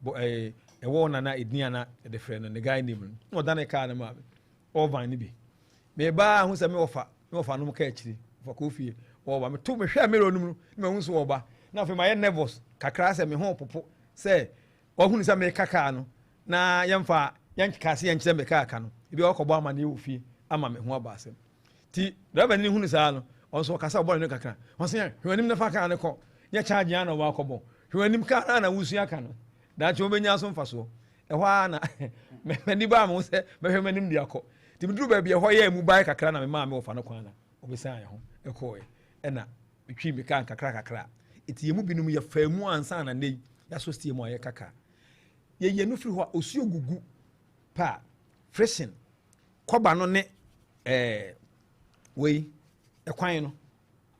ɛwɔ nana edniana de frɛ no the guy name no ɔda ne car no ma ɔvan ne bi me ba hu sɛ me wɔfa no ka akyiri fa kofie ɔba me to me hwɛ mirror no mu me hu so ɔba na afei ma yɛ nervous kakra sɛ me ho popo sɛ ɔhu ne sɛ me kaka no na yɛmfa yɛnka se yɛnkyerɛ me kaka no ebi ɔkɔbɔ ama ne ofie ama me ho aba asɛm ti driver ni hu ne saa no ɔnso ɔkasa ɔbɔ ne kakra ɔsɛ hwanim na fa ka ne kɔ nyɛ charge ana ɔba akɔbɔ hwanim ka na wusua ka no da kyɛ obenya so mfa so ɛhɔ na mani ba mo sɛ mehwɛ manim de akɔ ti meduru ba bia hɔ yɛ mu bae kakra na me ma me wɔfa no kwan na obesan yɛ ho ɛkɔɛ ɛna metwi me kan kakra eti yemu binum yɛ faamu ansa na nei ya so stie mu ayɛ kaka yɛ no firi hɔ osuo gugu pa freshen kɔba no ne wei ɛkwan no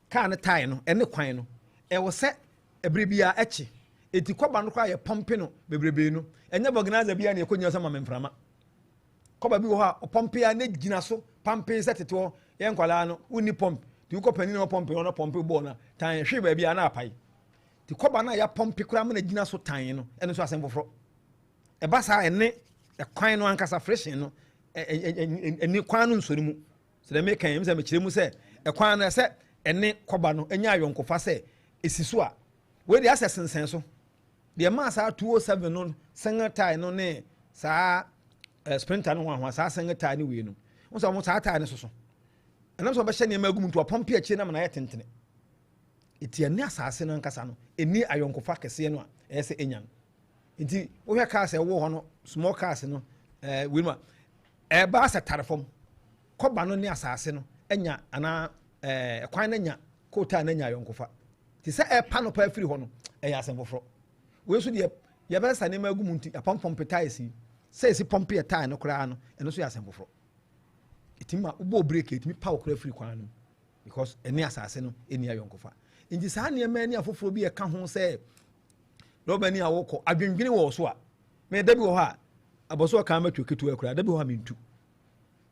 car ne tie no ɛne kwan no ɛwɔ sɛ ɛbere bia ɛkye eti kɔba no kɔ ayɛ pɔmpe no bebrebe no ɛnyɛ organizer bia ne ɛkɔnya sɛ ma memframa kɔba bi wɔ hɔ a pɔmpe a ne gyina so pampe sɛ tete hɔ yɛ nkwalaa no wonni pɔmpe ti wokɔ pani no pɔmpe no pɔmpe bɔɔ no tan hwe baabi a na apae ti kɔba no a yɛ pɔmpe koraa ma na gyina so tan no ɛno so asɛm foforɔ ɛba saa ɛne ɛkwan no ankasa freshen no ɛne kwan no nsɔre mu sɛ dɛ mekan yɛm sɛ mekyerɛ mu sɛ ɛkwan no sɛ ɛne kɔba no ɛnya ayɔnkofa sɛ ɛsi so a wei de asɛ sensɛn so deɛ maa saa 207 no sɛngɛ tae no ne saa sprinter no ho saa sɛngɛ tae no wei no wo sɛ ɔmo saa tae no so ɛnam sɛ ɔbɛhyɛ nneɛma agu mu nto apɔmpe akyire na ma na yɛ tentene ɛti ɛne asase no ankasa no ɛni ayɔnkofa kɛseɛ no a ɛyɛ sɛ ɛnya no nti wohwɛ cars ɛwɔ hɔ no small cars no wei mu a ɛba sɛ tare fam kɔba no ne asase no ɛnya anaa ɛkwan no nya kootaa no nya ayɔnkofa nti sɛ ɛpa no pa afiri hɔ no ɛyɛ asɛm foforɔ wei so deɛ yɛbɛsa nneɛma agu mu nti apɔmpɔmpe tae si sɛ ɛsi pɔmpe yɛ tae no koraa no ɛno so yɛ asɛm foforɔ ɛtumi a wobɔ break ɛtumi pa wo koraa firi kwan no because ɛne asase no ɛni ayɔnkofa nti saa nneɛma ani afoforɔ bi ɛka ho sɛ dɔbani a wokɔ adwendwene wɔ so a me da bi wɔ hɔ a abɔso ɔka matwa ketewa koraa da bi wɔ hɔ a mentu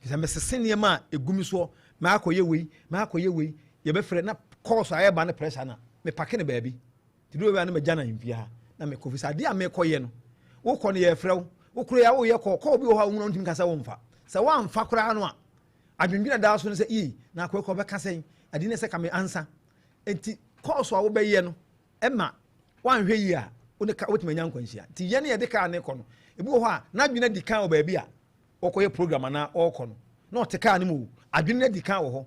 sɛ mesese nneɛma a ɛgumi soɔ maakɔyɛ wei yɛbɛfrɛ na course a yɛba ne pressure na mepake ne baabi nti do baabi a na magya na mfie ha na mekɔfi sɛ adeɛ a mekɔyɛ no wokɔ no yɛfrɛ wo wokoro yɛ woyɛ kɔɔ bi wɔ hɔ a wona wontumi ka sɛ womfa sɛ woamfa koraa no a adwendwene daa so no sɛ ii na akɔkɔ bɛka sɛn ade ne sɛ ka me ansa enti course a wobɛyɛ no ɛma woanhwɛ yi a wotumi anya nkwanhyia nti yɛne yɛde kaa ne kɔ no ebi wɔ hɔ a n'adwene di kan wɔ baabi a wɔkɔyɛ program anaa ɔrekɔ no na ɔte kaa no mu adwene di kan wɔ hɔ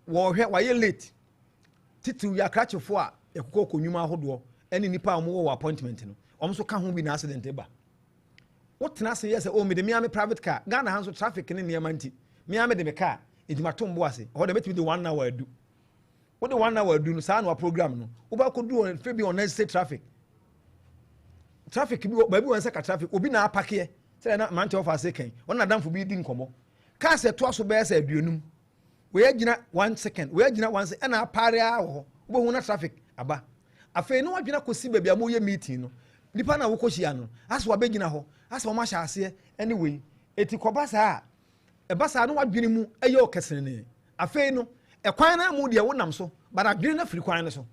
wɔhwɛ wayɛ late titiw yɛ akrakyefoɔ a ɛkokɔ kɔ nnwuma ahodoɔ ɛne nipa a wɔwɔ appointment no wɔn nso ka ho bi na accident ba wotena ase yɛ sɛ mede mea me private car Ghana ha nso traffic ne nneɛma nti mea me de me car edwuma to mbo ase ɔhɔ de betumi de 1 hour adu wode 1 hour adu no saa na wa program no wobɛkɔ du on febi on necessary traffic bi baabi wɔn sɛ ka traffic obi na apakeɛ sɛ na mante ofa ase kan wɔn na damfo bi di nkɔmɔ car sɛ to aso bɛyɛ sɛ aduonum wɔyɛ gyina 1 second wɔyɛ gyina 1 second ɛna apare a wɔ hɔ wobɛhu na traffic aba afei no wadwina kɔsi baabi a mo yɛ meeting no nipa na wokɔ hyia no asa wabɛgyina hɔ asa wɔn ahyɛ aseɛ anyway eti kɔba saa ɛba saa no wadwene mu ɛyɛ ɔkɛsene afei no ɛkwan na mu deɛ wonam so bara adwene na firi kwan no so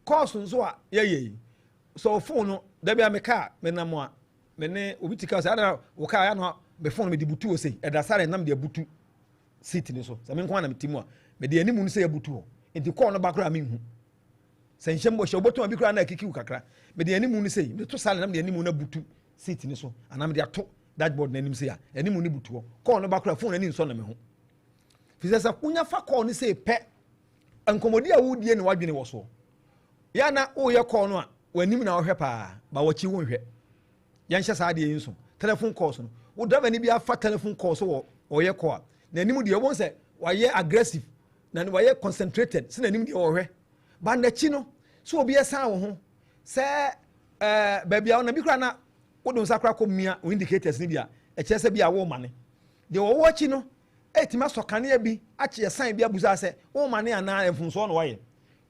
course nso a yɛyɛ so phone no da bia me car me nam a me ne obi tika sɛ ada wo car ya no be phone me di butu o sei ɛda sare nam de butu seat ni so sɛ me nko na me timu a me de animu no sɛ butu hɔ enti call no bakra me hu sɛ nhyɛm bɔ hyɛ obotu abi kra na akikiw kakra me de animu no sei me to sare nam de animu na butu seat ni so ana me de ato dashboard na anim sei a animu ni butu hɔ call no bakra phone ani nso na me hu fi sɛ kunya fa call ni sei pɛ ankomodi a wo die ne wadwene wɔ so ya na wo yɛ call no a wanim na wohwɛ paa ba wɔkyi wo nhwɛ yɛnhyɛ saa deɛ yinso telephone calls no wo driver ni bi afa telephone calls wo ɔyɛ call na anim deɛ wɔn sɛ wayɛ aggressive na wayɛ concentrated sɛ na anim deɛ wɔhwɛ ba n'akyi no so obi ɛsan wo ho sɛ baabi a na bi kura na wo don sakra kɔ mia wo indicators ni bi a ɛkyɛ sɛ bi a wo mane deɛ wɔwɔ akyi no etima sɔkanea bi akyɛ sign bi abusa sɛ wo mane ana mfunso no wayɛ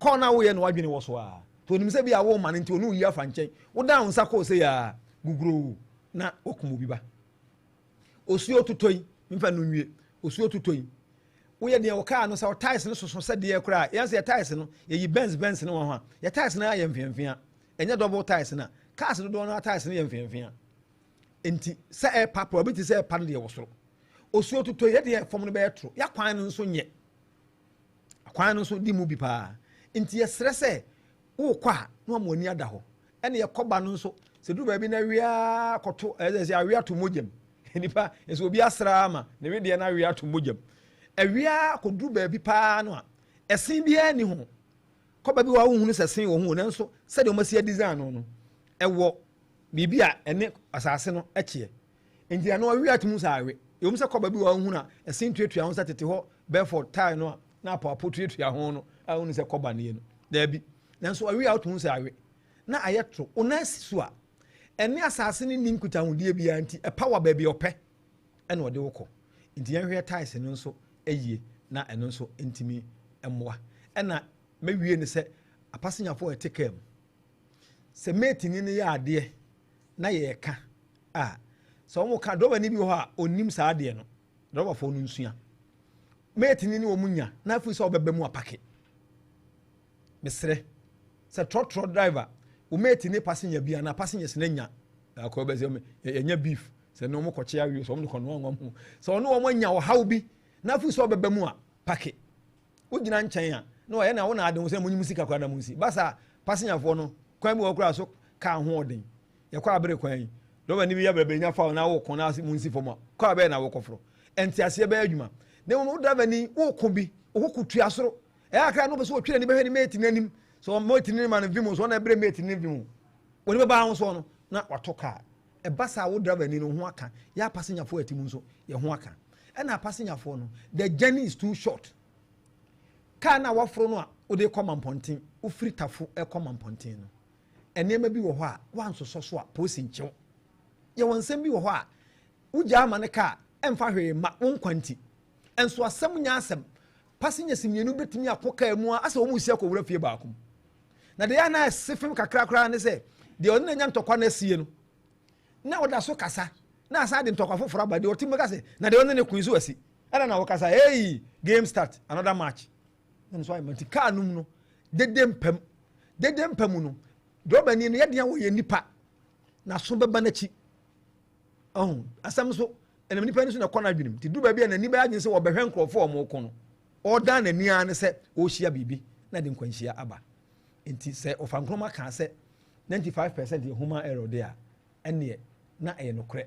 call na wo yɛ no wadwene wɔ so a to nim sɛ bi a wo mane nti onu yi afa nkyɛn wo da nsa kɔ sɛ ya guguro na okumu bi ba osuo tutoi mfa no nwie osuo tutoi wo yɛ deɛ wo car no sɛ tiles no soso sɛ deɛ kora yɛn sɛ tiles no yɛ yi benz no wɔ ho a yɛ tiles no ayɛ mfiamfia ɛnyɛ double tiles na cars do no attires ne yemfemfia enti se e papa obi ti se e pan de wosoro osuo tuto ye de fom no be etro ya kwan no nso nye kwan no nso di mu bi pa enti ye sere se wo kwa no amoni ada ho ene ye koba no nso se du ba bi na wia koto se awia to mogem nipa eso obi asra ama ne we de na awia to mogem awia kodu ba bi pa no a esen bia ni ho koba bi wa wo hunu sesen wo hu nanso se de o masi design no ewo bibia ene asase no ekie enti ano awia to mu sa awe yom se koba bi wa hu na esen tuatua ho sa tete ho Bedford tie no na papo tuatua ho no a hu se koba ne no da bi nanso awia to mu sa awe na ayetro onasi so a ene asase ne ninkuta hodie bia nti power ba bi opɛ ene ode wokɔ nti yɛhwɛ ties no nso eyie na eno nso ntimi emmoa ɛna mewie ne sɛ apasenyafo etekam sɛ mate ni ne yɛ ade na yɛ ka sɛ ɔmo ka dɔba ni bi hɔ a onim saa ade no dɔba fo no nsua mate ni wo munya na afi sɛ ɔbɛbɛ mu apake mesrɛ sɛ trotro driver o mate ni passenger bia na passenger se nya akɔ bɛ sɛ nya beef sɛ no mo kɔkye awie sɛ ɔmo kɔ no ngom ho sɛ ɔno ɔmo nya wo haw bi na afi sɛ ɔbɛbɛ mu a pake wo gyina nkyɛn a na ɔyɛ na wo na ade wo sɛ mo nyi sika kwa na mo nsi basa passenger fo no kwan bi wɔ kura so ka ho ɔden yɛ kɔ abere kwan dɔba ni bi ya bɛbɛ nya fa na wo kɔ na mo nsi fo mo kɔ abɛ na wo kɔforo enti ase bɛ adwuma na mo driver ni wo kɔ bi wo kɔ tua soro akra no bɛ so twere ni bɛhwɛ ni mate nanim so mate ni ma no vimo so na bere mate ni vimo woni bɛ ba ho so no na wato ka basa wo driver ni no ho aka ya passenger fo atimu so ye ho aka na passenger fo no the journey is too short car na waforo no a wo de kɔ mamponten wo free tafo e kɔ mamponten no enema bi wɔ hɔ a wansoso so a posi nkyɛw ye wonsɛm bi wɔ hɔ a wogya ama ne car emfa hwee ma wo nkwanti enso asɛm nya asɛm passengers mienu betumi akoka mu a asa wo mu sia kɔ wura fie baako na de ya na sefem kakra kra ne sɛ de ɔno na nya ntɔkwa na sie no na woda so kasa na asa de ntɔkwa foforo aba de ɔtimi ka sɛ na de ɔno ne kun so asi ana na wo kasa hey game start another match na so ay manti car num no dedempam no droba ni no yɛ de wo yɛ nipa na so bɛba na chi asam so enam nipa ni so na kɔ na dwenem ti du ba bia na ni ba agye sɛ wo bɛhwɛ nkrɔfo ɔmo kɔ no ɔda na ni an sɛ o hia bibi na de nkwanhia aba enti sɛ ofankroma ka sɛ 95% yɛ human error there ɛne na ɛyɛ nokorɛ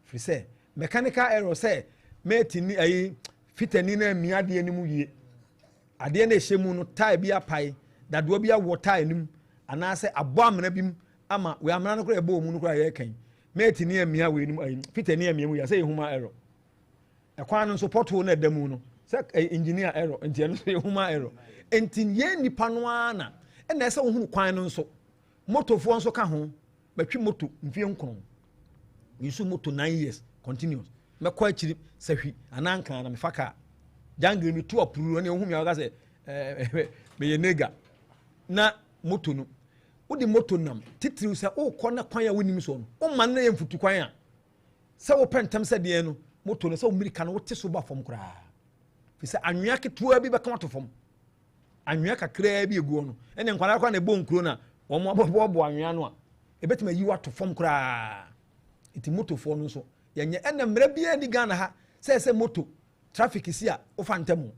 firi sɛ mechanical error sɛ mate ni ayi fitani na miade ni mu yie ade na ɛhyɛ mu no tie bi apai dadoa bi awɔ tie nim anaasɛ abɔ amena bi ama we amena no kora ɛbɔ mu no kora yɛ kan mate ni amia we nim ayi fitani amia mu yɛ sɛ yɛ human error ɛkwan no nso pothole na ɛda mu no sɛ engineer error enti ɛno so yɛ human error enti yɛ nipa no ana ɛna ɛsɛ wo hunu kwan no nso motofoɔ nso ka ho bɛtwe moto mfie nkron yisu moto 9 years continuous mɛkɔ akyiri sahwi ananka na mefa ka jungle mi to apuru ne ohumi aka sɛ meyɛ nega na moto no wodi moto nam titiriw sɛ wokɔ na kwan a wonim so no wo man na yɛ mfutu kwan a sɛ wo pɛntam sɛ deɛ no moto no sɛ wo mirika no wote so ba fam koraa fi sɛ anwea ketewa bi bɛka to fam anwea kakraa bi eguo no ɛne nkwara kwa na ɛbɔ nkuro na wɔn abɔbɔ anwea no a ɛbɛtuma yi wato fam koraa eti motofoɔ no nso yɛnyɛ ɛna mmerɛ biara ni Ghana ha sɛ moto traffic si a wofa ntɛm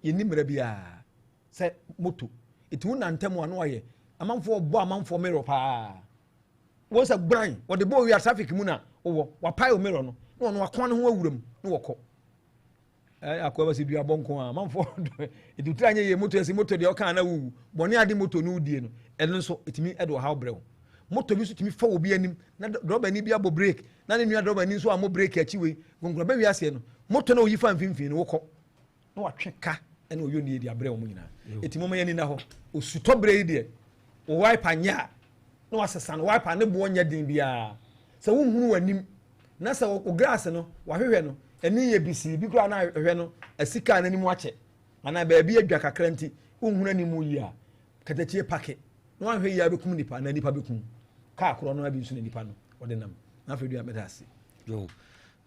yɛni mmerɛ biara sɛ moto eti wo na ntɛm a no ɔyɛ amanfoɔ bɔ amanfoɔ mirror paa wɔn sɛ gbran wɔde bɔ owia traffic mu na wɔwɔ wapae o mirror no na wɔn akɔn no ho awuram na wɔkɔ akɔ bɛ se dua bɔnko a amanfoɔ eti tira nyɛ yɛ moto ɛsi moto deɛ ɔka na wuwu bɔne ade moto no die no ɛno nso etimi ɛde ɔhaw brɛw moto bi so timi fa obi anim na rubber ni bi abo break na ne nua rubber ni so amo break akyi we gonkora ba wiase no moto na oyi fa mfimfini no wokɔ na watwe ka ɛna oyo ne di abrɛ wo nyina eti moma yani na hɔ osutɔ brɛ yi de o wiper nya na wasesa no wiper ne bo nya din bia sɛ wo hunu wanim na sɛ o grass no wahwehwɛ no ɛne yɛ bisi bi kura na hwehwɛ no asika na nim wakyɛ ana ba bi adwa kakra nti wo hunu anim yi a katachie pake na wahwɛ yi abekum nipa na nipa bekum ka akoro no abi nso na nipa no ɔde nam na Freduah medase yo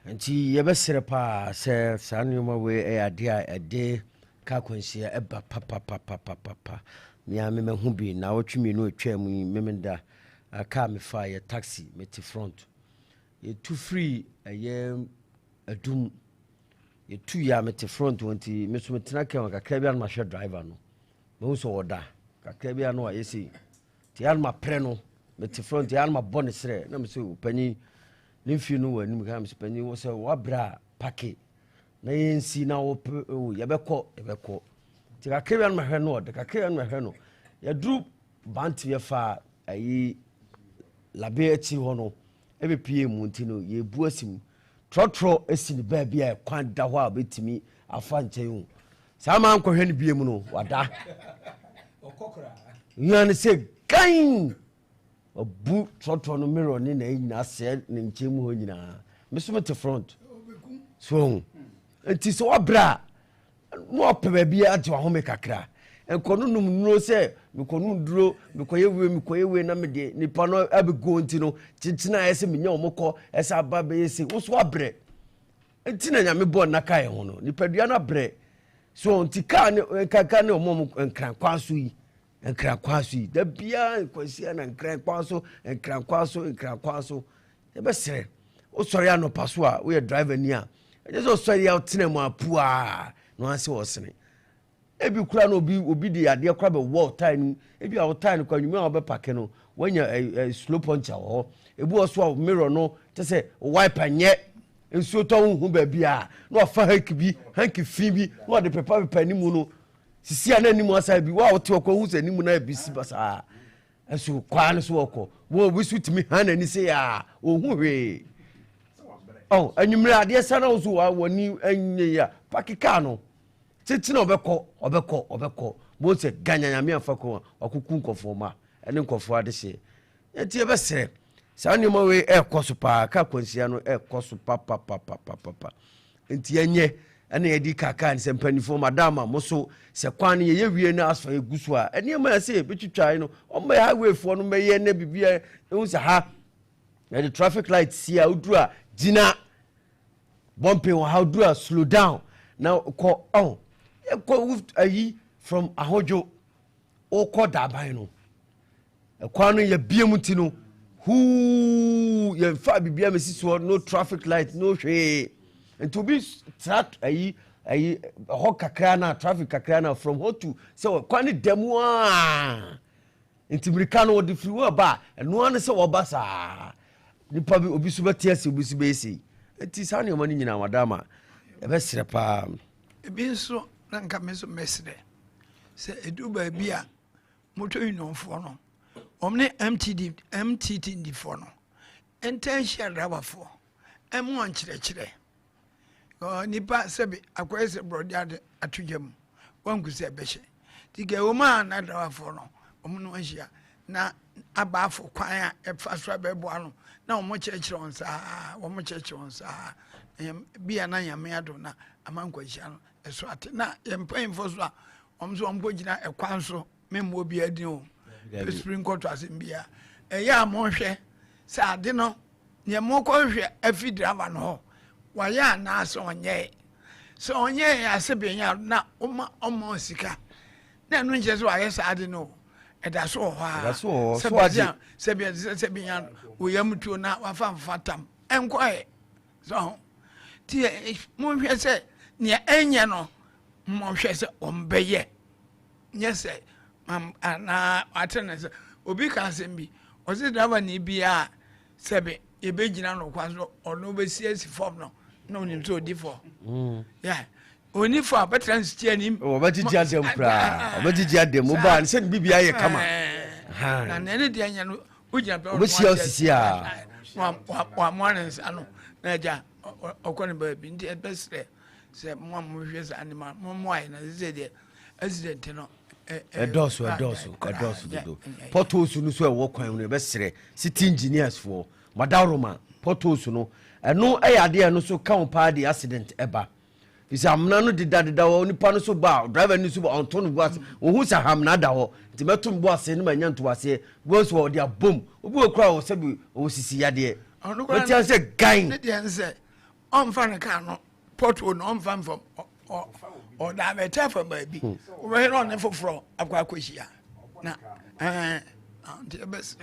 nti yɛbɛsrɛ pa sɛ saa nneɛma we ɛyɛ ade a ɛde ka kwanhyia ɛba papa mea memahu bi na wɔtwe mmienu atwa mu memenda car me fire taxi me to front ye too free adum ye 2 year me to front wanti me so metena ka kakra bia no mahwe driver no me so oda kakra bia no ayesi ti an ma pre no me to front an ma bone sere na me so pani ne mfi no wani me ka me so pani wo se wa bra pake na yensi na wo ye beko ti kakra bia no mahwe no oda kakra no mahwe no ya dru bant ye fa ayi labe echi ho no ebe pie mu ntino ye bu asim trotro esini ba bia kwan da ho a betimi afa nchen sa ma nkohwe ne bie mu no wada okokra yan se gain obu trotro no mirror ni na nyina se ne nchen mu ho nyina mesomete front so enti so wabra no opeba bia ati wa ho me kakra enkono num nuro se mekonu duro mekoyewe na mede nipa no abego ntino chichina ese menya omoko ese aba be ese wo so abre ntina nya me bo na kai ho no nipadua na bre so ntika ne kaka ne omom nkran kwaso yi da bia kwasi na nkran kwaso e be sere wo sori anopa so a wo ye driver ni a e so sori ya tena mu apua no ase wo sene ebi kura no obi di ade kura be wall time ebi a time kwa nyuma obe pake no wanya slow puncher ho ebi oso a mirror no te se wiper nye ensuo to hu ba bia no afa hanki fi bi no de pepa ni mu no sisi ana ni mu asa bi wa wote okọ hu se ni mu na bi si basa enso kwa no so okọ wo bi sutimi han ani se ya ohun hwe oh anyumre ade sana wo so wa ni anye ya pake ka no titina obekọ bo se ganyanya me afako akuku nkofo ma ene nkofo ade se enti e be sere sa ni mo we ekoso pa ka kwansia no ekoso pa enti enye ene yedi kaka ni se mpanifo madama mo so se kwan ye wie na asfa eguso a ene ma se betwitwai no o ma highway fo no meye na bibia e se ha the traffic light sia udru a gina bumping how do a slow down now ko on ayi from ahojo o ko daban no kwa no ye biem ti no hu ye fa bibia mesiso no traffic light no hwe and to be start ayi ho kakra na traffic kakra na from ho to so kwa ni demu a intimrika no de free ba eno an se wo ba sa nipa bi obi so betia se obi so be esi enti sa ne omani nyina wadama e be sere pa ebi nso na nka meso mesre se edu ba bia moto yinonfo no omne MTT ndi fo no intention rabafo emu ankyerɛkyerɛ nipa sɛbi akwese brodiade atugam wanku se behye tige o ma na rabafo no omno ahia na abafo kwan a efa so abebo ano na omo kyerɛkyerɛ onsa bia na nyame ado na amankwahia no eso ate na yempanyimfo so a omso ompogina ekwan so memmo bi adin o spring court asembia eya monhwe sa ade no ne mokɔhwe afi driver no ho waya na so onye ya sebenya na oma sika na no nje so aye sa ade no eda so ho a sebenya oyamtuo na wafa fatam enkoe so ti monhwe se ne enye no monhwe se ombeye nyese ana atene se obi ka sembi o se driver ni bia sebe ebegina no kwaso ono be CS form no no ni so di for yeah oni for better stia ni o ba titi adem pra o ba titi adem o ba se bibia ye kama na ne de anya no ugina pe o be sia osisi a wa mornings ano na ja okone ba bi ndi ebesre se mo hwe se animal mo ai na se de accident no edoso do potholes no so e wo kwan no be sere city engineers for madaroma potholes no eno ayade no so kan pa di accident eba isi amna no dida wo nipa no so ba driver ni so ba on ton bo ase wo hu sa hamna da ho ti metum bo ase no manya nto ase bo so wo dia bom obi okura wo sabi wo sisi yade o ti an se gain ne dia nse on fa ne kan no pothole no on fa from o da beta for baby we no ne foforo akwa akohia na the best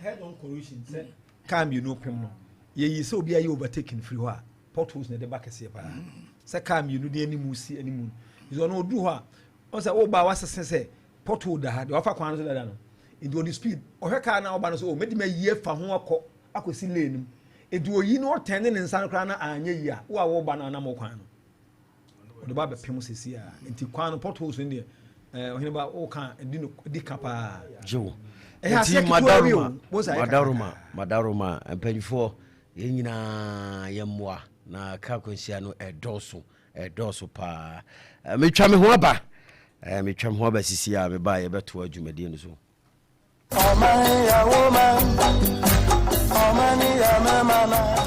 head on corrosion say can you no pem no ye so obi aye overtaken free ho a potholes na de back kese pa say can you no de animu si animu is on odu ho a o say o ba wasese say pothole da ha de ofa kwan so da no into the speed o hwe car na o ba no so o medi ma yie fa ho akosi lane edu oyi no tende ne nsan kra na anya yi a wo ba na na mo kwan no o de ba be pem sesi a enti kwan no potholes ne ohene ba o kan di kapa jo enti madaroma empanyfo ye nyina yemmoa na ka konsia no edoso pa metwa me ho aba sisi a me ba ye beto adwumade no so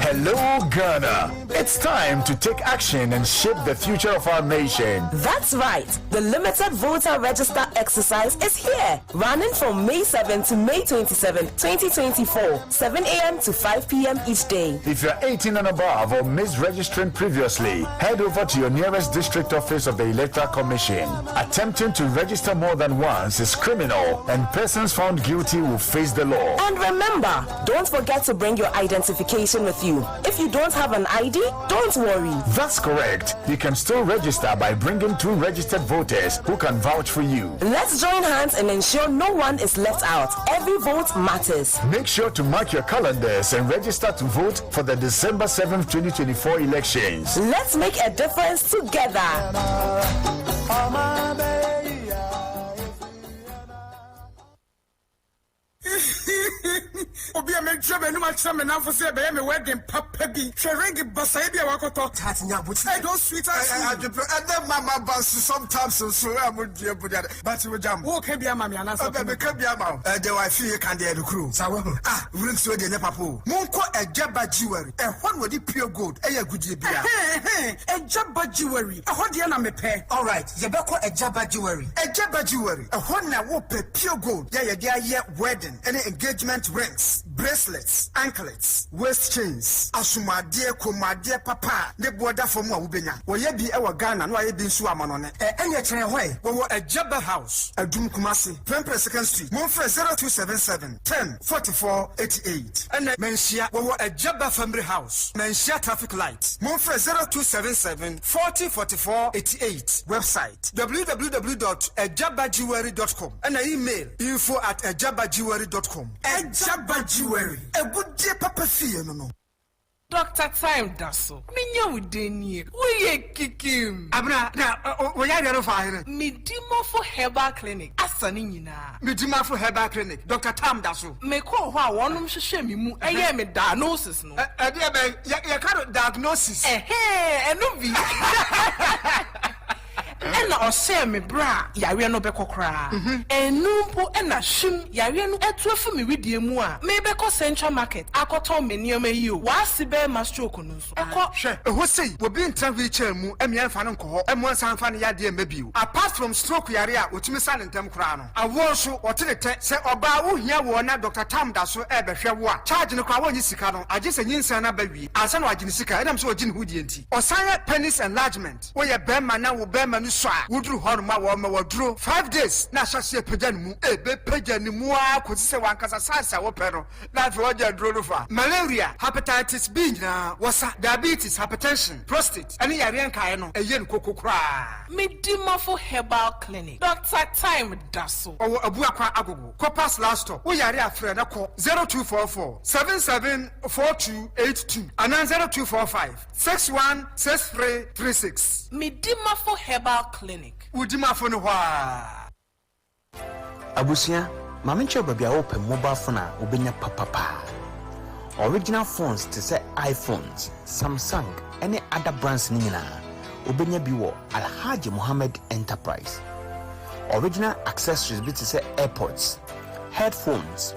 Hello, Ghana. It's time to take action and shape the future of our nation. That's right. The limited voter register exercise is here, running from May 7 to May 27, 2024, 7 a.m. to 5 p.m. each day. If you're 18 and above or missed registering previously, head over to your nearest district office of the Electoral Commission. Attempting to register more than once is criminal, and persons found guilty will face the law. And remember, don't forget to bring your identification with you. If you don't have an ID, don't worry. That's correct. You can still register by bringing 2 registered voters who can vouch for you. Let's join hands and ensure no one is left out. Every vote matters. Make sure to mark your calendars and register to vote for the December 7th, 2024 elections. Let's make a difference together. Obi a me job no ma chama na for say be me wedding papa bi sheringi basai bi wakoto tatnya buti I don't sweet and mama bas sometimes so am die budia but we jam wo ka bia mama na so be ka bia ma the wife here can dey the crew sa we ring so dey ne papa monko ejaba jewelry e hon wodi pure gold e ya gudie bia ejaba jewelry e ho de na me pe all right ye be ko ejaba jewelry e hon na wo pe pure gold ya de aye wedding any engagement rings, bracelets, anklets, waist chains, asumade, komade, papa, ne boda for more ubenya. Woye bi ewa Ghana, no aye bi nsu amanone. Enye chere hwe, wo Ejaba House, Adomankomasem, 22nd Street, Monfre 0277 10 44 88. Ene menshia wo Ejaba Family House, menshia traffic light, Monfre 0277 40 44 88. Website www.ejabajewelry.com. Ene email info@ejabajewelry.com. Ejaba Jewelry. A good day, Papa Fee, no. Dr. Time Dasso. Minya udeni. We kikim. Abra, we are the fire. Midimo for Herbal Clinic. Asani nyina. Midima for Herbal Clinic. Dr. Tam Dasso. Me ko hwa wonum hwehwe me mu. Eye me diagnosis no. You can't diagnosis. Eno bi. Ena ose me bra yare no bekokra enumpo ena hwim yare no etuafu me widie mu a me beko Central Market akoto me nioma yi o wase be ma stroke no so ekọ hwe eho sei obi ntra wheelchair mu emia mfa no nkọ emu ansan fa ne yade emabio apart from stroke yare a otumi sa ne ntem kra no awo so otenete se oba wo hia wo na Dr. Tam Dasso ebehwe wo a charge no kra wo nyi sika no agye se nyinsan na bawie ansa na agye ne sika edam so ogye ne hudie nti osan penis enlargement wo ye bema na wo bema no so a wudru honma wo ma wodru 5 days na hyase pagya ne mu ebe pagya ne mu a kosi se wankasa sansa wo pɛ no na fe ogya dro no fa malaria hepatitis B na wasa diabetes hypertension prostate ani yare nkae no eye ne kokokra Midimofo Herbal Clinic. Dr. Time Dasso. Owo abuakwa agogo Copas last stop wo yare afre na ko 0244 774282 and 0245 616336 Midimofo Herbal Clinic. Udimafo no hwa Abusia, mamenche baby a open mobile phone a obenya papa. Original phones to say iPhones, Samsung, any other brands ni nyina. Obenya bi wo Alhaji Muhammad Enterprise. Original accessories bi to say AirPods, headphones,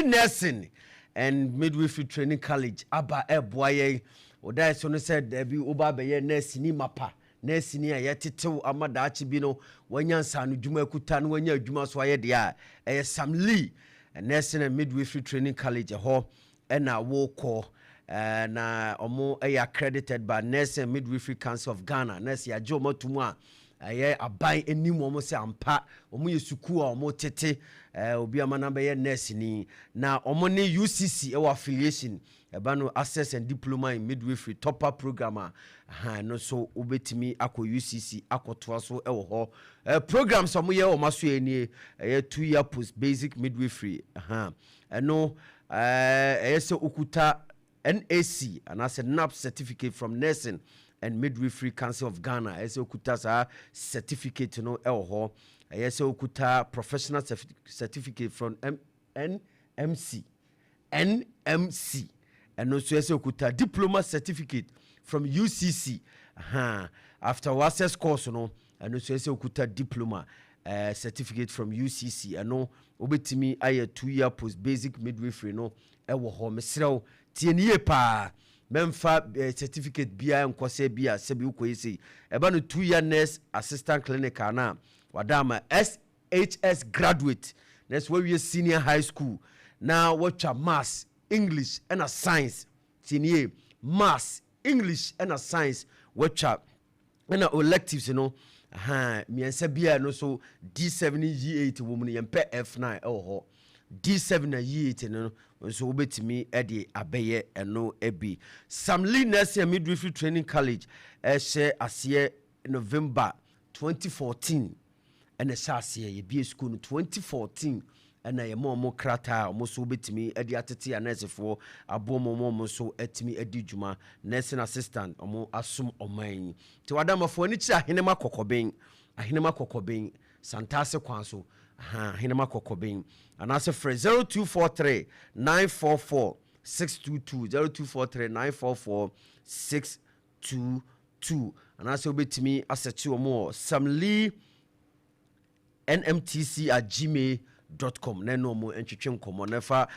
Nursing and midwifery training college aba eboye oda so no said there be oba be nurse ni mapa nurse ni ayetetew amada achi bi no wanyansa no dwuma kuta no wanya adwuma so aye de a Sam Lee nursing and midwifery training college ho na wo ko na omo accredited by Nursing and Midwifery Council of Ghana nurse ya jo matumu a aye aban enim omo se ampa omo yesuku a omo tete obi amana be nurse ni na omo ne UCC affiliation eba no access and diploma in midwifery top-up program no so obetimi akọ UCC akotoa so ho programs omo ye omo so eni 2-year post basic midwifery no se okuta NAC and as a NAP certificate from Nursing and Midwifery Council of Ghana. Ese okuta sa certificate no ho. Ese okuta professional certificate from NMC. And also ese okuta diploma certificate from UCC. After access course no, and also ese okuta diploma certificate from UCC. And obetimi aye 2-year post basic midwifery no ho mesrew tienie pa memfa certificate bia nkose bia sebi ukoyisi eba no 2-year nurse assistant clinical na wadama SHS graduate that's where we senior high school now watch maths English and a science tienie maths English and a science watch and electives miensa bia no so D7 G8 woman yempe F9 ho D7 na G8 no so obetimi ede abeye eno ebi Sam Lee Nursing Midwifery Training College share asiye November 2014 and share ye bi school no 2014 and na ye mo krata mo so obetimi ede atete anesefo abomo so etimi edi djuma nursing assistant omo asum oman ti wadamafo ani kira ahenema kokoben santase kwanso hinema kokoben anase fre 0243 944 622 0243 944 622 anase obetimi asechi omo Sam Lee nmtc@gmail.com na no mo entwetwe nkomo nefa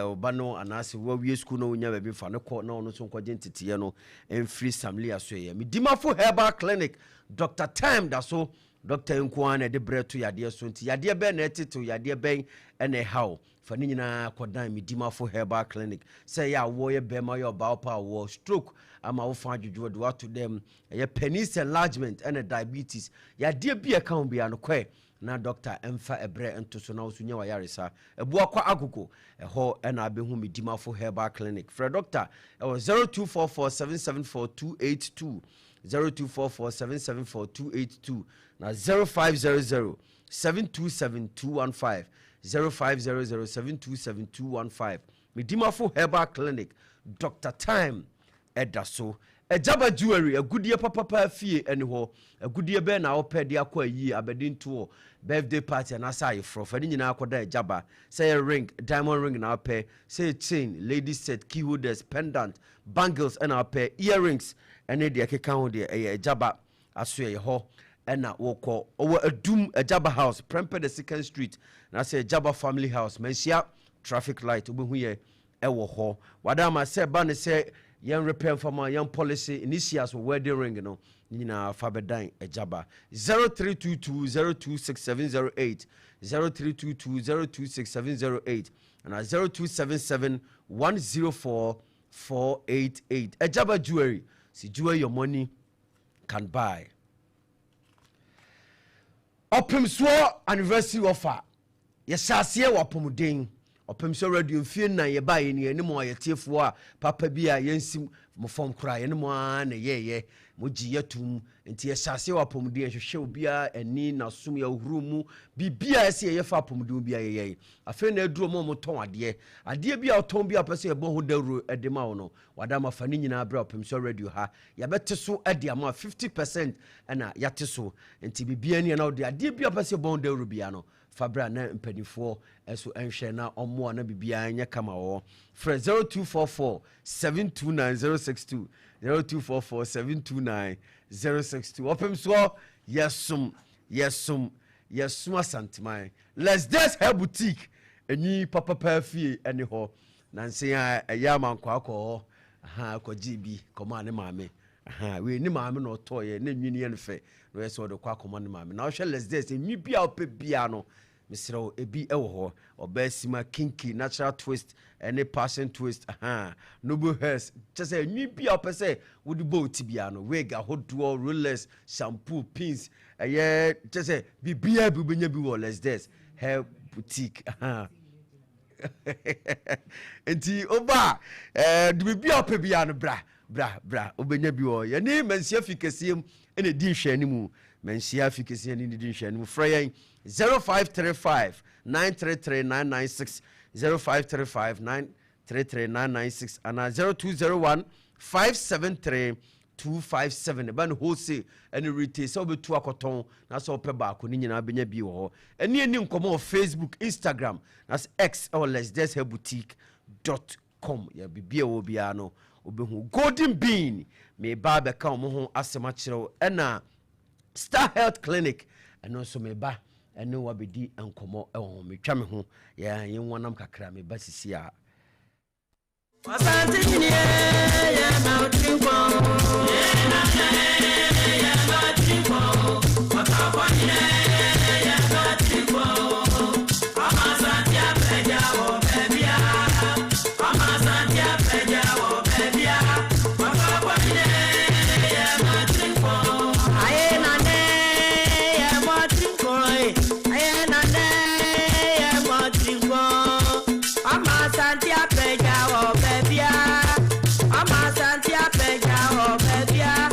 obano anase wawie school no nya baby fa ne ko na ono so nkwaje ntitiye no emfiri Sam Lee aso ye medimafo herbal clinic Dr. Time da so Dr. Nkwane de bretu yade so nti yade be na etete yade ben ene how fa ni nyina kodan medimafo herbal clinic say ya wo ye bema ye ba pa wo stroke ama wo fa adwodwo de wato dem ye penis enlargement ene diabetes ya de bi e kan bia no kwe na doctor emfa ebre ento so na osunya wa yaresa ebua kwa agogo eho ena abehu medimafo herbal clinic for doctor 0244774282 0244774282 na 0500 727 0500-727-215 medimafo herbal clinic Dr. Time edaso ejaba jewelry agudie papa fie eni ho agudie be na opede akwa yi abedinto birthday party na say fro fa nyina akoda ejaba say ring diamond ring na pair say chain ladies set key holders pendant bangles and pair earrings ene de keka ho de ejaba aso ye ho ena woko owo adum ejaba house prempe the 2nd street na say ejaba family house mensia traffic light obehu ye ewo ho wadama say ba ne say yan repair for yan policy initials wedding ring no nyina fa bedan ejaba 0322026708 0322026708 and 0277104488 ejaba jewelry si jewel your money can buy. Opemsuo anniversary offer yesase wa pomuden Opemsuo radio fie na ye ba ye ne mo ayetiefo a papa bi a yensim mo fom kra ye ne mo na ye mo gi yatum enti yesase wa pomuden hwehwe obi a ani na som ya hurumu bibia ese ye fa pomuden bi a ye afi na aduro mo ton ade bi a oton bi a pese ye bo ho dawro edema wo no wada ma fa ni nyina bra Opemsuo radio ha ya bete so ade ama 50% na yate so enti bibia ni na ade bi a pese bo ho dawro bia no fabra na mpanifo eso enhwe na omo na bibia nya kama wo fra 0244729062 0244729062 Opemsuo yesum asanteman let's this hair boutique eni papa perfie eni ho nanse ya Agyemang akọ ha akọji bi koma ne maame we ni maame no toye na nwini ye nfe no yeso de kwa koma ne maame na hwe let's this emi bia opebia no misro ebi ewo ho obasima kinky natural twist any passion twist noble hairs just say nwi bia opese wo di boat bia no wig ahodo rollers shampoo pins just say bibia bi benya bi wo let's this hair boutique enti oba du bibia opebia no bra obenya bi wo ye ni mansia fikasiem ene di hwe animu mansia fikasiem ni di hwe animu frayen 0535 933 996 0535 933 996 and 0201 573 257 ban wholesale and retail so be to akoton na so pe ba ko ni nyina benya bi wo eni nkomo Facebook Instagram that's X or less this boutique.com ya bibia wo bia no obehu golden bean me ba be ka mo ho asema kire na Star Health Clinic and also me ba ene wabedi enkomo ewo metwa me ho ya yenwanam kakra me basisi a wasante nyine ya na utimpo ya na utimpo wakapa nyine ya na utimpo amasante apeja wo bebia amasante apeja wo bebia wakapa nyine ya na utimpo aye na ne ya mo utimpo aye na ne ya mo utimpo amasante apeja wo bebia, ama santi apeja ho bebia.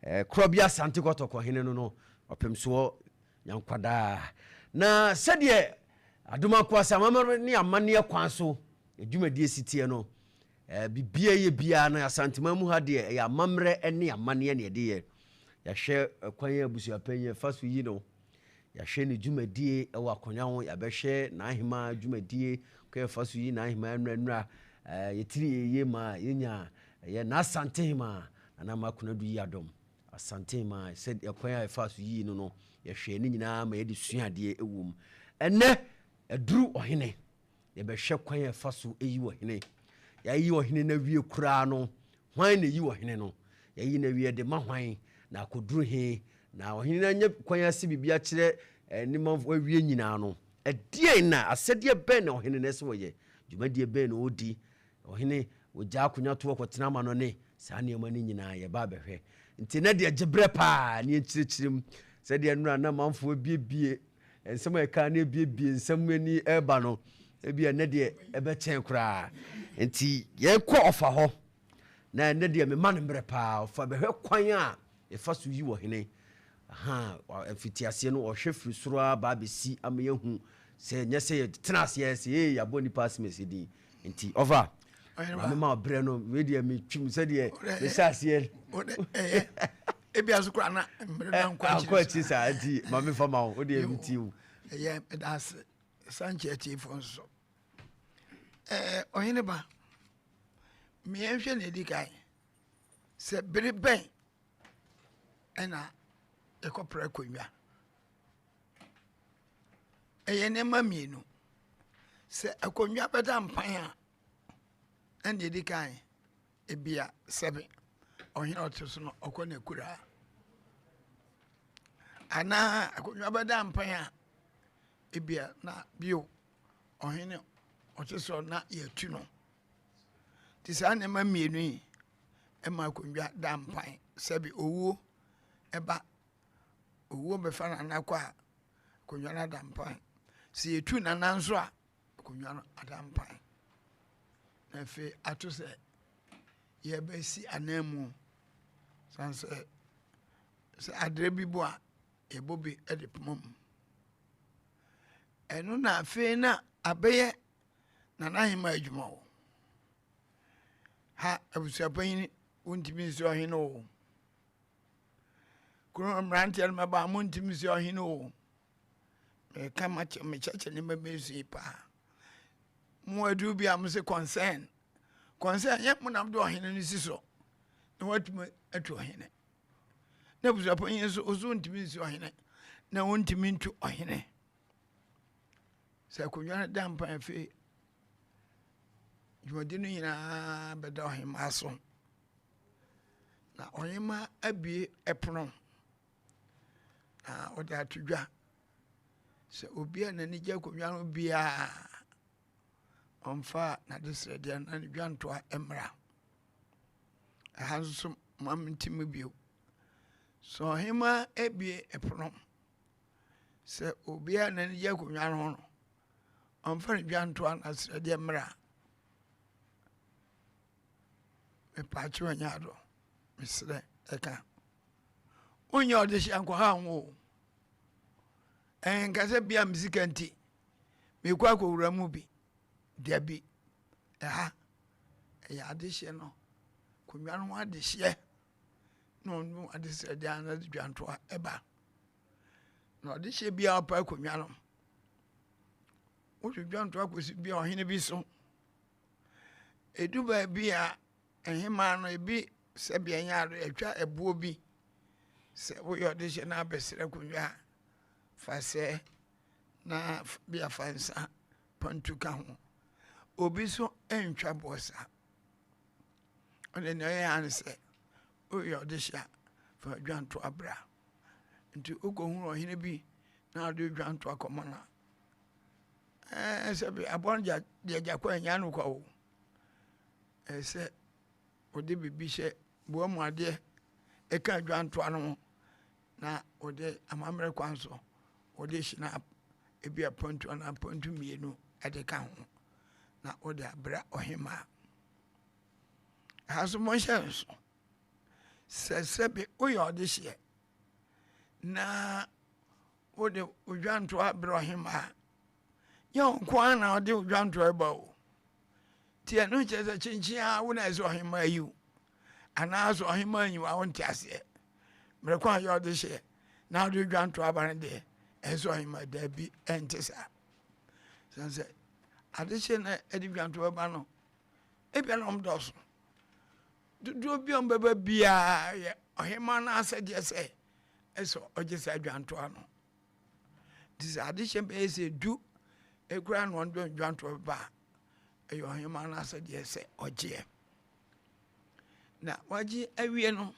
Krobia Santi Kotoko hene no Opemsuo yankwadaa na sɛdeɛ Adomankomasem amamre ne amane kwan so adwumadie sitie no bibia ye bia na asantema mu ha de ya amamre ne amane ne de ye yɛhwɛ kwan ya busuapanye faso yi no yɛhwɛ ne dwumadie ɛwɔ akonya ho yɛbɛhwɛ na ahema dwumadie kwan faso yi na ahema nura yɛtiri ye ma yenya yɛ na asantema na makuna du yi adom asantema said kwan ya faso yi no yɛhwɛ ne nyinaa ma yɛde suade ɛwom ɛnɛ aduru ɔhene yɛbɛhwɛ kwan ya faso eyi ɔhene yɛyi ɔhene na wie kura no hwan na yi ɔhene no yɛyi na wie de ma hwan na akoduru he na ɔhene na nye kwan ya sibibia kyerɛ nimamfo awie nyinaa no ɛdeɛ na asɛdeɛ bɛn na ɔhene na ɛsɛ wɔyɛ dwumadie bɛn na ɔdi ɔhene wɔgya akonya to wɔkɔtena ma no ne saa nneɛma no nyinaa yɛba bɛhwɛ nti na deɛ gyebrɛ paa ne yɛkyerɛkyerɛm sɛdeɛ nura na manfoɔ biebie nsɛm a ɛka ne biebie nsɛm ani ɛba no ebia ne deɛ ɛbɛkyɛn koraa nti yɛkɔ ɔfa hɔ na ne deɛ mema no mmerɛ paa ɔfa bɛhwɛ kwan a ɛfa so yi wɔ hene afitiaseɛ no ɔhwɛ firi soro a ba bɛsi ama yɛhu sɛ nyɛ sɛ yɛtena aseɛ sɛ yɛabɔ nipa asɛmɛsɛ din nti ɔfa mema ɔberɛ no wedeɛ metwim sɛdeɛ mehyɛ aseɛ ebia so kora na mmerɛ na nkɔ akyi saa nti ma mefa ma wo wodeɛ meti wo ɛyɛ ɛdaase sankyɛ atiefo nso ɔhene ba meyɛnhwɛ ne ɛdi kae sɛ bere bɛn ɛna ɛkɔprɛ akonnwa ɛyɛ nneɛma mmienu sɛ akonnwa bɛda mpan a ɛna ɛdi kae ebia 7 ɔhene ɔte so no ɔkɔ na kuraa anaa akonnwa bɛda mpan a ebia na bio ɔhene ɔte so na yɛtu no nti saa nneɛma mmienu yi ɛma akonnwa da mpan sɛbi owuo ɛba owuo bɛfa nana kɔ a akonnwa no ada mpan sɛ yɛtu nana nso a akonnwa no ada mpan na afei ato sɛ yɛbɛsi anan mu san sɛ adrɛ bi bo a yɛbɔ bi ɛde poma mu ɛno na afei na abɛyɛ Nana Ahima adwuma wo ha abusuapanyini wontimi nsi ɔhene wo kuro mmeranteɛ no mɛba montimi nsi ɔhene wo meka mekyɛkyɛ ne mɛbɛsui paa mo aduru bi a mo se concern yɛ mo nam de ɔhene no si so na watumi atu ɔhene na abusuapanyini nso ɔso wontimi nsi ɔhene na wontimi ntu ɔhene sɛ akonnwa no da mpa afei dwumadi no nyinaa bɛda ɔhema so na ɔhema abie ɛpono na ɔde ato dwa sɛ obia n'ani gye akonnwa no biaa ɔmfa n'ade srɛdeɛ na ne dwantoa mmra ɛha nso so mam ntim bio sɛ ɔhema abie ɛpono sɛ obia n'ani gye akonnwa no no ɔmfa ne dwantoa na srɛdeɛ mmra mepaakyɛ wanya ado mesrɛ ɛka wonyɛ ɔde hyɛ nkɔha wo ɛnka sɛ bia mesika nti mekɔ akɔwura mu bi dabi ɛha ɛyɛ adehyeɛ no konwa no ho adehyeɛ na ɔno ade srɛdeɛ ana de dwantoa ɛba na ɔdehyeɛ bia ɔpa konwa no wohwɛ dwantoa kɔsi bia ɔhene bi so ɛdu baabi a ɛhema no ebi sɛ bia nya ado atwa ɛboɔ bi sɛ woyɛ ɔde hyɛ na abɛsrɛ konwa fa sɛ na bia fa nsa pantu ka ho obi so ɛntwa boɔ saa ɔne ne ɔyɛ ane sɛ woyɛ ɔde hyɛ fa dwanto abra nti wokɔhunu ɔhene bi na ade dwanto akɔmɔ no sɛ bi abɔn deɛ gyakɔ anya no kwa wo sɛ wode bibi hyɛ boa mu adeɛ ɛka dwantoa no ho na wode amammerɛ kwan so wode hyina ebi apontu na apontu mmienu ɛde ka ho na wode abra ɔhema ha so monhyɛ nso sɛsɛbe woyɛ ɔde hyeɛ na wode odwantoa berɛ ɔhema a yɛ wo nko a na wode odwantoa ba o nti ɛno kyerɛ sɛ kyenkyea wo na ɛsɛ ɔhema yi wo anaasɛ ɔhema yi wa wonte aseɛ mmerɛ kɔ a yɛ ɔde hyeɛ na wode odwantoa ba no deɛ ɛsɛ ɔhema daabi ɛnte saa sɛn sɛ ade hyeɛ na ɛde dwantoa ba no ebia na ɔmdɔso dodoɔ bi a ɔmbɛba biaa yɛ ɔhema no asɛdeɛ sɛ ɛsɛ ɔgye saa dwantoa no nti sɛ ade hyɛ bɛyɛ sɛ du ɛkura na ɔndɔ dwantoa ba a ɛyɛ ɔhema no asɛdeɛ sɛ ɔgyeɛ na wagye awie no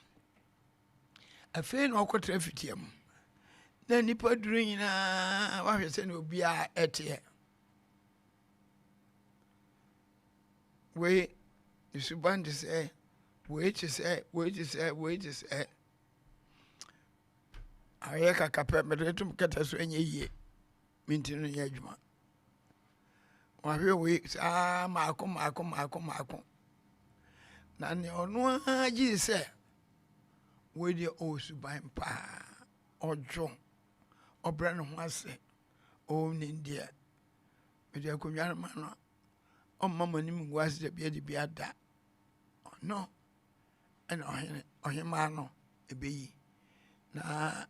afei na ɔkɔtara fitia mu na nnipa duru nyinaa wahwɛ sɛ na obiaa ɛteɛ wei suban te sɛ wei te sɛ wei te sɛ wei te sɛ ayɛ kakapɛ mede tom kɛtɛ so ɛnyɛ yie menti no nyɛ adwuma wahwɛ wei saa maako maako maako maako na ne ɔno ara gyee sɛ wei deɛ ɔwɔ suban paa ɔdwo ɔbrɛ ne ho ase ɔnim deɛ mede akonnwa no ma no ɔmma m'anim ngu ase dɛ biade bi ada ɔno ɛna ɔhema no ɛbɛyi na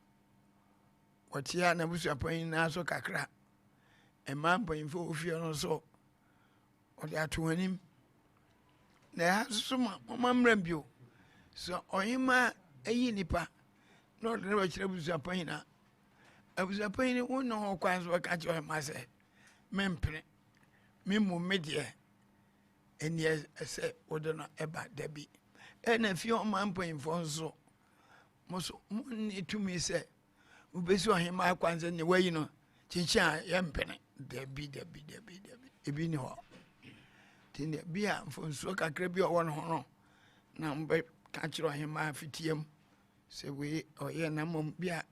wɔtea na abusuapanyin naa so kakra ɛma mpanyimfo ofie no so ɔde ato anim na ɛha soso ma ɔma mmra bio sɛ ɔhema ayi nipa na ɔde ne bɛkyerɛ abusuapanyin a abusuapanyin wo ne ho kwan so wɔka kyerɛ ɔhema sɛ mempene memmu me deɛ ɛneɛ ɛsɛ wode no ɛba dabi ɛna fie ɔma mpanyimfoɔ nso mo so monni tumi sɛ wobɛsi ɔhema akwan sɛ ne wayi no kyenkyen a yɛmpene dabi ebi ne hɔ nti ne bi a mfonsuo kakra bi a ɔwɔ no ho no na mobɛka kyerɛ ɔhema fitiam sɛ wei ɔyɛ na mmom bi a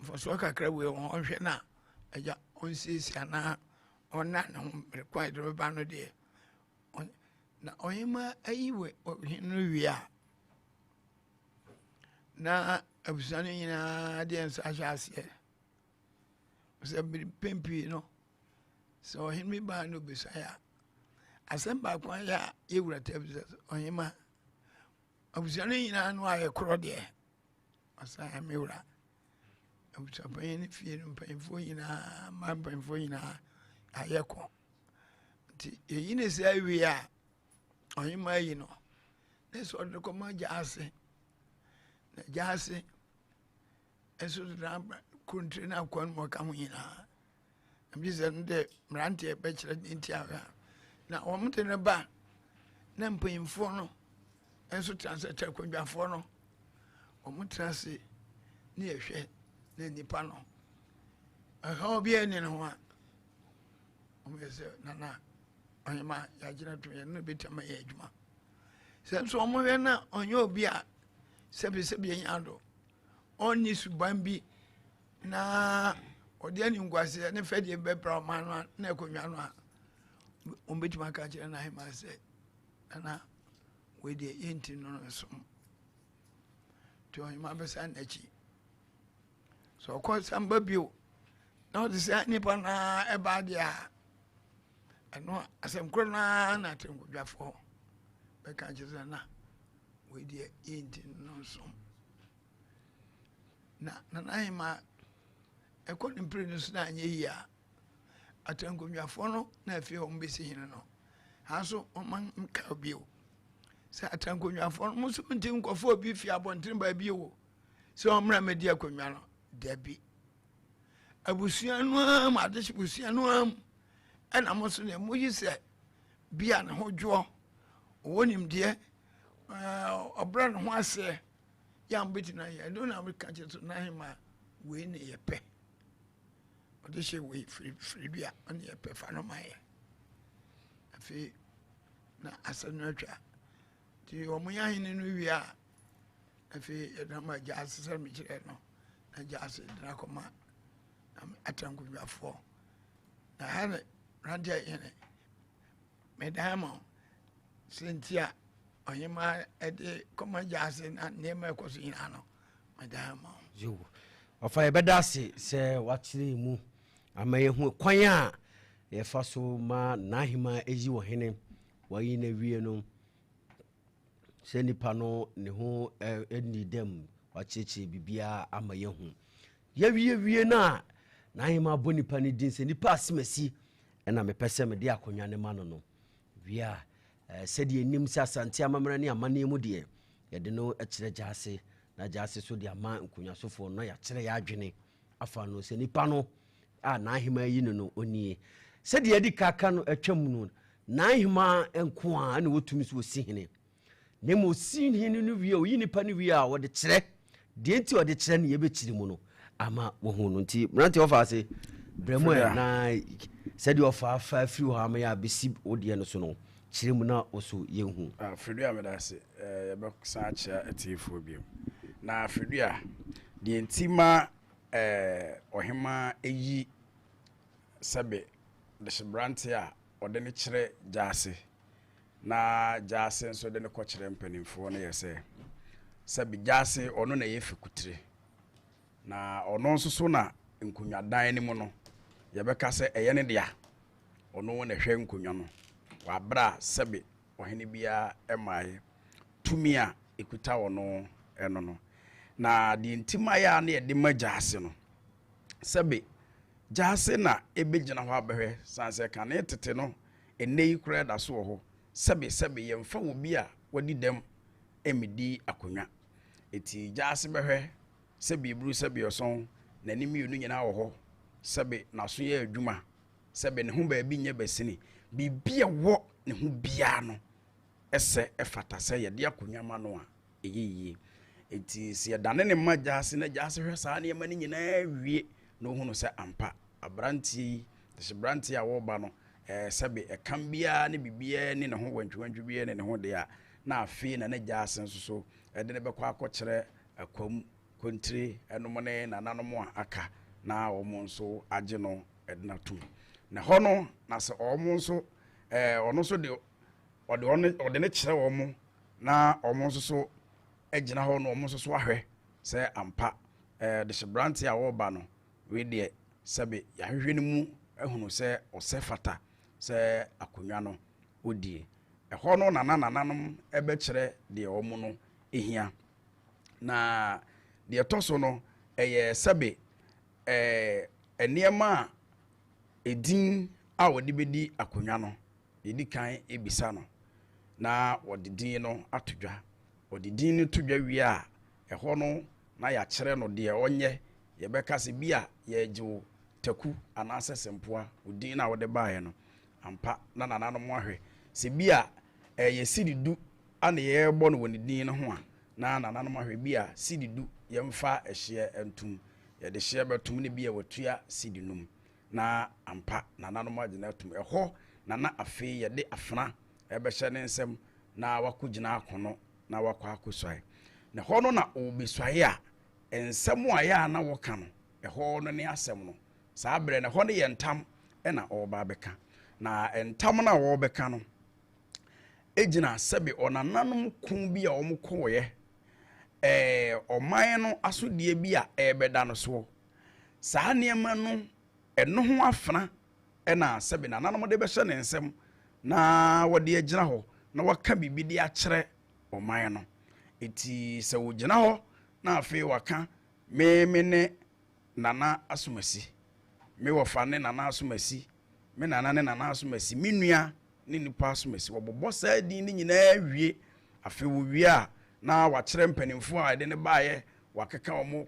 mfonsuo kakra wei wɔ ɔhwɛ no a agya ɔnsiesie anaa ɔna ne ho mmerekwan de bɛba no deɛ na ɔhema ayi wɔ ɔhene no wie a na abusua no nyinaa deɛ nso ahyɛ aseɛ sɛ pempii no sɛ ɔhene bi baa no obesuae a asɛm baako ayɛ a yɛwura ta abusua ɔhema abusua no nyinaa no ayɛ korɔ deɛ ɔsa mewura abusuapanyin no fie no mpanyimfoɔ nyinaa ma mpanyimfoɔ nyinaa ayɛ kɔ nti yɛyi ne sɛ awie a ɔhema yi no na sɛ ɔde kɔma gya ase na gya ase ɛnso dena kuntire no akɔ no ma ɔka ho nyinaa namgye sɛ no dɛ mmeranteɛ bɛkyerɛ ne nti ahwɛ a na ɔmte no ba na mpanyimfoɔ no ɛnso tena sɛ kyerɛkwadwafoɔ no ɔmo tena se ne yɛhwɛ na nnipa no ɛha obiaa ni ne ho a ɔmoyɛ sɛ nana ɔhema yɛagyina to yɛno bɛtama yɛ adwuma sɛ nso ɔmohwɛ na ɔnyɛ obi a sɛbesɛbe ɛnya do ɔnni suban bi na ɔde ani nkwaseɛ ne fɛdeɛ bɛbra ɔma no a na akonnwa no a ɔmbɛtumi aka kyerɛ no ahema sɛ nana wei deɛ yɛnti no no som nti ɔhema bɛsa n'akyi sɛ ɔkɔ samba bio na ɔde sɛ nnipa naa ɛbaa deɛ a ɛno asɛm korɔ naa na atenkodwafoɔ bɛka kyerɛ sɛ na wei deɛ yɛnti no nsom na nanahema ɛkɔ ne mpire no so na anyɛ yie a atenkodwafoɔ no na afei ɔm bɛsi hene no ha so ɔma nka bio sɛ atenkodwafoɔ no mo so nti nkɔfoɔ bi fie abɔntene baabi wo sɛ ɔmmra madi akonnwa no dabi abusua no am adehye busua no am ɛna mo so ne moyi sɛ bia ne ho dwoɔ ɔwɔ nimdeɛ ɔbrɛ ne ho aseɛ yɛ mbɛtina yɛ ɛno na meka kyerɛ so nahema wei ne yɛpɛ ɔde hyɛ wei Freduah ɔne yɛpɛ fa no ma yɛ afei na asɛ no atwa nti ɔmo yɛ ahene no wie a afei yɛdama gya ase sɛ mekyerɛ no na gya ase dena kɔma atankodwafoɔ na ha ne randeɛ yɛne medan ma sɛ nti a Onyema ede koma jase na nema ekoso ina no madama yo ofa ye beda se wachire mu amaye hu kwan a ye fa so ma na hima eji wo hene wayi na wie no se nipa no ne ho eni dem wacheche bibia amaye hu ye wie na hima boni pa ne din se nipa asemasi na me pese me de akonwa ne ma no wia sɛdeɛ nim sɛ asante amamra ne amane mu deɛ yɛde no kyerɛ gyase na gyase so de ama nkonyasofoɔ no yɛakyerɛ yɛ adwene afa no sɛ nipa no a n'ahema yi no onie sɛdeɛ yɛde kaka no atwam no n'ahema nko a na wɔtumi so wɔsi hene na ma ɔsi hene no wie ɔyi nipa no wie a wɔde kyerɛ deɛ nti wɔde kyerɛ no yɛbɛkyiri mu no ama wɔhu no nti mmerante wɔfa ase brɛ mu na sɛdeɛ ɔfa fa firi hɔ ama yɛ a bɛsi wodeɛ no so no chirimu na oso yehu Freduah medase yɛbɛsa akyea atiefo biom na Freduah de ntima ɔhema eyi sɛbe de hyebrante a ɔde ne kyerɛ gyase na gyase nso de ne kɔkyerɛ mpanimfoɔ no yɛ sɛbe gyase ɔno na yɛ fikutire na ɔno nso so na nkonwadan ne mu no yɛbɛka sɛ ɛyɛ ne dea ɔno na hwɛ nkonwa no wabra sɛbe ɔhene bia ɛmae tumi a ekuta ɔno ɛno no na de ntima ya na yɛde ma gyase no sɛbe gyase na ebegyina hɔ abɛhwɛ sanse ka ne tete no enne yi kura da so wɔ hɔ sɛbe yɛmfa wɔ bi a wadi dɛm emidi akonwa eti gyase bɛhwɛ sɛbe ibru sɛbe ɔson na nim yi no nyina wɔ hɔ sɛbe na so yɛ adwuma sɛbe ne ho baabi nyɛ basini bibia wo ne ho bia no ɛsɛ ɛfata sɛ yɛde akonwa ma no a ɛyɛ enti sɛ yɛdane ne ma gyase na gyase hwɛ saa ne yɛma ne nyinaa wie na ohunu sɛ ampa abrantie a wɔba no sɛbe ɛkam bia ne bibia ne ne ho wantwantwu bia ne ho de a na afei na ne gyase nso so ɛde ne bɛkɔ akɔkyerɛ akwam kontire ɛnom ne nananom a aka na wɔn nso agye no ɛde na tum na hɔ no na sɛ ɔmo nso ɔno nso de ɔde ne kyerɛ wɔn na ɔmo nso so gyina hɔ no ɔmo nso so ahwɛ sɛ ampa de hyebrante a wɔba no wei deɛ sɛbe yɛahwehwɛ no mu ahunu sɛ ɔsɛ fata sɛ akonwa no odie ɛhɔ no nananom ɛbɛkyerɛ deɛ ɔmo no ehia na deɛ ɛtɔ so no ɛyɛ sɛbe nneɛma a edin a wɔde bɛdi akonwa no yɛdi kan ebisa no na wɔde din no atodwa wɔde din no todwa wie a ɛhɔ no na yɛakyerɛ no deɛ ɔnyɛ yɛbɛka sɛ bi a yɛgye taku anaasɛ sempoa odin na wɔde baeɛ no ampa na nananom ahwɛ sɛ bi a yɛsidi du ana yɛbɔ no wɔ ne din no ho a na nananom ahwɛ bi a sidi du yɛmfa ɛhyeɛ ntum yɛde hyeɛ bɛtum ne bi a wɔtua sidi num na ampa nananom agyina atum ɛhɔ na afei yɛde afena ɛbɛhyɛ ne nsɛm na wakɔ gyina akono na wakɔ akɔsɔe na hɔ no na ɔbɛsɔe a nsɛm a yɛ a na wɔka no ɛhɔ no ne asɛm no saa berɛ na hɔ no yɛ ntam ɛna ɔba bɛka na ntam na wɔbɛka no egyina sɛbe ɔnananom kun bi a wɔn kɔɔyɛ ɔman no asodie bi a ɛbɛda no soɔ saa nneɛma no ɛno ho afena ɛna sɛbe nananom de bɛhyɛ ne nsɛm na wɔde agyina hɔ na waka bibi de akyerɛ ɔman no eti sɛ wɔgyina hɔ na afei waka me ne nana asomasi me wɔfa ne nana asomasi me nana ne nana asomasi me nua ne nipa asomasi wɔbɔbɔ saa din ne nyinaa wie afei wɔwie a na wakyerɛ mpanimfo a ɛde ne baayɛ wakeka wɔn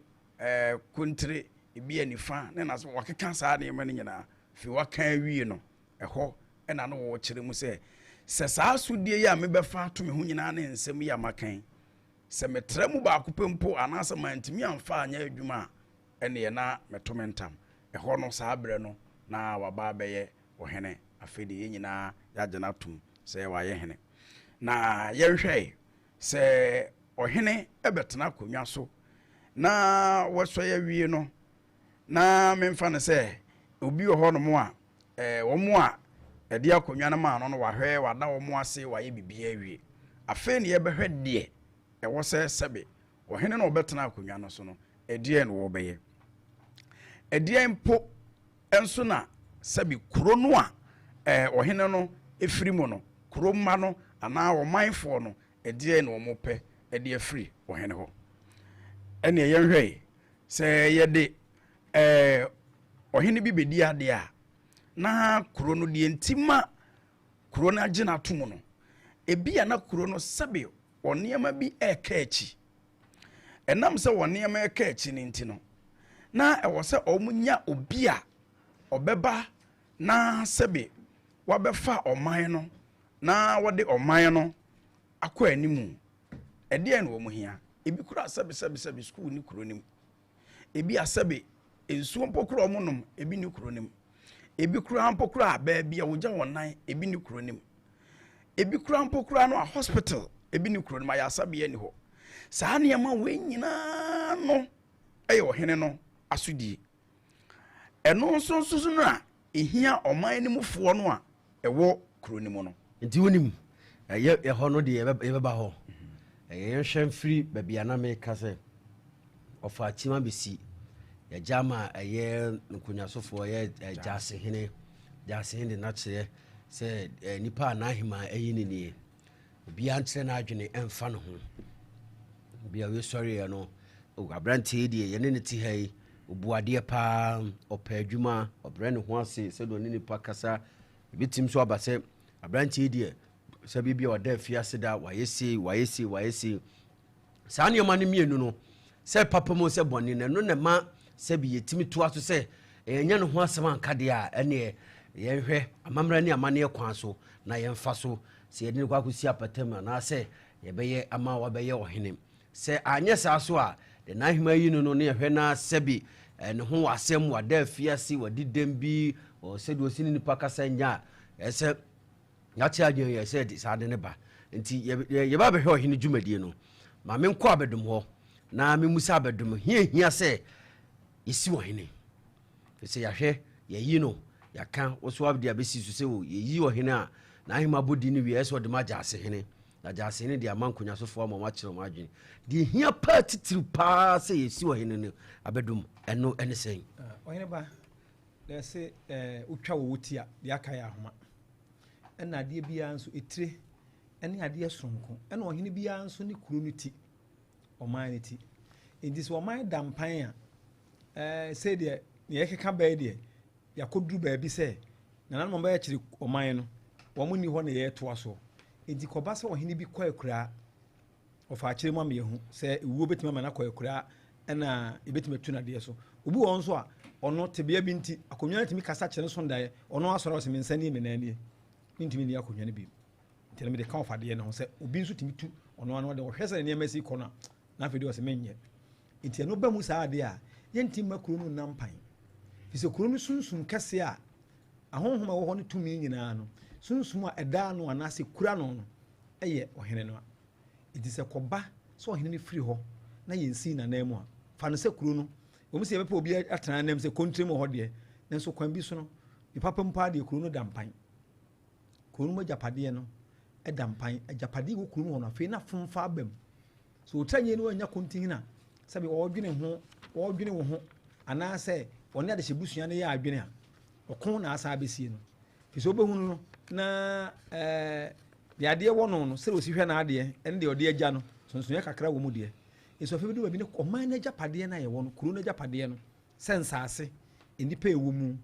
kontire ebi anifa ne na so wakeka saa nneɛma no nyinaa afei waka wie no ɛhɔ ɛna no wɔkyerɛ mu sɛ saa asodie yi a mebɛfa ato me ho nyinaa ne nsɛm yi a makan sɛ metrɛ mu baako pempo anaasɛ mantimi amfa anyɛ adwuma a ɛne yɛ na meto me ntam ɛhɔ no saa berɛ no na waba bɛyɛ ɔhene afei de yɛ nyinaa yɛagye no atom sɛ wayɛ hene na yɛnhwɛ sɛ ɔhene ɛbɛtena akonnwa so na wɔsɔ yɛ wie no na memfa no sɛ obi wɔ hɔ no mu a wɔn a ɛde akonnwa no ma no wahwɛ wada wɔn ase wayɛ bibia wie afei ne yɛbɛhwɛ deɛ ɛwɔ sɛ sɛbe ɔhene no ɔbɛtena akonnwa no so no ɛdeɛ no wɔbɛyɛ ɛdeɛ mpo ɛnso na sɛbe kuro no a ɔhene no ɛfiri mu no kuro mma no anaa ɔmanfoɔ no ɛdeɛ na wɔn pɛ ɛde afiri ɔhene hɔ ɛne yɛnhwɛ sɛ yɛde ɔhene bi bɛdi adeɛ a na kuro no deɛ ntima kuro no agye n'ato mu no ebi a na kuro no sɛbe ɔnneɛma bi ɛka akyi ɛnam sɛ ɔnneɛma ɛka akyi ne nti no na ɛwɔ sɛ ɔmunya obi a ɔbɛba na sɛbe wabɛfa ɔman no na wɔde ɔman no akɔ animu ɛdeɛ na wɔn hia ebi kura sɛbe school ni kuro nim ebi asɛbe nsuo mpokura ɔmo nom ebi ni kuro nim ebi kura mpokura baabi a wogya wɔn nan ebi ni kuro nim ebi kura mpokura no a hospital ebi ni kuro nim ayɛ asabe ni hɔ saa nneɛma wɔ nyinaa no ɛyɛ ɔhene no asodie ɛno nso no a ehia ɔman ne mufoɔ no a ɛwɔ kuro nim no nti wonim ɛhɔ no deɛ yɛbɛba hɔ yɛhwɛ mfiri baabi a na meka sɛ ɔfa akyima bɛsi yɛgya ma ɛyɛ nkonnwasofoɔ yɛ gyasehene de nakyerɛ sɛ nipa a n'ahema ɛyi ne nie obiara nkyerɛ n'adwene ɛmfa ne ho bia wesɔreɛ no aberanteɛ deɛ yɛne ne te ha yi obuadeɛ paa ɔpɛ adwuma ɔbrɛ ne ho ase sɛdeɛ ɔne nipa kasa ebitim so aba sɛ aberanteɛ deɛ sɛ biribi a ɔda afiase da wayɛ sei saa nneɛma no mmienu no sɛ papa mu sɛ bɔne no ɛno ne ma sɛ bi yɛtumi toa so sɛ ɛnyɛ ne ho asɛm anka deɛ a ɛneɛ yɛnhwɛ amammerɛ ne amanneɛ kwan so na yɛmfa so sɛ yɛde ne kɔ akɔsi apatam anaasɛ yɛbɛyɛ ama wabɛyɛ ɔhene sɛ anyɛ saa so a de n'ahema yi no ne yɛhwɛ na sɛbi ne ho asɛm wada afiase wadi dɛm bi sɛdeɛ ɔsi ne nipa kasa nya a ɛsɛ yɛakyɛ adwene yɛ sɛ saa de ne ba nti yɛba bɛhwɛ ɔhene dwumadie no ma menkɔ abɛdom hɔ na memmu sɛ abɛdom hia sɛ yɛsi ɔhene sɛ yɛhwɛ yɛyi no yɛka wo so abde abɛsi so sɛ yɛyi ɔhene a n'ahema bɔdi no wie ɛsɛ ɔde ma gyasehene na gyasehene de ama nkonnwasofoɔ ama makyerɛ ɔma adwene deɛ hia paa titiri paa sɛ yɛsi ɔhene no abɛdom ɛno ɛne sɛn ɔhene ba sɛ wotwa wɔ wɔti a deɛ aka yɛ ahoma ɛna adeɛ biara nso ɛtire ɛne adeɛ soronko ɛna ɔhene biara nso ne kuro no ti ɔman no ti nti sɛ ɔman da mpan a sɛ deɛ neɛ yɛkeka bɛɛ deɛ yɛakɔduru baabi sɛ nananom ɔbɛyɛ kyerɛ ɔman no wɔn ni hɔ na yɛtoa so nti kɔba sɛ ɔhene bi kɔ akuraa ɔfa akyerɛ mu ama yɛhu sɛ ewuo bɛtumi ama no akɔ akuraa ɛna ɛbɛtumi atu nadeɛ so obi wɔ nso a ɔno tebea bi nti akonnwa no tumi kasa kyerɛ no so ndaeɛ ɔno asɔre ɔsɛ me nsa nie me nan nie ntumi ni akonnwa no bi nti na mede ka ɔfadeɛ no ho sɛ obi nso tumi tu ɔno ano de ɔhwɛ sɛ nneɛma si kɔ no a na afei de ɔsɛ menyɛ nti ɛno ba mu saa adeɛ a yɛntim ma kuro no nam pan fi sɛ kuro no sunsum kɛseɛ a ahonhom a wɔ hɔ no tumi nyinaa no sunsum a ɛdaa no anaasɛ kura no no ɛyɛ ɔhene no a nti sɛ kɔba sɛ ɔhene no firi hɔ na yɛnsii nanan mu a fa no sɛ kuro no wɔn sɛ yɛbɛpɛ obi atena nam sɛ kontre mu hɔ deɛ nanso kwan bi so no nipa pɛ mpa deɛ kuro no da mpan kuro no mu agyapadeɛ no ɛda mpan agyapadeɛ wɔ kuro mu hɔ no afei na fomfa aba mu so wotra nyɛ no wanya kontin sɛbi ɔdwene wo ho anaasɛ ɔne adehyɛ busua no yɛ adwene a ɔko na asa abɛsie no fi sɛ wobɛhunu no na deɛ adeɛ wɔ no sɛ ɔsi hwɛ n'adeɛ ɛne deɛ ɔde agya no sonsoyɛ kakra wɔ mu deɛ ɛso afei bi ne ɔman no agyapadeɛ no a yɛwɔ no kuro no agyapadeɛ no sɛ nsaase nnipa ɛwɔ mu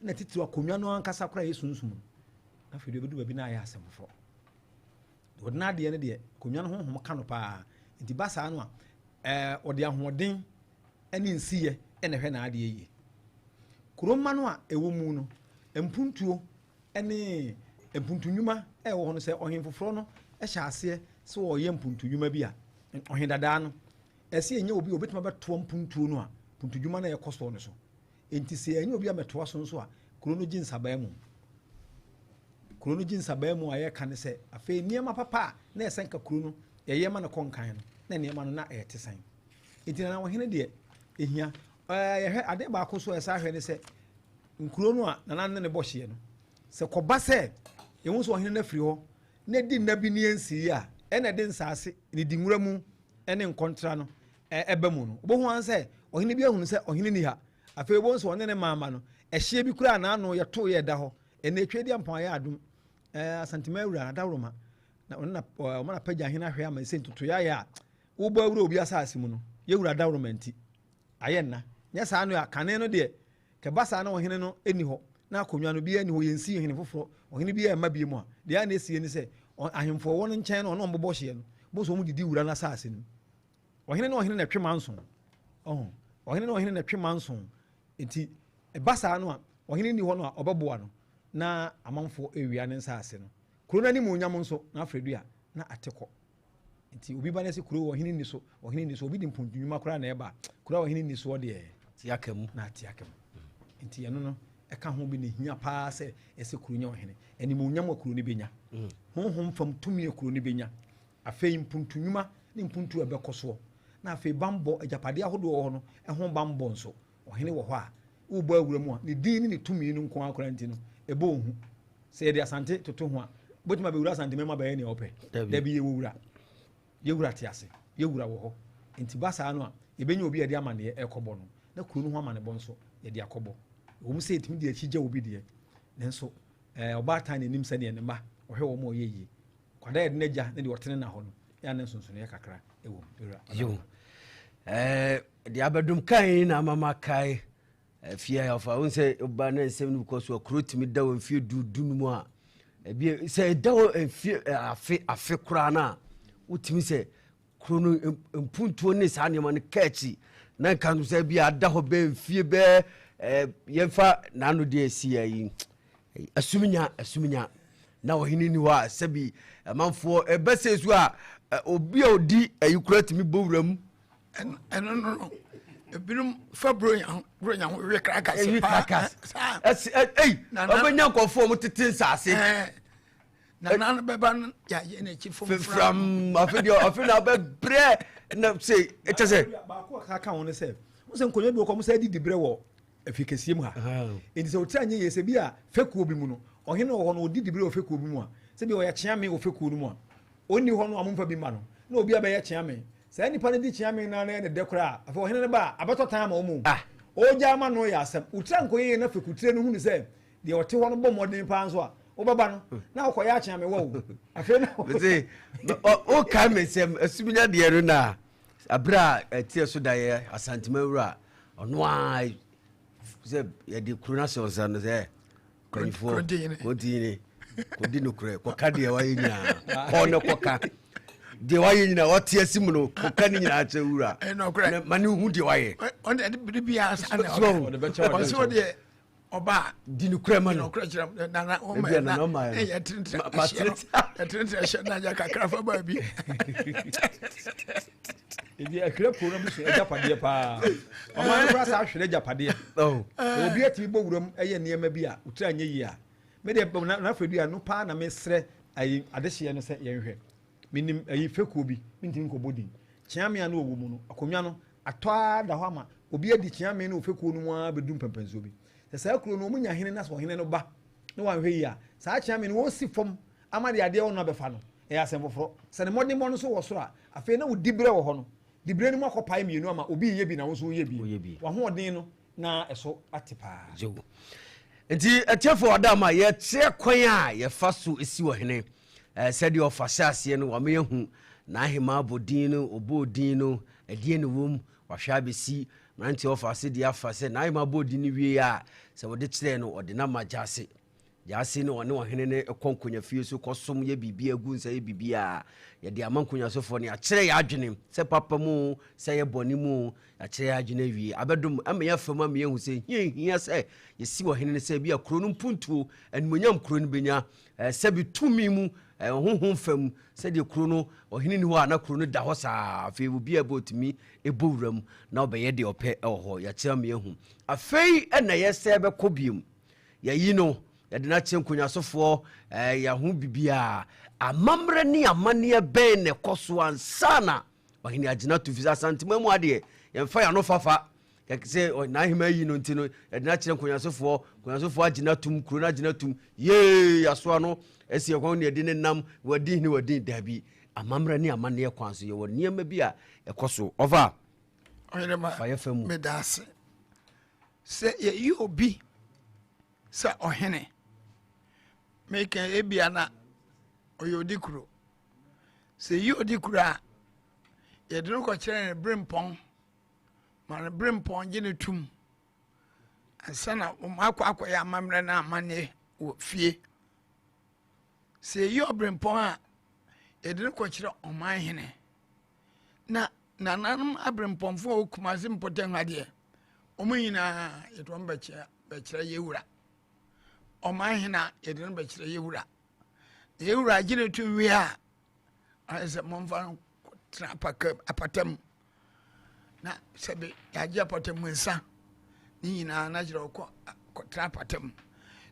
na titiri akonnwa no ankasa koraa yɛ sunsum no afei deɛ bɛdu baabi no ayɛ asɛmfoɔ ɔde n'adeɛ no deɛ akonnwa no honhom ka no paa nti ba saa no a ɔde ahoɔden ne nsiyɛ ɛna hwɛ n'adeɛ yie kuroma no a ɛwɔ mu no mpuntuo ne mpuntundwuma ɛwɔ hɔ no sɛ ɔhen foforɔ no ɛhyɛ aseɛ sɛ ɔyɛ mpuntundwuma bi a ɔhen dadaa no ɛsɛ ɛnyɛ obi a obɛtumi bɛtoa mpuntuo no a mpuntundwuma no ɛkɔ soɔ no so enti sɛ ɛnyɛ obi a mɛtoa so nso a kuro no gye nsabaa mu a yɛka ne sɛ afei nneɛma papa a na ɛsɛ nka kuro no yɛyɛ ma no kɔnkan no na nneɛma no na ɛyɛte san enti na ɔhene deɛ ɛhia yɛhwɛ ade baako so ɛsɛ ahwɛ ne sɛ nkuro no a nanan ne bɔhyeɛ no sɛ kɔba sɛ yɛhu sɛ ɔhene no afiri hɔ na di nna bi ne ɛnsii a ɛna de nsase ne di nwura mu ɛne nkontra no ɛbɛ mu no obo ho an sɛ ɔhene bi ahunu sɛ ɔhene ni ha afei bo nso ɔne ne maama no ɛhye bi kura na ano yɛ to yɛ da hɔ ɛna etwe di ampɔn ayɛ adum asantema awura adawroma na ɔno na ɔma na pagya hena hwɛ ama sɛ ntutu yɛ a wobɔ awura obi asase mu no yɛwura adawroma nti ayɛ nna nyɛ saa no a kane no deɛ kɛba saa na ɔhene no ɛni hɔ na akonnwa no bi ɛni hɔ yɛnsi ɔhene foforɔ ɔhene bi ɛma bi mu a deɛ a na esie ni sɛ ahemfo wɔ no nkyɛn no ɔno ɔmbɔbɔ hyeɛ no bo so ɔmo didi wura na asase no ɔhene na twe manson ɔhene na twe manson nti ɛba saa no a ɔhene ni hɔ no a ɔbɛboa no na amanfo ewia ne nsase no kuro na ni mu nyam nso na Freduah na atekɔ nti obi ba na se kuro ɔhene ni so obi di mpontunwuma kora na ɛba kuro ɔhene ni so deɛ ti akamu nti ɛno no ɛka ho bi ne hia paa sɛ ɛsɛ kuro nya ɔhene ɛni mu nyam kuro ni benya honhom fam tumi kuro ni benya afei mpontunwuma ne mpuntu ɛbɛkɔ so na afei bambɔ agyapade ahodoɔ hɔ no ɛho bambɔ nso ɔhene wɔ hɔ a wobɔ awura mu a ne din ne tumi no nko akora nti no ɛbɔ ohu sɛ yɛde asante toto ho a botuma bɛwura asante mɛma bɛyɛ ne ɔpɛ dabi yɛwura te ase yɛwura wɔ hɔ nti ba saa no a yɛbɛnya obi yɛde amanneɛ ɛkɔbɔ no na kuro no ho amanneɛbɔ nso yɛde akɔbɔ wɔn sɛ ɛtumi de akyi gya obi deɛ nanso ɔbaatan n'anim sɛdeɛ ne mma ɔhwɛ wɔn a ɔyɛ yie kwada yɛde n'agya ne de ɔtene na hɔ no yɛa ne nsonsonoeɛ kakra ɛwɔ mu de abɛdom kan na amama kae fie afa wo sɛ ba na nsɛm no because kuro tumi da wɔ mfie dudu no mu a ebi sɛ da wɔ mfie afe kora na wotumi sɛ kuro no mpuntuo ne saa nneɛma no kaakyi na nka no sɛ bi ada hɔ bɛ mfie bɛ yɛmfa naano de asi yi asuminya na ɔhene ni hɔ a sɛbi amanfoɔ ɛbɛsɛ so a obi a odi ayi kura tumi bɔ wura mu ɛno no ebinom fa bronya ho we krakas ɔbɛnya nkɔfoɔ mo tete nsase na nan bɛba no yɛ na chi from afei na bɛbrɛ na sɛ ɛkyɛ sɛ baako ka ho ne sɛ wo sɛ nkonnwa bi wɔ kɔ mo sɛ di dibrɛ wɔ afikɛsie mu ha enti sɛ wotira nyɛ yɛ sɛ bi a fekuo bi mu no ɔhene wɔ hɔ no ɔdi dibrɛ wɔ fekuo bi mu a sɛ bi ɔyɛ kyeame wɔ fekuo no mu a ɔnni hɔ no amomfa bi ma no na obi abɛyɛ kyeame sɛ nipa no di kyeame na ne de kora afei ɔhene no ba abɛtɔ tan ma ɔmo ɔgya ama no yɛ asɛm wotira nkɔyɛ na fekutire no hu ne sɛ deɛ ɔte hɔ no bɔ mmɔden paa nso a wobɛba no na wokɔyɛ akyeame wɔ wo afei no woka mesɛm asuminya deɛ no na aberɛ a ɛtiɛ so da yɛ asantema wura ɔno a sɛ yɛde kuro no asɛ ɔsa no sɛ kwanyifoɔ kɔdi no korɛ kɔka deɛ wayɛ nyinaa kɔ ne kɔka deɛ wayɛ nyinaa wɔte asi mu no kɔka ne nyinaa kyɛ wura ma ne hu deɛ wayɛ ɔsɛ deɛ ɔba di no korɛ ma no nana ɔma ɛyɛ tentere hyɛ na agya kakra fa baa bi ebi akira kuro no so agyapadeɛ paa ɔma no kora saa ahwere agyapadeɛ obi atimi bɔ wuram ɛyɛ nneɛma bi a wotira nyɛ yi a mede na Freduah no paa na mesrɛ ayi adehyeɛ no sɛ yɛnhwɛ menim ayi fekuo bi mentimi nkɔbɔ din kyeamea no ɔwɔ mu no akonnwa no atɔ da hɔ ama obi adi kyeamea no fekuo no mu a bɛdum pɛmpɛnsuo bi sɛ saa kuro no ɔmunya hene na sɛ ɔhene no ba na wanhwɛ yi a saa kyeamea no wɔsi fam ama de adeɛ wɔ no abɛfa no ɛyɛ asɛm foforɔ sɛ ne mmɔdemmɔ no so wɔ soro a afei na wodi berɛ wɔ hɔ no dibrɛ no mu akɔpae mmienu ama obi yɛ bi na wo nso woyɛ bi wahoɔden no na ɛso ate paa nti atiɛfoɔ ɔda ma yɛkyerɛ kwan a yɛfa so ɛsi wɔ hene sɛdeɛ ɔfa hyɛ aseɛ no wameyɛhu n'ahema abɔ din no ɔbɔɔ din no ɛdeɛ ne wom wahwɛ abɛsi nante ɔfa ase deɛ afa sɛ n'ahema abɔɔ din no wie a sɛ wɔde kyerɛ no ɔde na ma gyase no ɔne ɔhene no ɛkɔ nkonnwa fie so kɔsom yɛ biribi agu nsa yɛ biribi a yɛde ama nkonnwa sofoɔ no yɛakyerɛ yɛ adwene sɛ papa mu sɛ yɛ bɔne mu yɛakyerɛ yɛ adwene awie abɛdom ama yɛafam ama yɛhu sɛ hia sɛ yɛsi ɔhene no sɛ bi a kuro no mpuntuo animonyam kuro no bɛnya sɛbi tumi mu honhom fam sɛdeɛ kuro no ɔhene ni hɔ a na kuro no da hɔ saa afei obi a bɛtumi ɛbɔ wura mu na ɔbɛyɛ deɛ ɔpɛ ɛwɔ hɔ yɛakyerɛ ama yɛhu afei ɛna yɛsɛ bɛkɔ biom yɛyi no yɛde no akyɛ nkonnwasofoɔ yɛho bibia amammerɛ ne amanneɛ bɛn ne ɛkɔ so ansa na ɔhene agyina to firi sɛ asantema mu adeɛ yɛmfa yɛano fafa sɛ n'ahema yi no nti no yɛde no akyerɛ nkonnwasofoɔ agyina tom kuro no agyina tom yee asoa no asi ɛkwan ne yɛde ne nam wadi hene wadi daabi amamra ni amane kwan so ye wo niam bi a ekoso over fire famu me das se ye obi sa ohene make ebia na oyodikuro se ye odikuro a ye de ko kire ne brimpon man brimpon je ne tum asana akwa ya amamra na amane wo fie se ye brimpon a ye de ko kire oman hene na nananum abrempomfo okumase mpoten hade omuyina yetom bekira yewura oman hena yedin bekira yewura gine tunwi a ase momfa tra apatam na sebe yaje apatam nsa ni nyina na jira ko tra apatam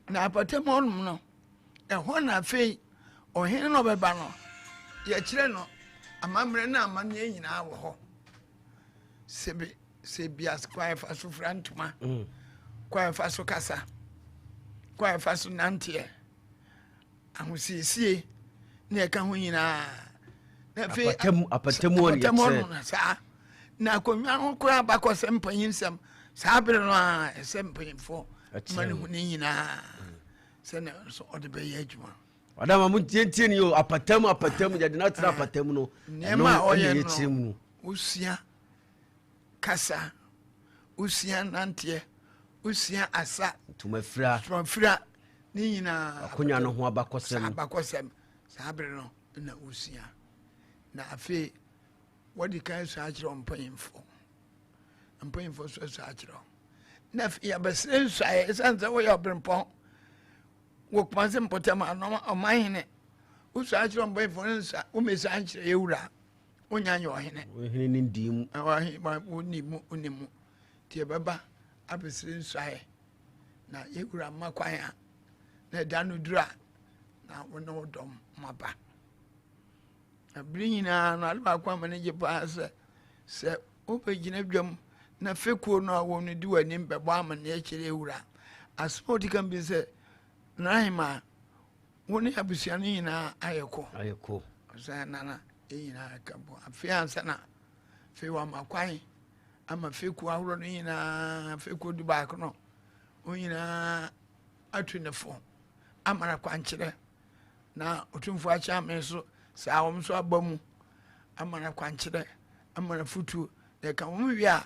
na apatam onum no ho na fei ohene no beba no ye kire no amamre na amane nyina wo ho sebias kwa fa so frantuma kwa fa so kasa kwa fa so nantie ahosiesie na ka ho nyina na fe apatemu on na sa na konwa ho kura bakose mpanyinsam sa bere no a sempanyimfo mane hu ni nyina se na so odebe adwuma Adama mu tientie ni yo apatamu ya de na tra apatamu no nema oye no usia kasa usia nantie usia asa tumafira ni nyina akonya no ho abakosem sabre no na usia na afi wadi kan so akiro mpanyimfo so akiro na ya besre so ay sanza wo ya brempon wo kwanse mpotem anoma omahene uso akiro mpanyimfo nsa wo mesa akiro yewura onyanya ohene ohene ni ndim unimu tie baba abesre so ay na yewura makwan a na danu dura na wono dom maba abrinyina no alba kwa manage pa se opegina dwam na fekuo no a wonu di wani mbebo amane ya kire ewura asmodi kan bi se nahima woni abusiano nyina ayeko sa nana nyina kabo afia sana fe wa makwan ama fekuo ahoro no nyina fekuo du ba no onyina atwenefo amara kwankire na otumfo acha me so sa wom so abamu amara kwankire amara futu de ka wom wi a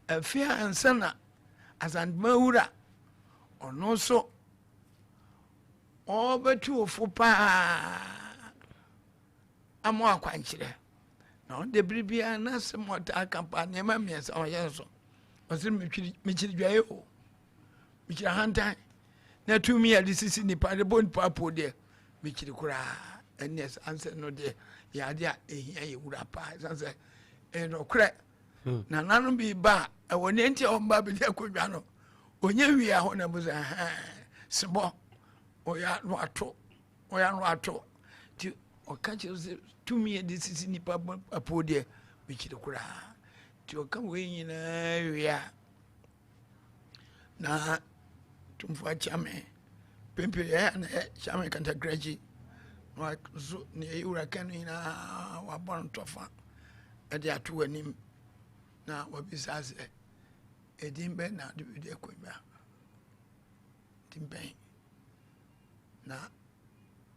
afia ansana azandmawura ono so obetu ofo pa amo akwankire na de bribia na semota kampanya ma me sa oyeso osir michiri dwaye o michiri hantan na tumi ya disisi ni pa de bon papo de michiri kura enes anse no de ya dia ehia yewura pa sanse eno kre na nanu bi ba woni enti o mba bi de kodwa no onye wi a ho na buza sebo oya no ato ti o ka che tumi ya disisi ni pa papo de michiri kura ti o kan we nyina wi a na tumfua chame pempe ya na chame kanta graji wa zo ni yura kanu ina wa bon tofa edi atu anim na wabisase edimbe na de kweba timbe na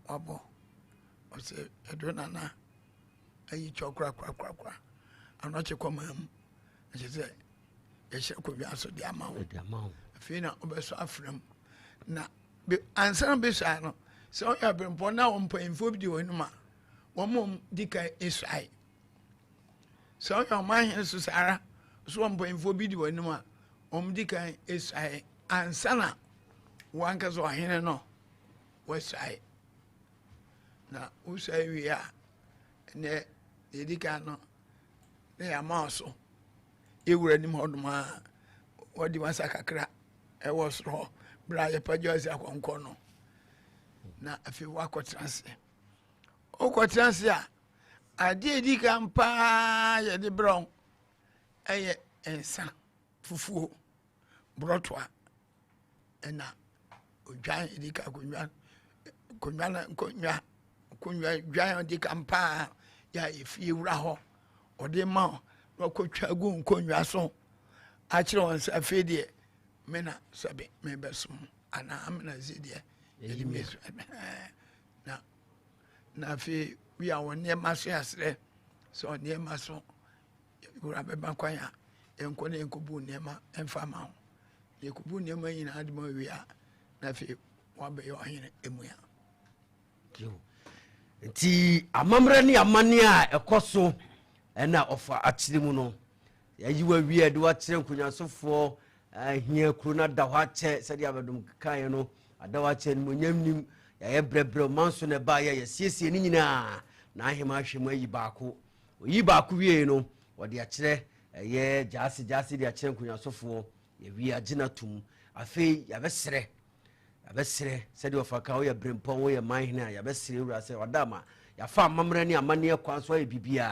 wabo ose edona na ayi chokra kwa anoche kwa mam aje yeshe kweba so di amawo fina obeso afram na ansana besa no so ya bempo na wo mpanyimfo bi di wonuma wo mom dika esai so ya mahin so sara so wo mpanyimfo bi di wonuma dika esai ansana wanka so hene no wesai na usai wi a ne dika no ne ya maso ewura nim hoduma wadi wasa kakra e was ro bra ye pajosi akonko no na afi wakotrase okotrase a ade di kampa ye de bron eye ensa fufuo brotwa ena odwan di ka konwa dwan di kampa ya ifie wura ho ode ma no kotwa gu nkonwa so a kire won sa fe de mena sabe me besum ana amna zidie elimesu na fe wi a won ne maso asre so ne maso wura be ba kwan ya enko ne enkobu ne ma emfa ma ho yekubu ne ma yina adimo wi a na fe wa be yo hene emuya nti amamre ne amane a ekoso ena ofa akyire mu no yayi wa wi de wa kyire nkunyasofo ahia kru na da hwa kye sede abedum kan no adawa kye no nyamnim ya brebre manso ne ba ya siesie ni nyina na ahema ahwemu ayi baako oyi baako wie no wode akyire ye jase de akyire nkunyasofo ya wi agina tum afei ya besere sede ofaka wo ya brempon wo ya manhina ya besere wura se wadama ya fa mamre ni amane kwan so ya bibia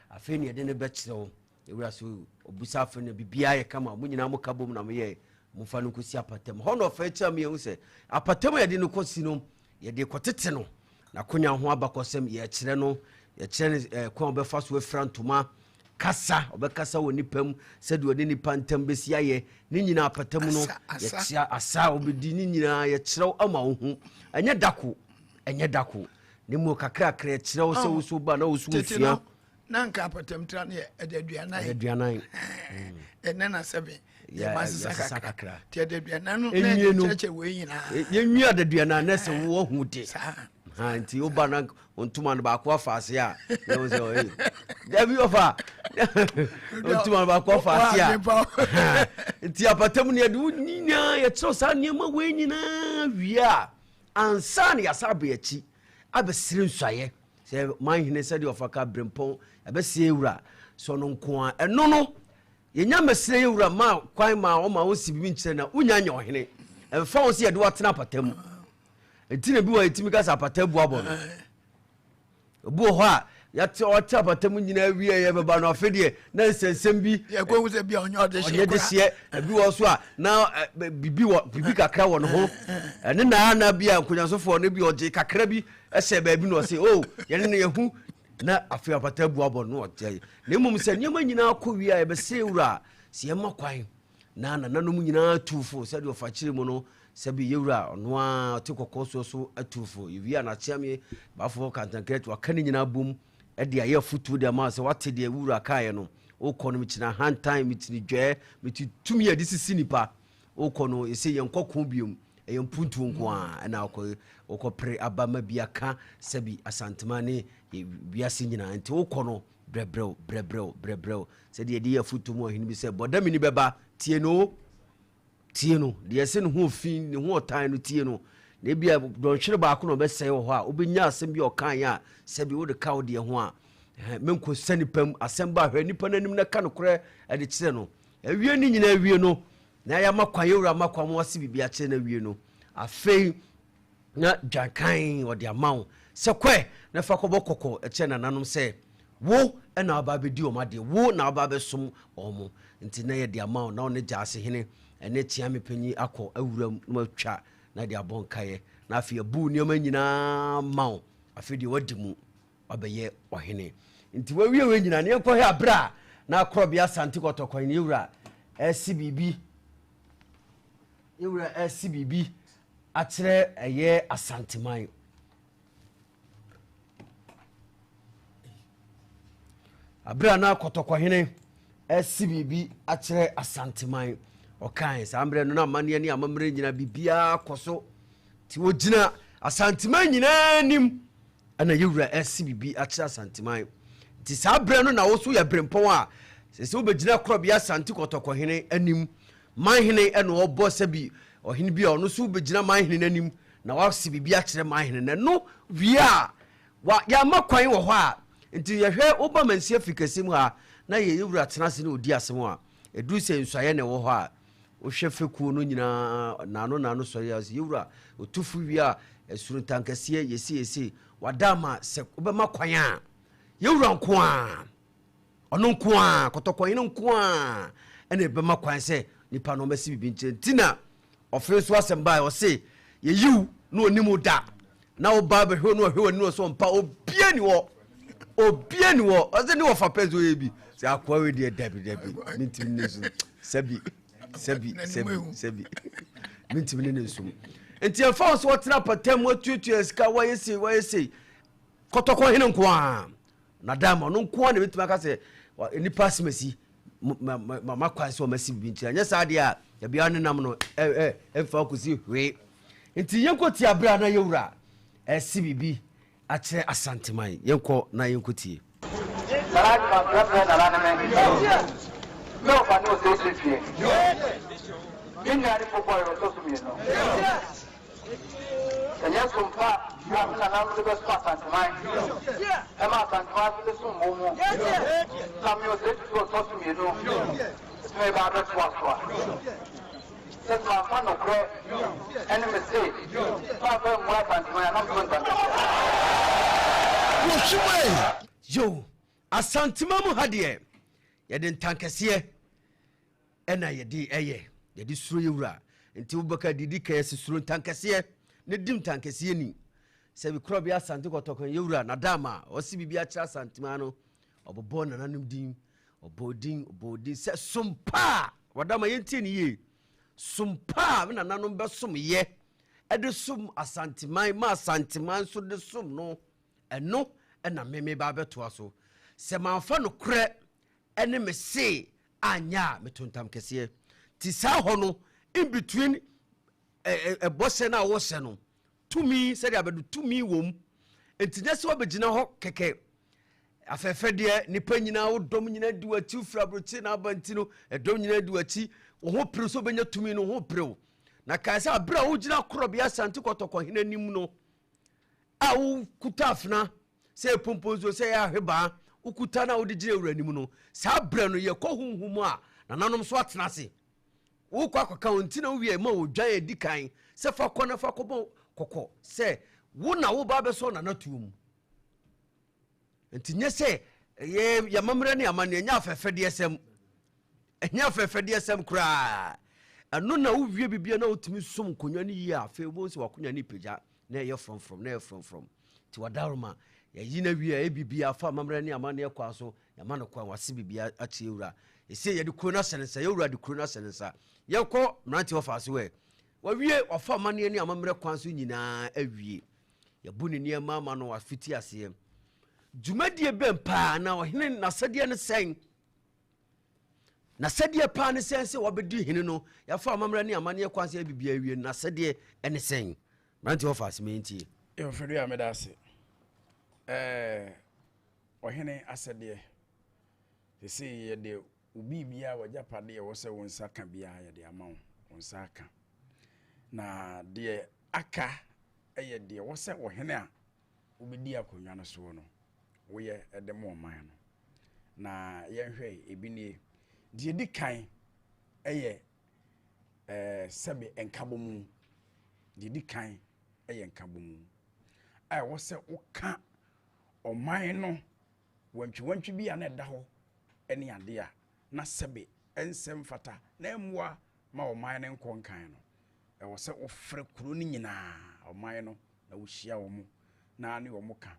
afei ne de ne bekyerɛw wura so obusa afei ne bibia ye kama mu nyina mo kabom na mo ye mo fa no kosi apatem ho no fa ekyam ye hu se apatem ya de no kosi no ye de kotete no na konya ho abakosem ye kyerɛ no ye kyerɛ kwan obefa so afrantuma kasa obekasa woni pam sede woni ni pantam besia ye ni nyina apatam no ye tia asa obedi ni nyina ye kyerɛw ama wo hu enye dako ni mo kakra kra kyerɛw se wo so ba na wo so fia na nka apatam tra ne aduanan enena sebe ya masisa kakra ti aduanan no na cheche we nyina ye nwi aduanan na se wo hu de ha nti oba na ontuma no ba ko afase a ye wo se o Davi ofa ontuma ba ko afase a nti apatam ne adu nyina ye tso sa niema we nyina wia ansa ne yasabe achi abesire nsuaye se manhene sede ofaka brempon abesie wura so no nko a eno no ye nya mesire wura ma kwan ma o ma wo sibi nkyere na unya nya ohene emfa wo se ye de watena apatam entine bi wa etimi ka sa patabu abo no obu ho a ya te o te apatam nyina wie ye beba no afedie na nsensem bi ye ko se bi onyo de hye bi wo so a na bibi kakra wo no ho ene na bia nkunyasofo no bi oje kakra bi ehye ba bi no se oh ye ne ye hu na afi apatabu abo no oje na mum se nyema nyina akɔwi a ye be se wura se ye makwan na nanom nyina tufo se de ofa kyire mu no sabi yewura ono a te kokoso so atufo yewia na chiame bafo kantankret wakani nyina bum e de aye futu de ma se wate de wura kae no okɔ no mitina hand time mitini dwe mititumi ade sisi nipa okɔ no ese yenkɔko biom e yempuntu nko a na okɔ pre abama biaka sabi asantema ne biase nyina nti okɔ no brebrel se de ye futu mo hini bi se bodami ni beba tie no de se no ho fin ne ho otan no tie no na bia don hwere ba ko no be sey wo ho a obenya asem bi okan ya se bi wo de ka wo de ho a menko sani pam asem ba hwe nipa nanim na ka no kore ade kire no awie ni nyina awie no na ya makwa yewura makwa mo wase bibia kire na awie no afei na dwankan wo de amawo se kwe na fa ko bokoko e kire na nanom se wo na aba be di o ma de wo na aba be som omo nti na ye de amawo na one jase hene ene tia me panyi akɔ awuram no atwa na de abonkaye na afi abu nioma nyina mawo afi de wadimu abeye ohene nti wawie we nyina ne kɔ he abra na akrobia sante kɔtɔkɔn ne ewura SCBB akyerɛ ɛyɛ asanteman abra na kɔtɔkɔhene SCBB akyerɛ asanteman okan sambre no na mane ne amamre nyina bibia koso ti wogina asanteman nyina nim ana yewura SCBB akyerɛ asanteman ti sabre no na wo so ya brempon a se wobegina krobia asante kɔtɔkɔhene anim manhene ene obo sabi ohene bia ono so wobegina manhene anim na wase bibia akyerɛ manhene no wia wa ya makwan wo ho a nti yehwe oba mansi afikasem ha na yewura tenase ne odi asem a edu se nsuaye ne wo ho a o hwefe ku no nyina nano so yewura otufu wi a esuru tankase yesi wadama se obema kwan a yewura nko a ono nko a kotokwan no nko a ene bema kwan se nipa no masi bibi nche tina ofre so asemba o se yeyiw no onimu da na oba be hwe no hwe no so mpa obie ni wo obia ni wo ɔse ne wɔfa pɛ so yɛ bi sɛ akwa we de dabi mintim ne so sabi mintim ne so enti afa so wɔtena patam watutu sika wɔyɛ sei kɔtɔkɔ hene nko a na dama no nko a na bitima ka sɛ nipa simasi mama kwan so masi bi ntia nya sa de a ya bia ne nam no fa ko si hwe enti yenko ti abra na yewura si bibi a kyerɛ asanteman yenko na yenko tie And yes, from far, you have an the best part and mine. Emma and Martin, some more. Some music to a toss me, you know. Maybe that's what. That's my fun of prayer. Any mistake. Papa, wife, and my not yo, asantimamu hadie. Yedin tankasiye. Ena yedi suru yura. Nti ubaka didi kayesi suru tankasiye. Ne dim tankasiye ni. Sebi kuro bi asante kotoko yura na dama. Osi bibi achira santima no. Obobo na nanum dim. Obodin se sumpa. Wadama yenti ni ye. Sumpa na nanum be sum ye. Ede sum asantiman ma asantiman so de sum no. Eno ena meme ba beto aso. Se manfa no kure ene me se anya metontam kesiye. Ti sa ho no in between bosse na wo se no tumi se dia bedu tumi wom entinya se obegina ho keke afefe de nipa nyina wo dom nyina du ati frabrochi na abanti no edom nyina du ati wo ho pere so benya tumi no ho pere na ka se abra wo gina korobia sante kotoko hena nim no a wo kutafna se pomponzo se ya hweba wo kuta na wo de gina uranim no sa abra no ye kohunhumu a na nanom so atena se wo kwa ntina wo wie ma wo dwan edikan se fa kona fa kobo kokko se wo na wo ba be so na natuom ntinye se ya mamre ne amane nya afefede esem nya afefede esem kra anu na wo wie bibia na otimi som konwa ne yi afa bo se wakonya ne peja na ye from ti wadaroma ya yi na wie bibia fa mamre ne amane kwa so ya ma no kwa wase bibia achi ewura ese ye de krona senensa ye ewura de krona senensa ye ko mranti ofa so we wawie ofa mane ne amamre kwan so nyina awie ye bu ne ne mama no afiti ase dwumadie bempa na ohene nasade ne sen nasade pa ne sen se wobedi hene no ya fa amamre ne amane kwan so bibia awie nasade ne sen mranti ofa so menti e Freduah medase ohene asade se ye de ubi bia wajapade wo se wonsa ka bia ye de amawo wonsa aka na de aka eye de wo se ohene a ubedi akonwa no so no wo ye ede mo man no na ye hwe ebi ne de di kan eye sebe enkabomu de di kan eye enkabomu wo se wo ka oman no wantwi bia na da ho ene ade a na sebe ensem fata na emwa ma oman ne nkonkan no wo se ofre kuro ni nyina oman no na wo hia wo mu na ne wo mu ka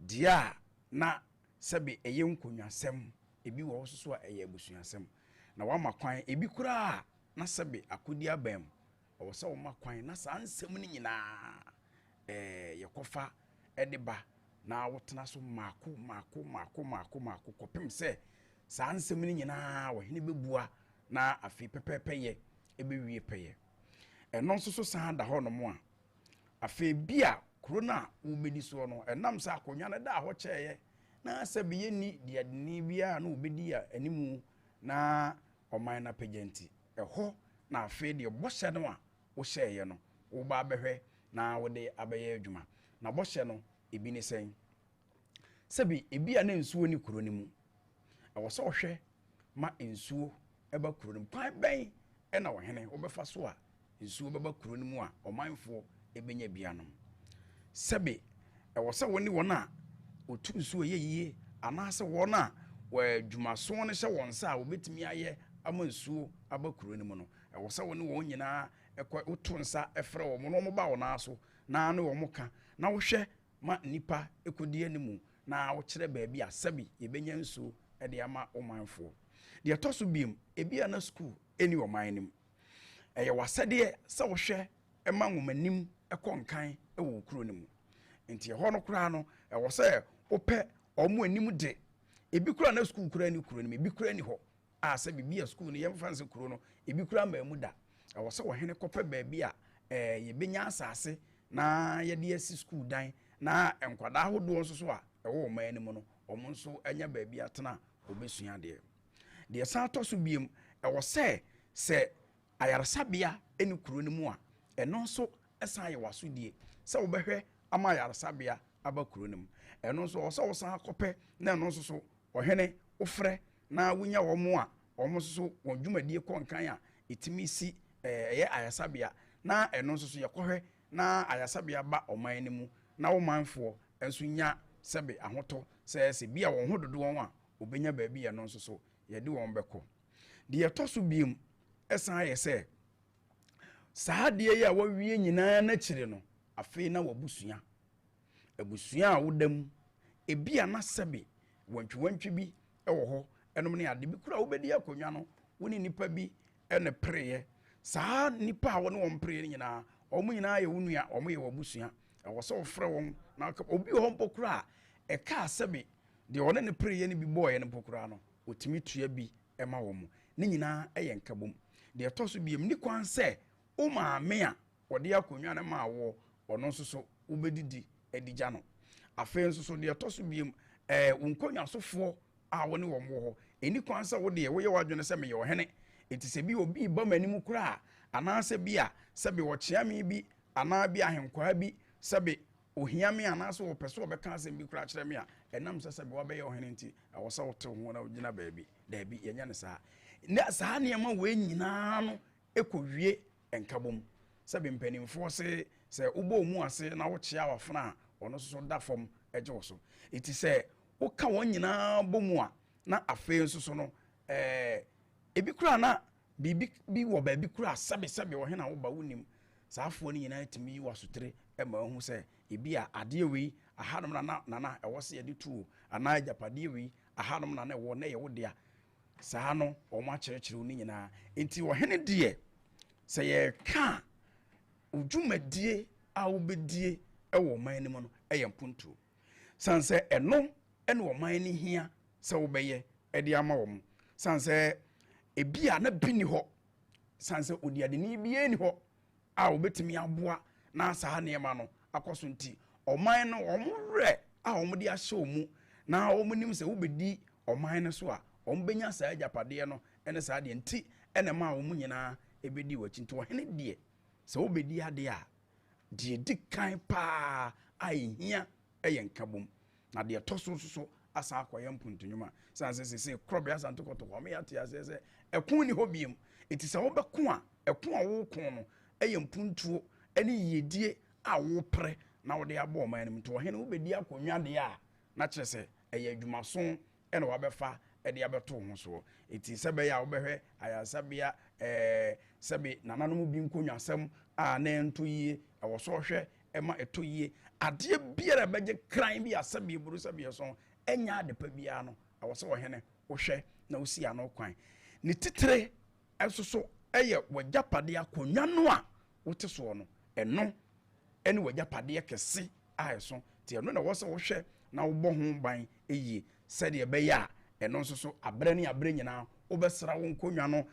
dia na sebe eye nkonwasem ebi wo so a eye abusuasem na wa makwan ebi kura na sebe akodi abam wo se wo makwan na sa nsem ni nyina yekofa ediba na wotena so mako kopem se sa nsem ni nyina wo hene bebua na afi pepepeye ebewie peye eno nso so san da ho no mo a afi bia krona wo bedi so no enam sa akonya na da ho cheye na sabe ye ni dia ni bia na obedi a animu na oman na pagenti eho na afi de bohye no a wo hyeye no wo ba behwe na wo de abeye adwuma na bohye no ebi ni sen sabe ebi a na nsuo ni kuro ni mu wo so hwe ma nsuo eba kuro ni kwan ben e na wo hene wo befa so a nsuo beba kuro ni mu a omanfo ebenya bianom sabe wo se woni wona otu nsuo yeye anase wona wa dwumaso ne hye won sa obetimi aye ama nsuo aba kuro ni mu no wo se woni won nyina ekwa otu nsa efre wo mo no mo ba wona so na ne wo mo ka na wo hwe ma nipa ekodi animu na wo kyerɛ baabi a sabi yɛbɛnya nsuo de ama ɔmanfoɔ deɛ ɛtɔ so biem ebia na school ɛni ɔman nim ɛyɛ wasɛdeɛ sɛ wohwɛ ɛma ngomanim ɛkɔ nkan ɛwɔ kuro no mu nti ɛhɔ no koraa no ɛwɔ sɛ wopɛ ɔmo anim de ebi kura na school kura ni kuro no ebi kura ni hɔ a sɛ bibi a school no yɛmfa nse kuro no ebi kura ma mu da ɛwɔ sɛ wɔhene kɔpɛ baabi a yɛbɛnya asase na yɛde asi school dan na nkwadaa ahodoɔ nso so a ɛwɔ ɔman no mu no ɔmo nso anya baabi atena obɛsua deɛ san tɔ so biem ɛwɔ sɛ ayaresabea ɛne kuro no mu a ɛno nso ɛsan yɛ wasodie sɛ wobɛhwɛ ama ayaresabea aba kuro no mu ɛno nso ɔsɛ wo san akɔpɛ na ɛno nso so ɔhene wofrɛ na wonya wɔn mu a wɔn nso so wɔn dwumadie kɔ nkan a ɛtumi si ɛyɛ ayasabea na ɛno nso so yɛkɔhwɛ na ayasabea ba ɔman no mu na ɔmanfoɔ nso nya sɛbe ahotɔ sɛ bi a wɔn ho dodo wɔn a obɛnya baabi ɛno nso so yɛde wɔn bɛkɔ deɛ ɛtɔ so biem ɛsan yɛ sɛ saa deɛ yi a wɔwie nyinaa n'akyire no afei na wɔabusua abusua a woda mu ebi a na sɛbe wɔntwi bi ɛwɔ hɔ ɛnom ne ade bi kura wobɛdi akonnwa no wo ne nipa bi ɛne preeɛ saa nipa a wɔne wɔn preeɛ no nyinaa ɔmo nyinaa yɛ wo nua ɔmo yɛ wɔabusua ɛwɔ sɛ wɔfrɛ wɔn na obi wɔ hɔ mpo kura a ɛkaa sɛbe deɛ ɔne ne preeɛ no bi bɔɔyɛ no mpo kura no otumi tua bi ɛma wɔn mu ne nyinaa ɛyɛ nkabom deɛ ɛtɔ so biem ni kwan sɛ wo maame a wɔde akonnwa no ma awɔ ɔno nso so wobɛdidi adigya no afei nso so deɛ ɛtɔ so biem nkonnwa sofoɔ a wɔne wɔn wɔ hɔ ɛni kwan sɛ wo deɛ woyɛ wadwene sɛ meyɛ ɔhene ɛti sɛ bi obi ba m'anim koraa anaasɛ bi a sɛbe wɔkyea me bi anaa bi ahenkwaa bi sɛbe ohia me anaasɛ wɔpɛ sɛ wɔbɛka asɛm bi koraa kyerɛ me a ɛnam sɛ sɛbe wabɛyɛ ɔhene nti ɛwɔ sɛ wotew ho na wogyina baabi daabi yɛnyɛ ne saa na saa nneɛma wei nyinaa no ɛkɔwie nkabom sɛbe mpanimfoɔ se sɛ wobɔ mu ase na wokyea wafena a ɔno nso so da fam ɛgye wo so ɛti sɛ woka wɔn nyinaa bɔ mu a na afei nso so no ebi kura na biribi bi wɔ baabi kura sɛbe ɔhene a woba wonim saa afoɔ no nyinaa tumi yi wasotere ɛma ɔhu sɛ ebi a adeɛ wei ahanom nana ɛwɔ sɛ yɛde tuo anaa agyapadeɛ wei ahanom nana ɛwɔ na yɛwo dea saa no ɔmo akyerɛkyerɛw no nyinaa nti ɔhene deɛ sɛ yɛka odwumadie a wobɛdie ɛwɔ ɔman no mu no ɛyɛ mpuntuo san sɛ ɛno ɛne ɔman no hia sɛ wobɛyɛ ɛde ama wɔn san sɛ ebi a na bi ni hɔ san sɛ odiadeni bi ni hɔ a wobɛtumi aboa na saa nneɛma no akɔ so nti ɔman no wɔn werɛ a wɔn de ahyɛ wɔn mu na wɔn nim sɛ wobɛdi ɔman no so a wɔn bɛnya saa agyapadeɛ no ɛne saa deɛ nti ɛna ma wɔn nyinaa ɛbɛdi wɔkyi nti ɔhene deɛ sɛ wobɛdi adeɛ a deɛ di kan paa a ehia ɛyɛ nkabom na deɛ tɔ so so asa akɔyɛ mpuntunwuma san sɛ krɔbea asante kɔtɔ wɔn yɛ ate asɛ sɛ ɛko ni hɔ biem eti sɛ wɔbɛko a ɛko a wɔko no ɛyɛ mpuntuo ɛne yedie a wɔpere na wɔde abɔ ɔman no mu nti ɔhene wobɛdi akonnwa deɛ a na kyerɛ sɛ ɛyɛ adwumaso ɛna wɔabɛfa ɛde abɛto ho soɔ eti sɛ bɛyɛ a wɔbɛhwɛ ayasabea sɛbe nananom bi nkonnwasɛm a na ɛnto yie ɛwɔ so ɔhwɛ ɛma ɛto yie adeɛ biara bɛgye kran bi asɛbe eburu sɛbe so ɛnya adepa biara no ɛwɔ sɛ ɔhene wohwɛ na wosi ano kwan ne titire ɛso so ɛyɛ wɔgyapade akonnwa no a wote soɔ no ɛno ɛne wɔgyapadeɛ kɛse a ɛso nti ɛno na wɔsɛ wohwɛ na wobɔ ho ban ɛyie sɛdeɛ ɛbɛyɛ a ɛno nso so abrɛ ne abrɛ nyinaa wobɛsra wo nkonnwa no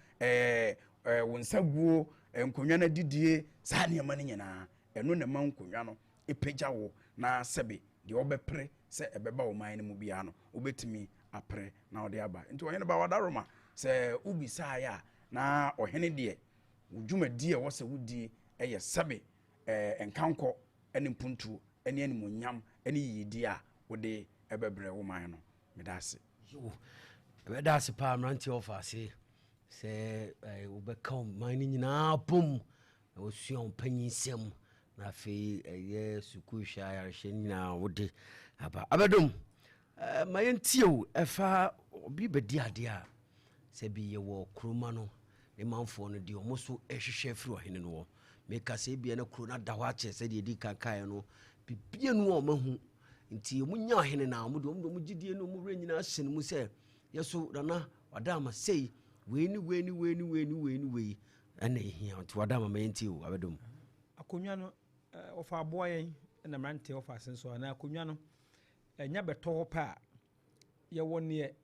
wo nsa guo nkonnwa no didie saa nneɛma no nyinaa ɛno na ma nkonnwa no ɛpagya wo na sɛbe deɛ wɔbɛpere sɛ ɛbɛba wo man no mu biara no wobɛtumi apere na wɔde aba nti ɔhene ba wadaroma sɛ wobisaeɛ a na ɔhene deɛ dwumadi a ɛwɔ sɛ wodie ɛyɛ sɛbe nkankɔ ɛne mpuntuo ɛne animonyam ɛne yiyidie a wode ɛbɛbrɛ wo man no meda ase ɛbɛda ase paa mmeranteɛ ɔfa ase sɛ wobɛka ɔman no nyinaa bom na wɔsua wo panyinsɛm na afei ɛyɛ sukuu hwɛ ayarehwɛ nyinaa wode aba abɛdom ma yɛntie o ɛfa obi bɛdi adeɛ a sɛ bi yɛwɔ kuroma no ne manfoɔ no deɛ ɔmo so ɛhwehwɛ afiri ɔhene no wɔ meka sɛ bia na kuro no ada hɔ akyɛ sɛdeɛ ɛdi kankaeɛ no bibia no a ɔmahu nti mu nya hene na mu de mu gidie no mu re nyina hye no mu sɛ yeso nana wadama sei weni ɛna ehia nti wadama ma yenti o abedom akonwa no ofa aboa yɛn na mrante ofa asenso na akonwa no enya beto pa ye wonne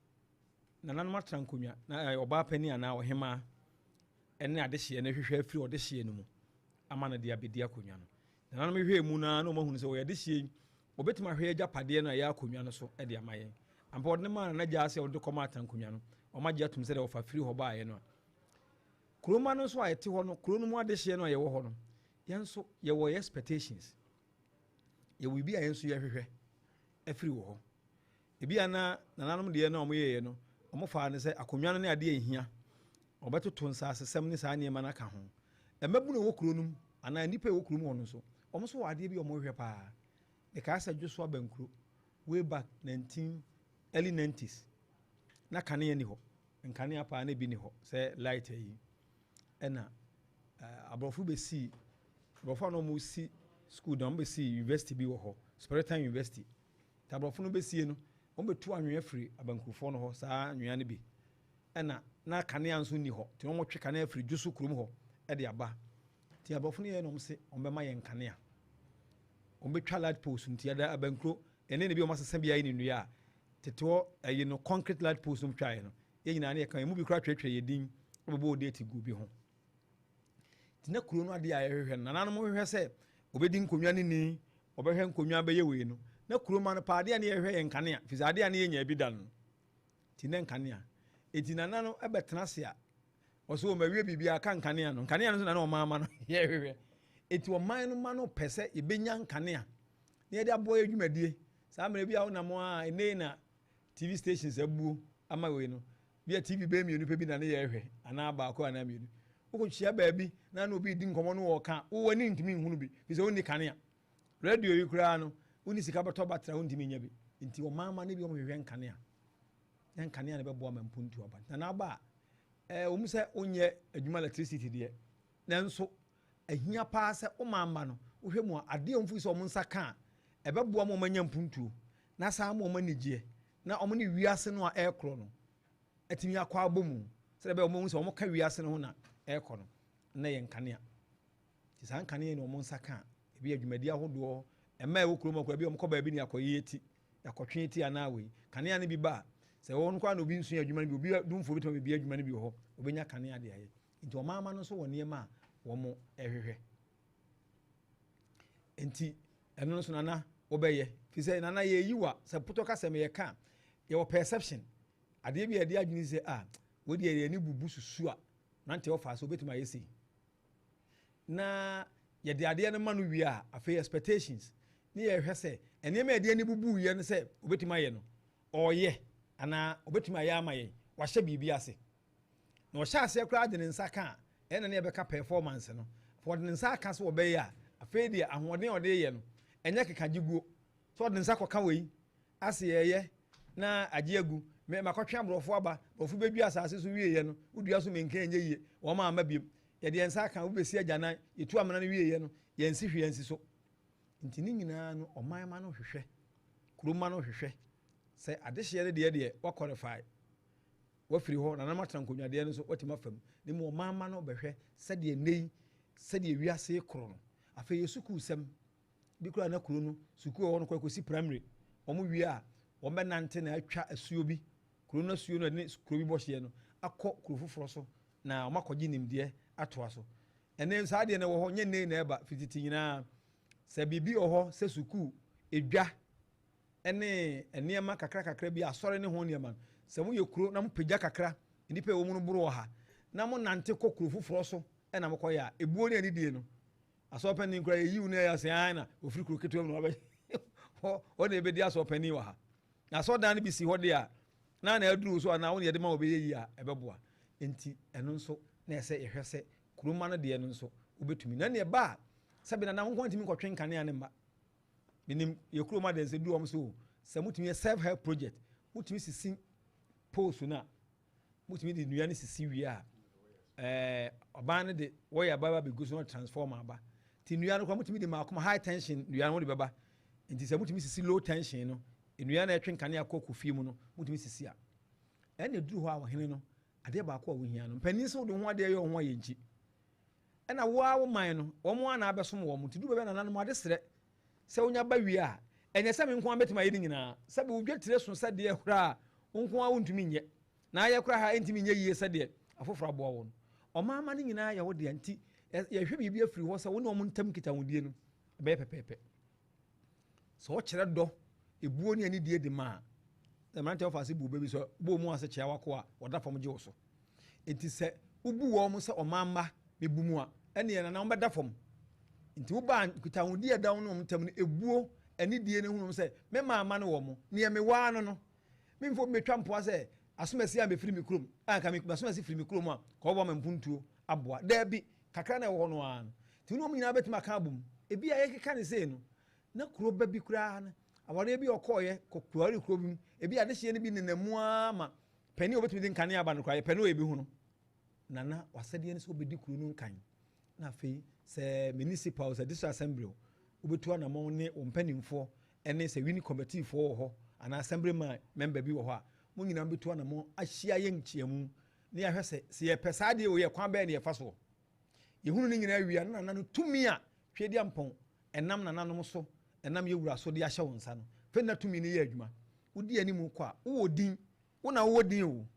nananom atran konwa na oba pani ana ohema ene adehye na hwehwe afiri odehye no mu ama na dia bedi akonwa no nananom hwehwe mu na no mahunu sɛ o yɛdehye obetima hwe agya pade no ya akonwa no so de amayen ampa odne ma na gya sɛ ode kɔma atan konwa no ɔmagye atum sɛ de ofa firi hɔ baa ye no kuroma no so ayete hɔ no kuro no mu adehye no ayɛwɔ hɔ no yɛnso yɛwɔ expectations yɛwɔ bi a yɛnso yɛhwehwɛ afiri wɔ hɔ ebi ana nananom deɛ na ɔmo yɛyɛ no ɔmo fa ne sɛ akonwa no ne ade ehia ɔbɛtoto nsasesɛm ne saa nneɛma na ka ho ɛmɛbu no wɔ kuro no mu ana nipa wɔ kuro mu hɔ no so ɔmo so wɔ ade bi ɔmo hwehwɛ paa de ka sɛ dwoso abankuro way back early 90s na kanea ni hɔ nkanea paa na bi ni hɔ sɛ light yi ɛna aborɔfo bɛsi aborɔfo no mo si school da mo bɛsi university bi wɔ hɔ Spiritan University ta aborɔfo no bɛsie no wɔn bɛtu anwea firi abankurufo no hɔ saa anwea no bi ɛna na kanea nso ni hɔ te wɔn twe kanea firi dwoso kurom hɔ ɛde aba te aborɔfo no yɛ no se wɔn bɛma yɛn kanea wɔn bɛtwa light post nti ada abankuro ɛne ne bi wɔn asesa bi ayi ne nnua tete hɔ ɛyɛ no concrete light post no twa yɛ no yɛ nyinaa ne yɛ kan emu bi kora twɛtwɛ yɛ din ɔbɛbɔ ode ti gu bi ho tina kuro no ade a yɛhwehwɛ no nananom hwehwɛ sɛ obɛdi nkonnwa ne ni ɔbɛhwɛ nkonnwa bɛyɛ wei no na kuro ma no paade a ne yɛhwɛ yɛ nkanea fisa ade a ne yɛnya bi da no tina nkanea eti nana no ɛbɛtena se a ɔso ɔma wie biribi aka nkanea no so na ɔma ama no yɛhwehwɛ eti ɔman no ma no pɛ sɛ yɛbɛnya nkanea ne yɛde aboa yɛ dwumadie saa mmerɛ bi a wonam a ɛnei na TV stations abuo ama wei no bi a TV bɛɛ mmienu pɛ bi na ne yɛhwɛ anaa baako anaa mmienu wokɔhyia baabi na obi di nkɔmmɔ no wɔka wow'ani ntumi nhunu bi fi sɛ wonni kanea radio yi koraa no wonni sika bɛtɔ batra wontumi nya bi nti ɔmama no bi ɔmhwehwɛ nkanea na nkanea no bɛboa ma mpontu aba na naaba a ɔmu sɛ wonyɛ adwuma electricity deɛ nanso ahia paa sɛ womama no wohwɛ mu a adeɛ ɔmfiri sɛ ɔmo nsa ka a ɛbɛboa ma ɔmanya mpontuo na saa ma ɔma nigyeɛ na ɔmo ne wiase no a ɛɛkorɔ no atumi akɔ abɔ mu sɛ bɛ ɔmo sɛ ɔmo ka wiase no ho na ɛɛkɔ no na yɛ nkanea nti saa nkanea ne ɔmo nsa ka ebi adwumadi ahodoɔ ɛma ɛwɔ kurom akora bi ɔmo kɔ baabi ne akɔyɛ ti akɔtwe ti anaa wei kanea ne bi ba sɛ wɔn kɔ na obi nso yɛ adwuma no bi obi dumfo bi tɔn bi adwuma no bi wɔ hɔ obenya kanea de ayɛ nti ɔmaama no nso wɔ nneɛma a wɔn ɛhwehwɛ nti ɛno nso nana wɔbɛyɛ fi sɛ nana yɛ yiwa sɛ putɔ kasɛm yɛ ka yɛwɔ perception adeɛ bi yɛde adwene sɛ wɔde yɛ ni bubu susu a nante ɔfa so obetuma yɛ sei na yɛde adeɛ no ma no wie a afei expectations ne yɛhwɛ sɛ nneɛma yɛde ni bubu yɛ no sɛ obetuma yɛ no ɔyɛ anaa obetuma yɛ ama yɛ wahyɛ biribi ase na ɔhyɛ ase koraa de ne nsa ka a ɛna ne yɛbɛka performance no for de ne nsa aka so wɔbɛyɛ a afei deɛ ahoɔden a ɔde yɛ no ɛnyɛ keka gye guo so ɔde ne nsa kɔka wei ase yɛyɛ na agye agu makɔtwe aborɔfo aba borɔfo bɛdua asase so wieɛ no wodua so menka ɛnyɛ yie wɔma ama biom yɛde yɛn nsa aka wobɛsi agyanan yɛtu amana no wieɛ no yɛnsi hwe yɛnsi so nti ne nyinaa no ɔman ma no hwehwɛ kuroma no hwehwɛ sɛ adehyeɛ no deɛ wakɔrefae wafiri hɔ nanam atena nkonnwadeɛ no so watimi afam ne mu ɔman ma no bɛhwɛ sɛdeɛ nnei sɛdeɛ wiase korɔ no afei yɛ sukuu sɛm bi kora na kuro no sukuu hɔ no kɔsi primary ɔmo wie a wɔn bɛnante na atwa asuo bi kuro no asuo no ne kuro bi bɔhyeɛ no akɔ kuro foforɔ so na wɔn akɔgye nimdeɛ atoa so ɛnɛ saa deɛ na wɔ hɔ nyɛ nnei na ɛba fititi nyinaa sɛ biribi wɔ hɔ sɛ sukuu edwa ɛne nneɛma kakra bi asɔre ne ho nneɛma sɛ mo yɛ kuro na mo pagya kakra nipa ɛwɔ mu no boro wɔ ha na mo nante kɔ kuro foforɔ so ɛna mo kɔ yɛ a ebuo ne anidie no asɔpɛni nkura yɛ yiw ne yɛ asɛn na ofiri kuro ketewa mu na ɔbɛ hɔ na ebedi asɔpɛni wɔ ha na asɔdan no bi si hɔ de a na aduru so ana wɔn yɛde ma wɔbɛyɛ yi a ɛbɛboa nti ɛno nso na ɛsɛ yɛhwɛ sɛ kuroma no deɛ no nso wobɛtumi na ne ba sɛbi na ho ntimi nkɔtwe nkanea ne mma menim yɛ kuroma de nsɛ du wɔm so sɛ mutumi yɛ self help project mutumi sisi post na mutumi de nnua no sisi wie a ɔbaa no de wɔyɛ ababa bɛgu so no transform aba ti nnua no kora mutumi de maakoma high tension nnua no de bɛba nti sɛ mutumi sisi low tension no enua na etwe nkane akɔ fie mu no mutumi sisi a ɛna duru hɔ a wɔhene no adeɛ baako a wohia no mpanin sɛ wode ho adeɛ yɛ ho ayɛ nkyi ɛna wo man no wɔn ana abɛsom wɔn nti duru bɛ na nanom ade srɛ sɛ wonya ba wie a ɛnyɛ sɛ me nko abɛtumi ayɛ ne nyinaa sɛ be wodwa tire so sɛ deɛ hora a nko a wontumi nyɛ na ayɛ kora ha ntumi nyɛ yie sɛ deɛ afoforo aboa wɔn ɔmaama no nyinaa yɛ wo deɛ nti yɛhwɛ biribi afiri hɔ sɛ wo ne ɔmo ntam kita wodie no ɛbɛyɛ pɛpɛɛpɛ sɛ wɔkyerɛ dɔ ebuo ne ani die de ma a mmerante wɔfa ase bu baabi sɛ bo mu ase kyea wako a wɔda fam gye wo so nti sɛ wobu wɔn sɛ ɔmaama mebu mu a ɛne yɛn na wɔbɛda fam nti wo ba kita wodie da wo ne ɔmo ntam no ebuo ani die ne hunu sɛ me maama no wɔ mo ne me waa no memfo metwa mpoa sɛ asomasi a mefiri me kurom anka me asomasi firi me kurom a ka wɔbɔ me mpuntuo aboa daabi kakra na ɛwɔ hɔ no a nti wo ne ɔmo nyinaa bɛtumi aka abom ebi a yɛkeka ne sei no na kuro ba bi koraa no awɔre bi ɔkɔɔyɛ kɔkuare kuro bi mu ebi ade hyeɛ no bi nenamu ama pani obɛtumi de nkane aba no koraa yɛ pani oyebi hu no nana wasɛdeɛ no sɛ obɛdi kuro no nkan na afei sɛ municipal sɛ district assembly wobɛtu anamɔn ne ɔmpanimfoɔ ɛne sɛ winning committee foɔ wɔ hɔ anaa assembly man member bi wɔ hɔ a mo nyinaa bɛtu anamɔn ahyia yɛ nkyiamu ne yɛhwɛ sɛ yɛpɛ saa deɛ wɔyɛ kwan bɛɛ ne yɛfa soɔ yɛhunu no nyinaa wie na nana no tumi a twɛdi ampɔn ɛnam nananom so ɛnam yɛwura so de ahyɛ wo nsa no fɛ na tumi no yɛ adwuma wodi anim kɔ a wowɔ din wo na wowɔ din o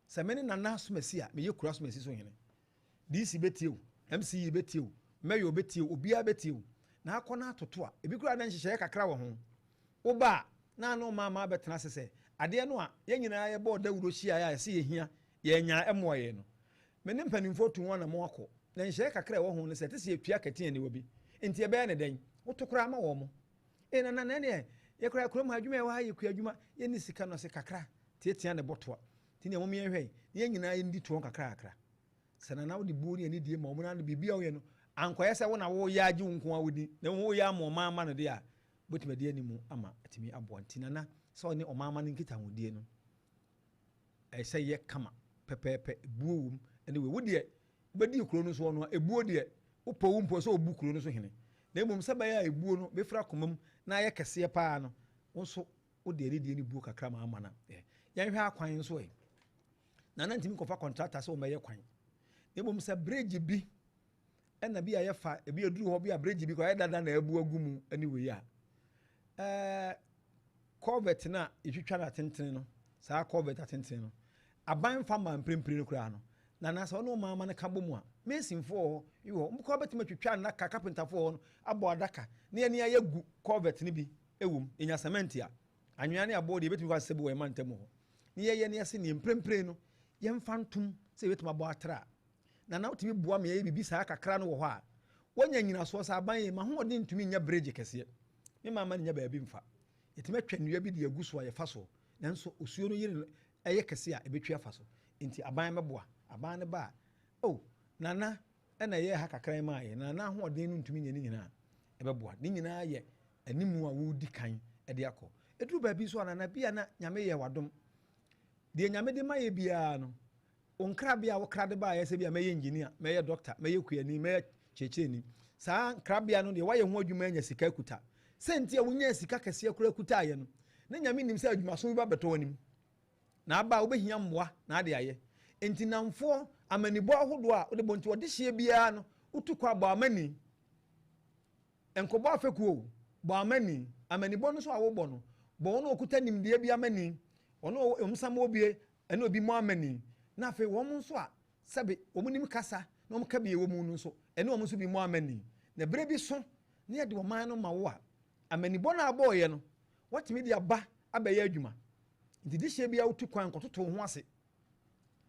sɛ me ne nana asomasi a meyɛ kura asomasi so hene dc bɛtie o mce bɛtie o mayor bɛtie o obiara bɛtie o na akɔ na atoto a ebi kura na nhyehyɛ kakra wɔ ho wo ba na no mama bɛtena ase sɛ adeɛ no a yɛn nyinaa yɛbɔ dawuro hyia a yɛsɛ yɛhia yɛnya ɛmoa yɛ no me ne mpanimfoɔ tu wɔn na mo akɔ na nhyehyɛ kakra wɔ ho no sɛ te sɛ yɛtua kɛteɛ ne wɔ bi nti ɛbɛyɛ ne dɛn woto kora ma wɔ mo na ne yɛkora kurom ha adwuma yɛwɔ ha yɛkua adwuma yɛne sika no sɛ kakra tietia ne bɔtoa nti ne ɛmom yɛhwɛ yɛn nyinaa yɛndi toɔ kakra sɛ nana wode buo ne ani die ma ɔmo na biribi a woyɛ no ankɔyɛ sɛ wo na woyɛ agye wo nko a wodi na woyɛ ama ɔmaama no deɛ a bɛtumi de animu ama atumi aboa nti nana sɛ ɔne ɔmaama no nkita hodie no ɛsɛ yɛ kama pɛpɛɛpɛ buo wom ɛne wo deɛ wobɛdi kuro no so no ebuo deɛ wopɔ wo mpo sɛ obu kuro no so hene na mmom sɛ bɛyɛ a ebuo no bɛfira komam na ayɛ kɛseɛ paa no wo nso wode ani die no buo kakra ma ama no yɛnhwɛ akwan nso nana ntimi kɔfa contractor sɛ wɔmɛyɛ kwan na mmom sɛ bridge bi ɛna bi a yɛfa ebi aduru hɔ bi a bridge bi kɔ ayɛ dada na abu agu mu ani wei a culvert na yɛtwitwa no atenten no saa culvert atenten no aban fa ma mprempren no koraa no na nasa ɔno maama no ka bɔ mu a mesinfoɔ hɔ yɛwɔ mbɔkɔ bɛtumi atwitwa no ka carpenterfoɔ hɔ no abɔ adaka ne yɛne ayɛ gu culvert no bi ɛwom ɛnya cement a anwea ne abɔ deɛ yɛbɛtumi kɔ asɛ bi wɔ ɛma ntam hɔ ne yɛyɛ ne yɛse ne mprempren no yɛmfa ntom sɛ yɛbɛtumi abɔ atra na na wotumi boa me yɛ bibi saa kakra no wɔ hɔ a wɔnya nyinasoɔ sɛ aban yɛ ma hoɔden ntumi nya bridge kɛseɛ me maama no nya baabi mfa yɛtumi atwa nnua bi de agu so a yɛfa so nanso osuo no yere ɛyɛ kɛseɛ a ɛbɛtwi afa so nti aban mɛboa aban no ba a nana ɛna yɛ ha kakra ma yɛ nana hoɔden no ntumi nya ne nyinaa ɛbɛboa ne nyinaa yɛ animu a wodi kan ɛde akɔ ɛduru baabi so a nana bia na nyame yɛ wadom deɛ nyame de ma yɛ biara no onkrabea wo krade ba yɛ sɛ bia mɛyɛ engineer mɛyɛ doctor mɛyɛ kuani mɛyɛ kyekyeeni saa nkrabea no deɛ wayɛ ho adwuma anya sika kuta sɛnti a wonya sika kɛseɛ kura kuta ayɛ no ne nyame nim sɛ adwumaso bi ba bɛtɔ anim na aba wobɛhia mmoa na ade ayɛ enti namfoɔ amanibɔ ahodoɔ a wode bɔ nti wɔde hyeɛ biara no wotu kɔ abɔ amani nkɔbɔ afɛkuo bɔ amani amanibɔ no so a wobɔ no bɔ wɔn a wɔkuta nimdeɛ bi amani ɔno ɔmsam obie ɛne obi mo amani na afei wɔn nso a sɛbe wɔn nim kasa na wɔn ka bi ɛwɔ mu no nso ɛne wɔn nso bi mo amani na bere bi so ne yɛde ɔman no ma wo a amanibɔ no abɔɔyɛ no wɔtumi de aba abɛyɛ adwuma nti de hyɛ bi a wotu kwan kɔtoto ho ase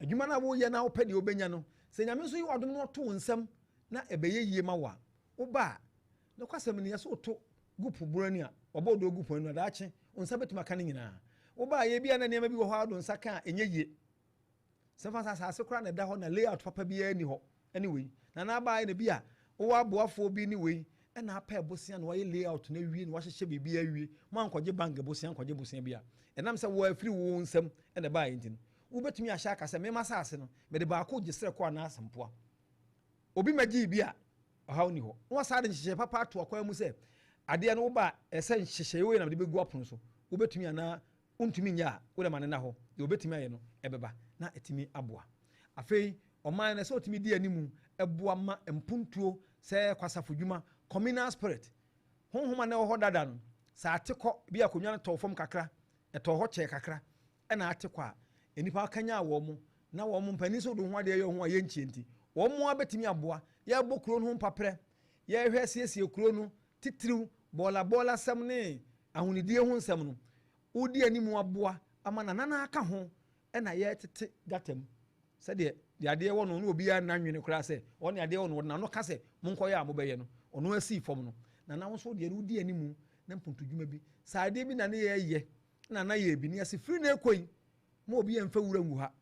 adwuma no a woyɛ na wopɛ deɛ wobɛnya no sɛ nyame nso yi wadom no ɔto wo nsɛm na ɛbɛyɛ yie ma wo a woba a na kwasɛm no yɛ sɛ woto gu poboro ni a ɔbɔ do gu po no daakye wo nsa bɛtumi aka no nyinaa woba a yɛ bia na nneɛma bi wɔ hɔ ado nsa ka a ɛnyɛ yie sɛ fa asase koraa na ɛda hɔ na layout papa biara ni hɔ ɛne wei na na abaayɛ na bi a wowɔ aboafoɔ bi ne wei ɛna apɛ bosia na wɔyɛ layout na wie na wɔahyehyɛ biribi awie mo ankɔgye bank bosia ankɔgye bosia bi a ɛnam sɛ wɔ afiri wo nsɛm ɛna baayɛ nti no wobɛtumi ahyɛ aka sɛ mema saase no mede baako gye serɛ kɔ anaa asɛmpoa obi magye bi a ɔhaw ni hɔ na wɔsaa de nhyehyɛ papa ato akwan mu sɛ ade no ba ese nhyehyeye we na de begu apon so wobetumi ana untumi nya wo de mane na ho de wobetumi aye no ebeba na etimi aboa afei oman na se otimi di animu eboa ma mpuntuo se kwasafodwuma communal spirit honhoma na ho dada no sa atekọ bi akonwa no tọfom kakra eto ho che kakra na atekọ a enipa kanya wo mu na wo mu mpani so do ho ade ye ho aye nchienti wo mu abetimi aboa ya bokuro no mpapre ya hwe siesie kuro no titiriw bola sam ne ahunidie ho nsam no udi animu aboa ama nana aka ho na ye tete gatam sede de ade wo no obi ya nanwene kura se oni ade wo no na no ka se monkoye a mobeye no ono asi fom no na wo so de udi animu na mpuntudwuma bi sa ade bi na ne ye na ye bi ne ase firi na ekoi mo obi emfa wura ngu ha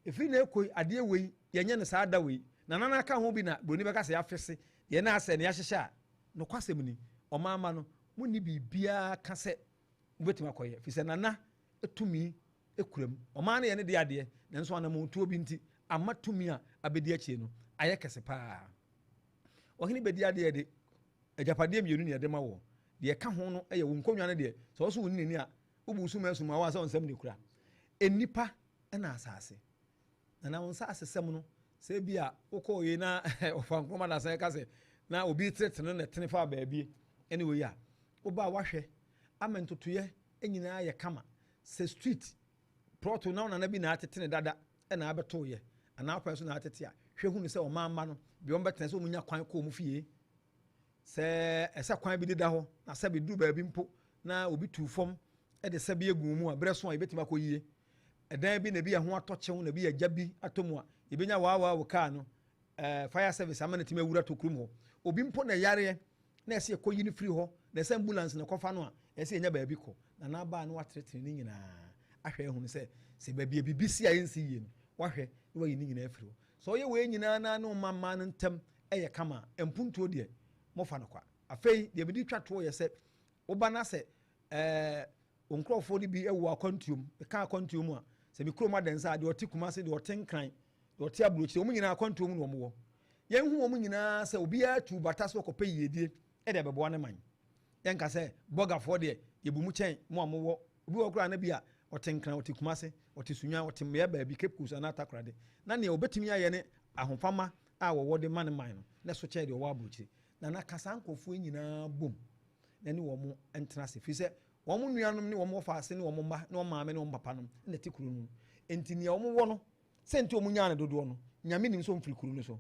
efiri na ekoi ade wei ye nye ne sa ada wei na nana aka ho bi na broni be ka se ya fese ye na ase ne ya hyehya no kwasem ni omama no muni bibia ka se mbetima koye fi se nana etumi ekuram omama ne ye ne de ade na nso ana mo tuo bi nti amatumi a abedi achi no aye kese pa ohini bedi ade de ajapade mienu ne de ma wo de ka ho no ye wo nkonwa ne de so so woni ni a ubusu masuma wa sa onsam ne kura enipa na asase na won sa asesem no se bia ukoye na ofankroma na sa ka se na obi tretene ne tene fa baabi anyway ya oba wahwe amentotoye enyina ye kama se street proto na bi na atetene dada na abetoye ana akwa so na atete a hwe hu ne se o mamma no bi on betene se o munya kwan ko mu fie se ese kwan bi dida ho na se bi du baabi mpo na obi tu fom e de se bi egu mu a breso a yebetima ko yie edan bi na bi ho atokyew na bi agya bi atomu a yebenya wa ka no fire service amana time awura to krum ho obi mpo na yare na ese ko yini free ho na ese ambulance na kofa no a ese enya baabi ko na ba no watretene ni nyina ahwe hu ne se baabi bibisi a yensi yie no wahwe no yini nyina afiri so ye we nyina na no mamma no ntam eye kama empuntuo de mofa no kwa afei de bi twa to ye se oba na se onkrofo ni bi ewo akwantuom ka akwantuom a se bi kroma densa de otikuma se de otenkran de oti abrochi omu nyina akwantuom no omwo yen hu omu nyina se obi atu bata so kope yedie e de bebo ne man yen ka se bogafo de yebumu chen mo amwo obi okura na bi a otenkran otikuma se otisunwa otimye ba bi kepkusa na atakrade na ne obetimi aye ne ahofama a wo de man man no na so che de wo abrochi na kasa nkofo nyina bom na ni wo mo entena se fi se wo mo nuanom ni wo mo faase ni wo mo mba na wo maame ni wo papa nom na ti kuru no enti ne wo mo wo no senti wo mo nya na dodo no nyame ni so mfiri kuru no so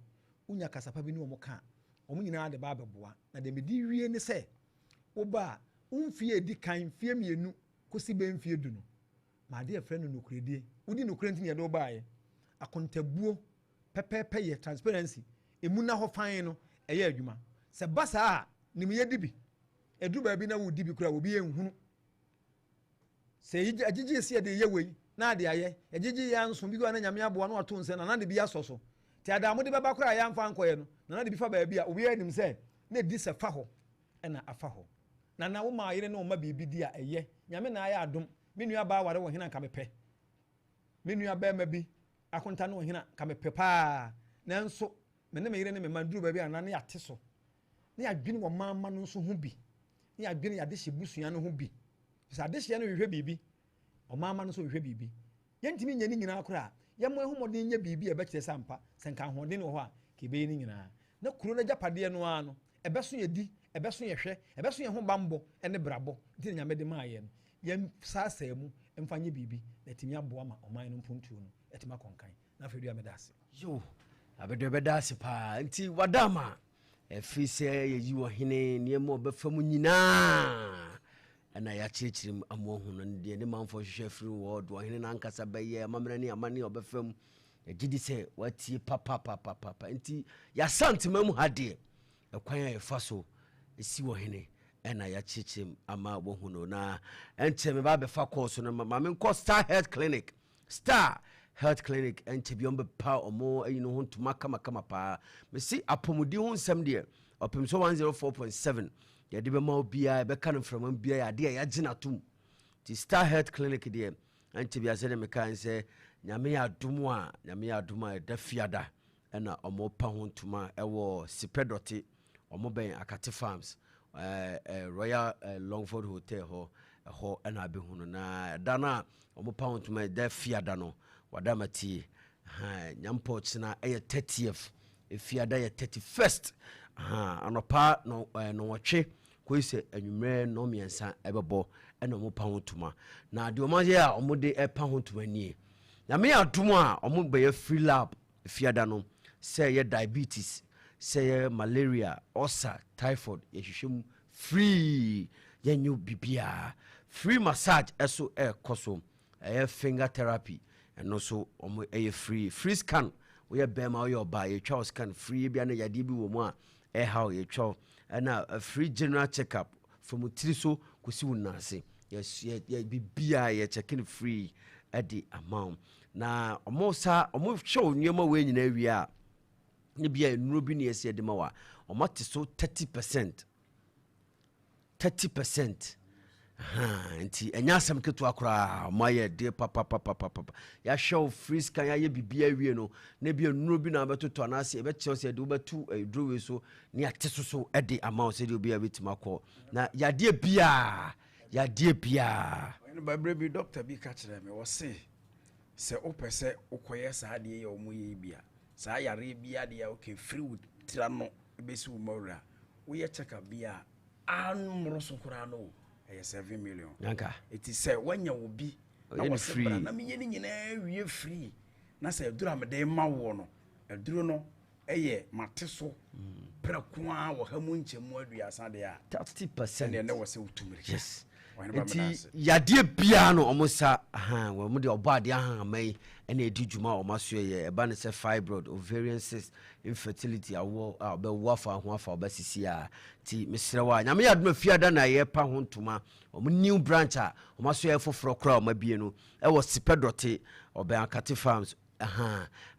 unya kasapa bi ni wo mo ka wo mo nyina de ba beboa na de medi wie ni se wo ba umfie edi kan fie mienu kosi be mfie du no ma de efre no nokuredie wodi nokurenti ne do baaye akontabuo pepepe ye transparency emuna ho fan no eye adwuma se basa a nimye dibi edu ba bi na wo dibi kura obi enhunu se agigi se de yewei na de aye agigi ya nso bi go na nyame aboa no ato nse na de bi asoso ti adamu de baba kura ya mfa nkoye no na de bi fa ba bi a obi anim se na di se fa ho na afa ho na wo ma yire na wo ma bibi di a eye nyame na aya adom menu aba ware wo hina nka mepe menu aba ma bi akonta no hina nka mepe pa na nso me ne me yire ne me manduru ba bi ana na yate so na ya dwene wo mamma no nso ho bi na ya dwene ya de hye busua no ho bi sa de hye no hwehwe bibi o mamma no so hwehwe bibi yentimi nya ni nyina akora ya mo ehumode nya bibi e be kire sampa senka hode ne ho a ke be ni nyina na kuro na japade no a no ebeso ye di ebeso ye hwe ebeso ye ho bambo ene brabo nti nya mede ma ye no ye sasa mu emfanye bibi na timi aboa ma oman no mpuntuo no etima konkan na Freduah medase yo abedo bedase pa nti wadama efi se yeyi wo hene ne mo befamu nyina ana ya chichirim amohu no de ne manfo hwehwe firi wo do hene na nkasa beye amamra ni amane obefam gidi se wati papa nti ya santima hade ekwan ya faso esi wo hene ana ya chichirim ama wohu no na ente me ba be fa course no ma me ko Star Health Clinic ente bi ombe pa omo ayino ho ntuma kama pa me si apomudi ho nsam de Opemsuo 104.7 ya de be ma obia be kan from bia ya de ya gina tum ti Star Health Clinic de ente bi asede me kan se nyame ya aduma da fiada na omo pa ho ntuma ewo Sipedote omo ben Akate Farms Royal Longford Hotel ho and abehuno na dana omo pound me da fiada no wadamati nyampo china 30th fiada ye 31st anopa no watwe koise anwumre no miensa ebebo ena omo pound tuma na de omo ye a omo de pound tuma nie na me adum a omo be ye free lab fiada no say ye diabetes say malaria ulcer typhoid ye hwehwem free yenyu bibia free massage eso koso finger therapy and also free scan we bema your buy a child scan free bia na yade bi wo mu a how ye child and a free general checkup from tiriso kosi wonase yes bibia ye checking free at the amount na omo show nyema we nyina wi a ne bia enuro bi ne yesi de ma wa omo te so 30% nti enya asem keto akora maye de papa ya show free scan ya ye bibia wie no na bia enuro bi na betoto na ase e be che ose de obetu edrowe so ne ateso so e de amount se de obi a betima ko na ya de bia no bible bi doctor bi ka kire me wo se opese okoye sa de ye omoye bia sa yare bia de ya okay free with trano besi wo mawra wo ye check up bia anmoro so kura no 7 million yanka it is say wanya wo bi na wo free na me nyini nyina wie free na say dura me de ma wo no eduro no mateso prakoa wo hamu nchemu aduasa de a 30% ne wo se utumire yes yade bia no omosa wo mu de obade mai ene edi djuma o maso ye eba ne se fibroid ovarian cyst infertility awo be wafa ho afa obasisi a ti misrewa nyame yaduma fiada na ye pa ho ntoma o new branch a o maso ye foforo kra o mabie no e wo sipedote obe akate farms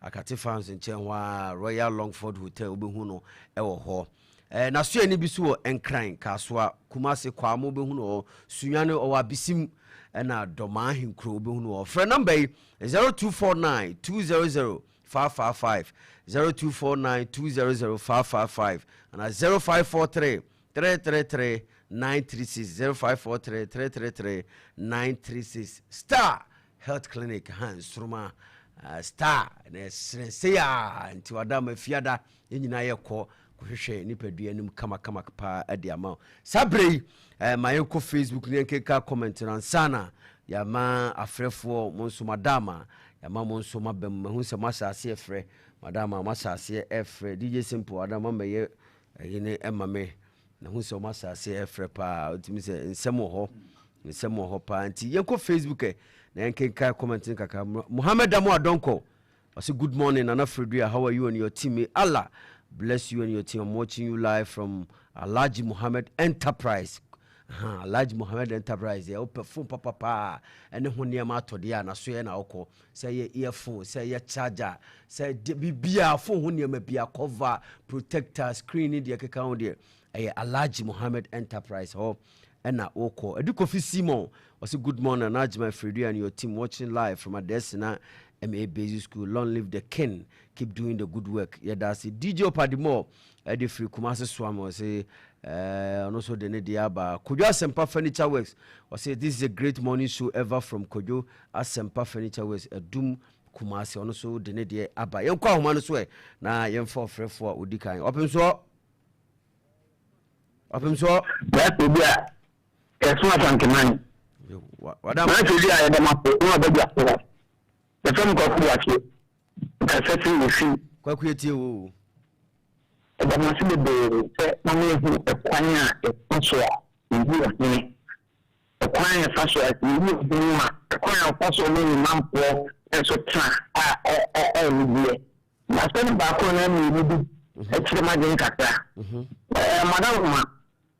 akate farms nchen wa Royal Longford Hotel obehu no e wo ho na so ani bisu wo enkran kasoa kumase kwamo behu no sunyane o wabisim na doma hinkro behu no fra number 0249 200 555 0249 200 555 and 0543 333 936 0543 333 936 Star Health Clinic Hansruma Star na senseya nti wadama fiada nyina yekọ kuhwehwe nipadua nim kama pa ade ama sabrei mayenko Facebook ne nkeka comment na sana ya ma afrefo monso madama ya ma monso mabem hu se masase efre madama masase efre DJ Simple adama meye yene emame na hu se masase efre pa otimi se nsemo ho pa nti yenko Facebook na nkeka comment nkaka Muhammad Amo Adonko I say good morning Nana Freduah, how are you and your team? Allah bless you and your team. I'm watching you live from Alhaji Muhammad Enterprise. Alhaji Muhammad Enterprise. Yeah, phone papa. And then when you are to the na so na oko. Say your earphone, say your charger, say bibia phone when you may be a cover, protector, screen the account there. Alhaji Muhammad Enterprise. Oh, and na oko. Eduko fi Simon. I say good morning Alhaji my Freduah and your team watching live from Adesina MA Basic School. Long live the king. Keep doing the good work. Yeah, that's it. DJ Opadimo, Eddie Free Kumasi Swamo, say, and also the Nediaba. Kojo Asempa Furniture Works. I say, this is a great morning show ever from Kojo Asempa Furniture Works. A doom Kumasi, and also the Nedia Abba. You call Manuswe. Na, you for free for Udikai. Opemsuo. That's the idea. It's not something. What am I? The film got to assessing the fee. Quaquity. And I must be the money who acquire a passport in view of me. Acquire a passport in view of me. Acquire a passport in Mampo and so try. Last time back on them, we will be extremely cata. Madame,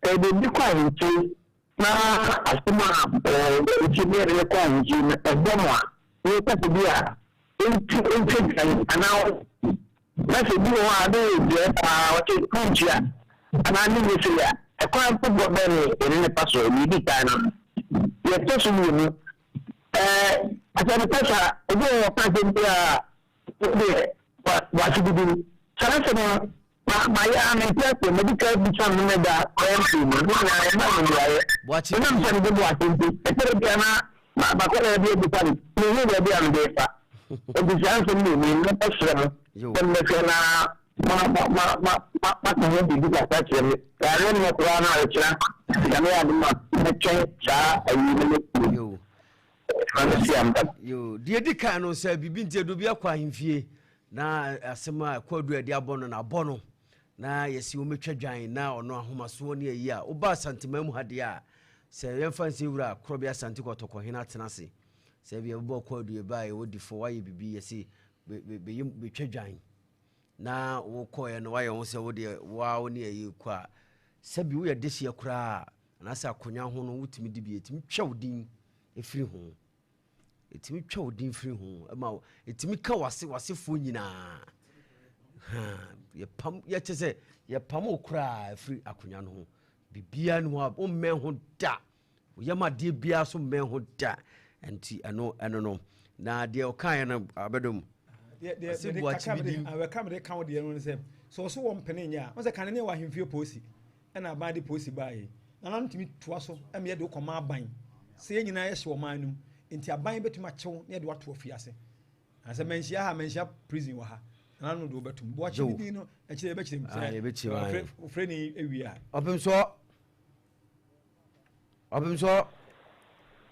they will be quite to now as to my very quite a bomber. We have to be and now let's do what and I need to say I can't put what in the password we did time. You have to assume as a person, what you do. So ya me pese medical bicham me da OMP ni na me ya Watch na me se bo atempi e bia na ba ko na bia bitali ni bia am de fa e bi jan se ni na pese no ko me se na ma ko bi bi ta chere ya re no ko na e chira ya me ya ma me chen cha ayi me yo yo die di kan no say bibi ntie do bia kwa hemfie na asema kwadu ade abono na abono na yesi wo metwa dwan na ono ahomaso ne ayi a oba santima mu hade a se yemfa nsi wura krobia santi kotoko hena tenase se bia bo kwadu e ba e wodi fo waye bibi yesi be twa dwan na wo koye no waye ho se wo de wa wo ne ayi kwa se bi wo ye de hye kura na sa akonya ho no wutimi de bi etimi twa wodin efiri ho etimi twa wodin firi ho ma etimi ka wasefo nyina ye pam ye chese ye pam okura efiri akonya no ho bibia no o men ho da o yama de bia so men ho da enti ano no na de o kan na abedom de kamera kan de no se so wo mpene nya o se kan ne wa hemfie posi na ba de posi bae na nan timi toa so em ye de koma aban se ye nyina ye hye o manum enti aban betuma chew na ye de wato afiase ase menhia prison wa ha na no do betum bo achi di no e kire be kire ye be kire freni ewia Opemsuo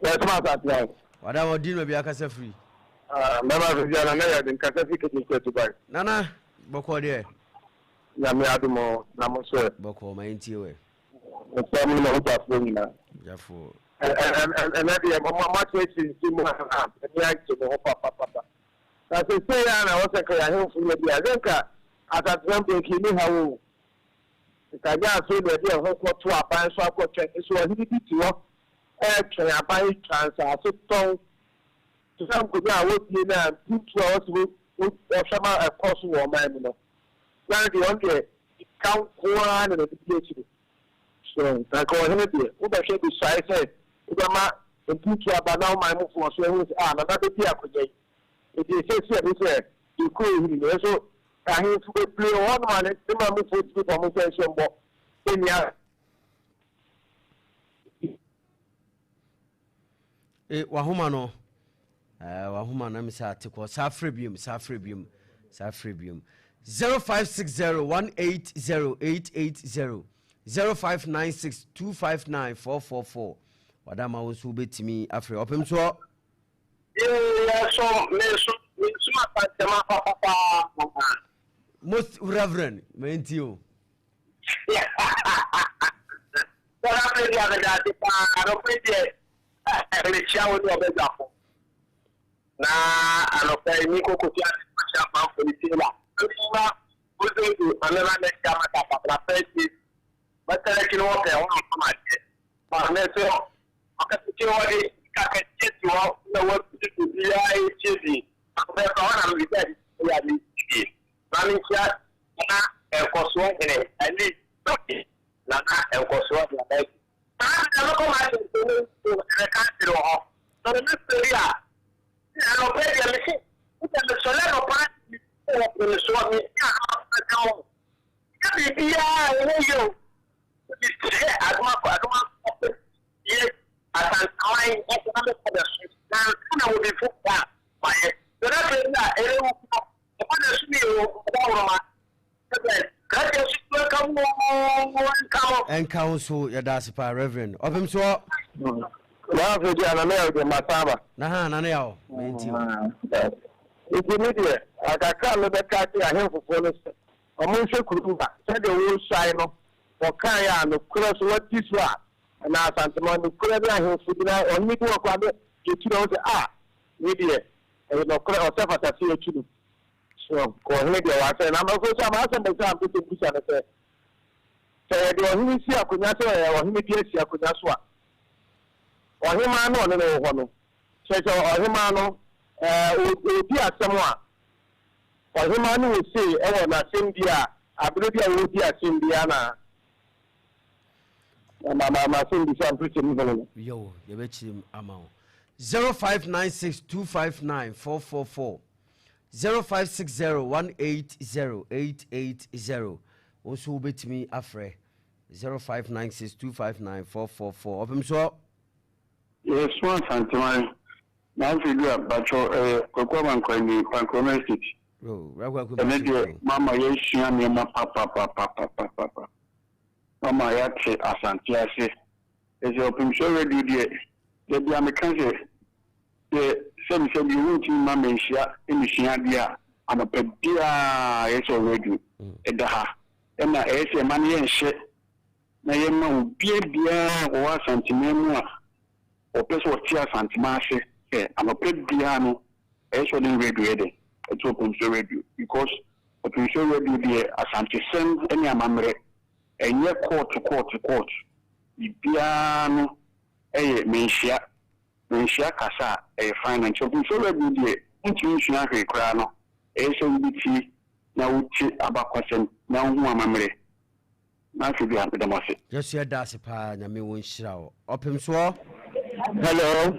ya tuma ta try wada wodi no bia kasa free mama Freduah na ya din kasa fi ke to buy nana boko de na me adumo na mo so boko ma ntie we o tell me no ta fo ni na jafo and that the mama church si mo na ya ke mo papa na se se ya na o se ka ya he fu le bia zenka ata trump ke ni hawo ka ja so le bia ho ko to aban so akotwe so o hidi ti wo twen aban transfer so ton to some ko ja wo ti na tutu o so o shama e course wo man no na the on the count one and the PhD so ta ko he be o ba she be sai say o ba ma tutu aba na o man mo fo so e hu na na be bia ko je e dey say you go here so I have to play one man e ma mo fo ti ko mo say so mbo enya wahoma no wahoma na misa atiko sa frebium 0560180880 0596259444 wadama wo so betimi afre Opemsuo so me atema papa most reverend mentio But I'm ready to that. I don't pay the shower to a example. Now, I don't pay Nico Cotia for the Tila. Who's going to another next Yamaka, but I can walk there on my head. But let's go. I can get you out the work to be IHD. I'm with that. We are the running chat and Cosmo in it. I need na e Cosmo na bag. I don't come out to the country or so the mystery. I don't pay the machine. Put the solar part of the swami. You. I yes, I can find economic production. Now, I will be put back by it. So that's and council yadasipa reverend Opemsuo na Freduah na me de mataba na na yao mentio immediate akaka me be ka ti ahemfofo no se omo hwe kuruba se de wo sai no o kan ya no kuro so wati so a na asantema no kuro bi ahemfo bi na oni bi wo kwa be ti no se we de e no kuro o se fata si etu so ko he de wa se na ma so sa ma se be sa am ti sa na se se de o ni si akonya so e o ni bi si akonya so a o he ma no no ho no se o he ma no obi asem a o he ma no se e wo na sem bia abere bia wo bi asem bia na ma sem bi sam preach ni no yo ye be chim amount 0596259444 0560180880 also betimi afre 0596259444 Opemsuo. Yes, one Santimai. Now Freduah Bacho Kokomankwani Pankrome State. Oh, Mama Yeshia Nema Papa. Mama Yate Asantiase. Is your Opemsuo radio the Americans the same said you won't Mamma Shia in the Shia and a pedia is already at the ha. And I say money and shit. Na yema bia o santimemu o peso tia santimase anope bia no so den radio de to Opemsuo radio because Opemsuo radio de asantisem eni amamre enye court bia no menhia kasa finance Opemsuo radio de ntumi hwa hwe kra no so biti na wuti abakwasem na hu amamre. Just your dasy pa, Yami won't show. Opemsuo. Hello.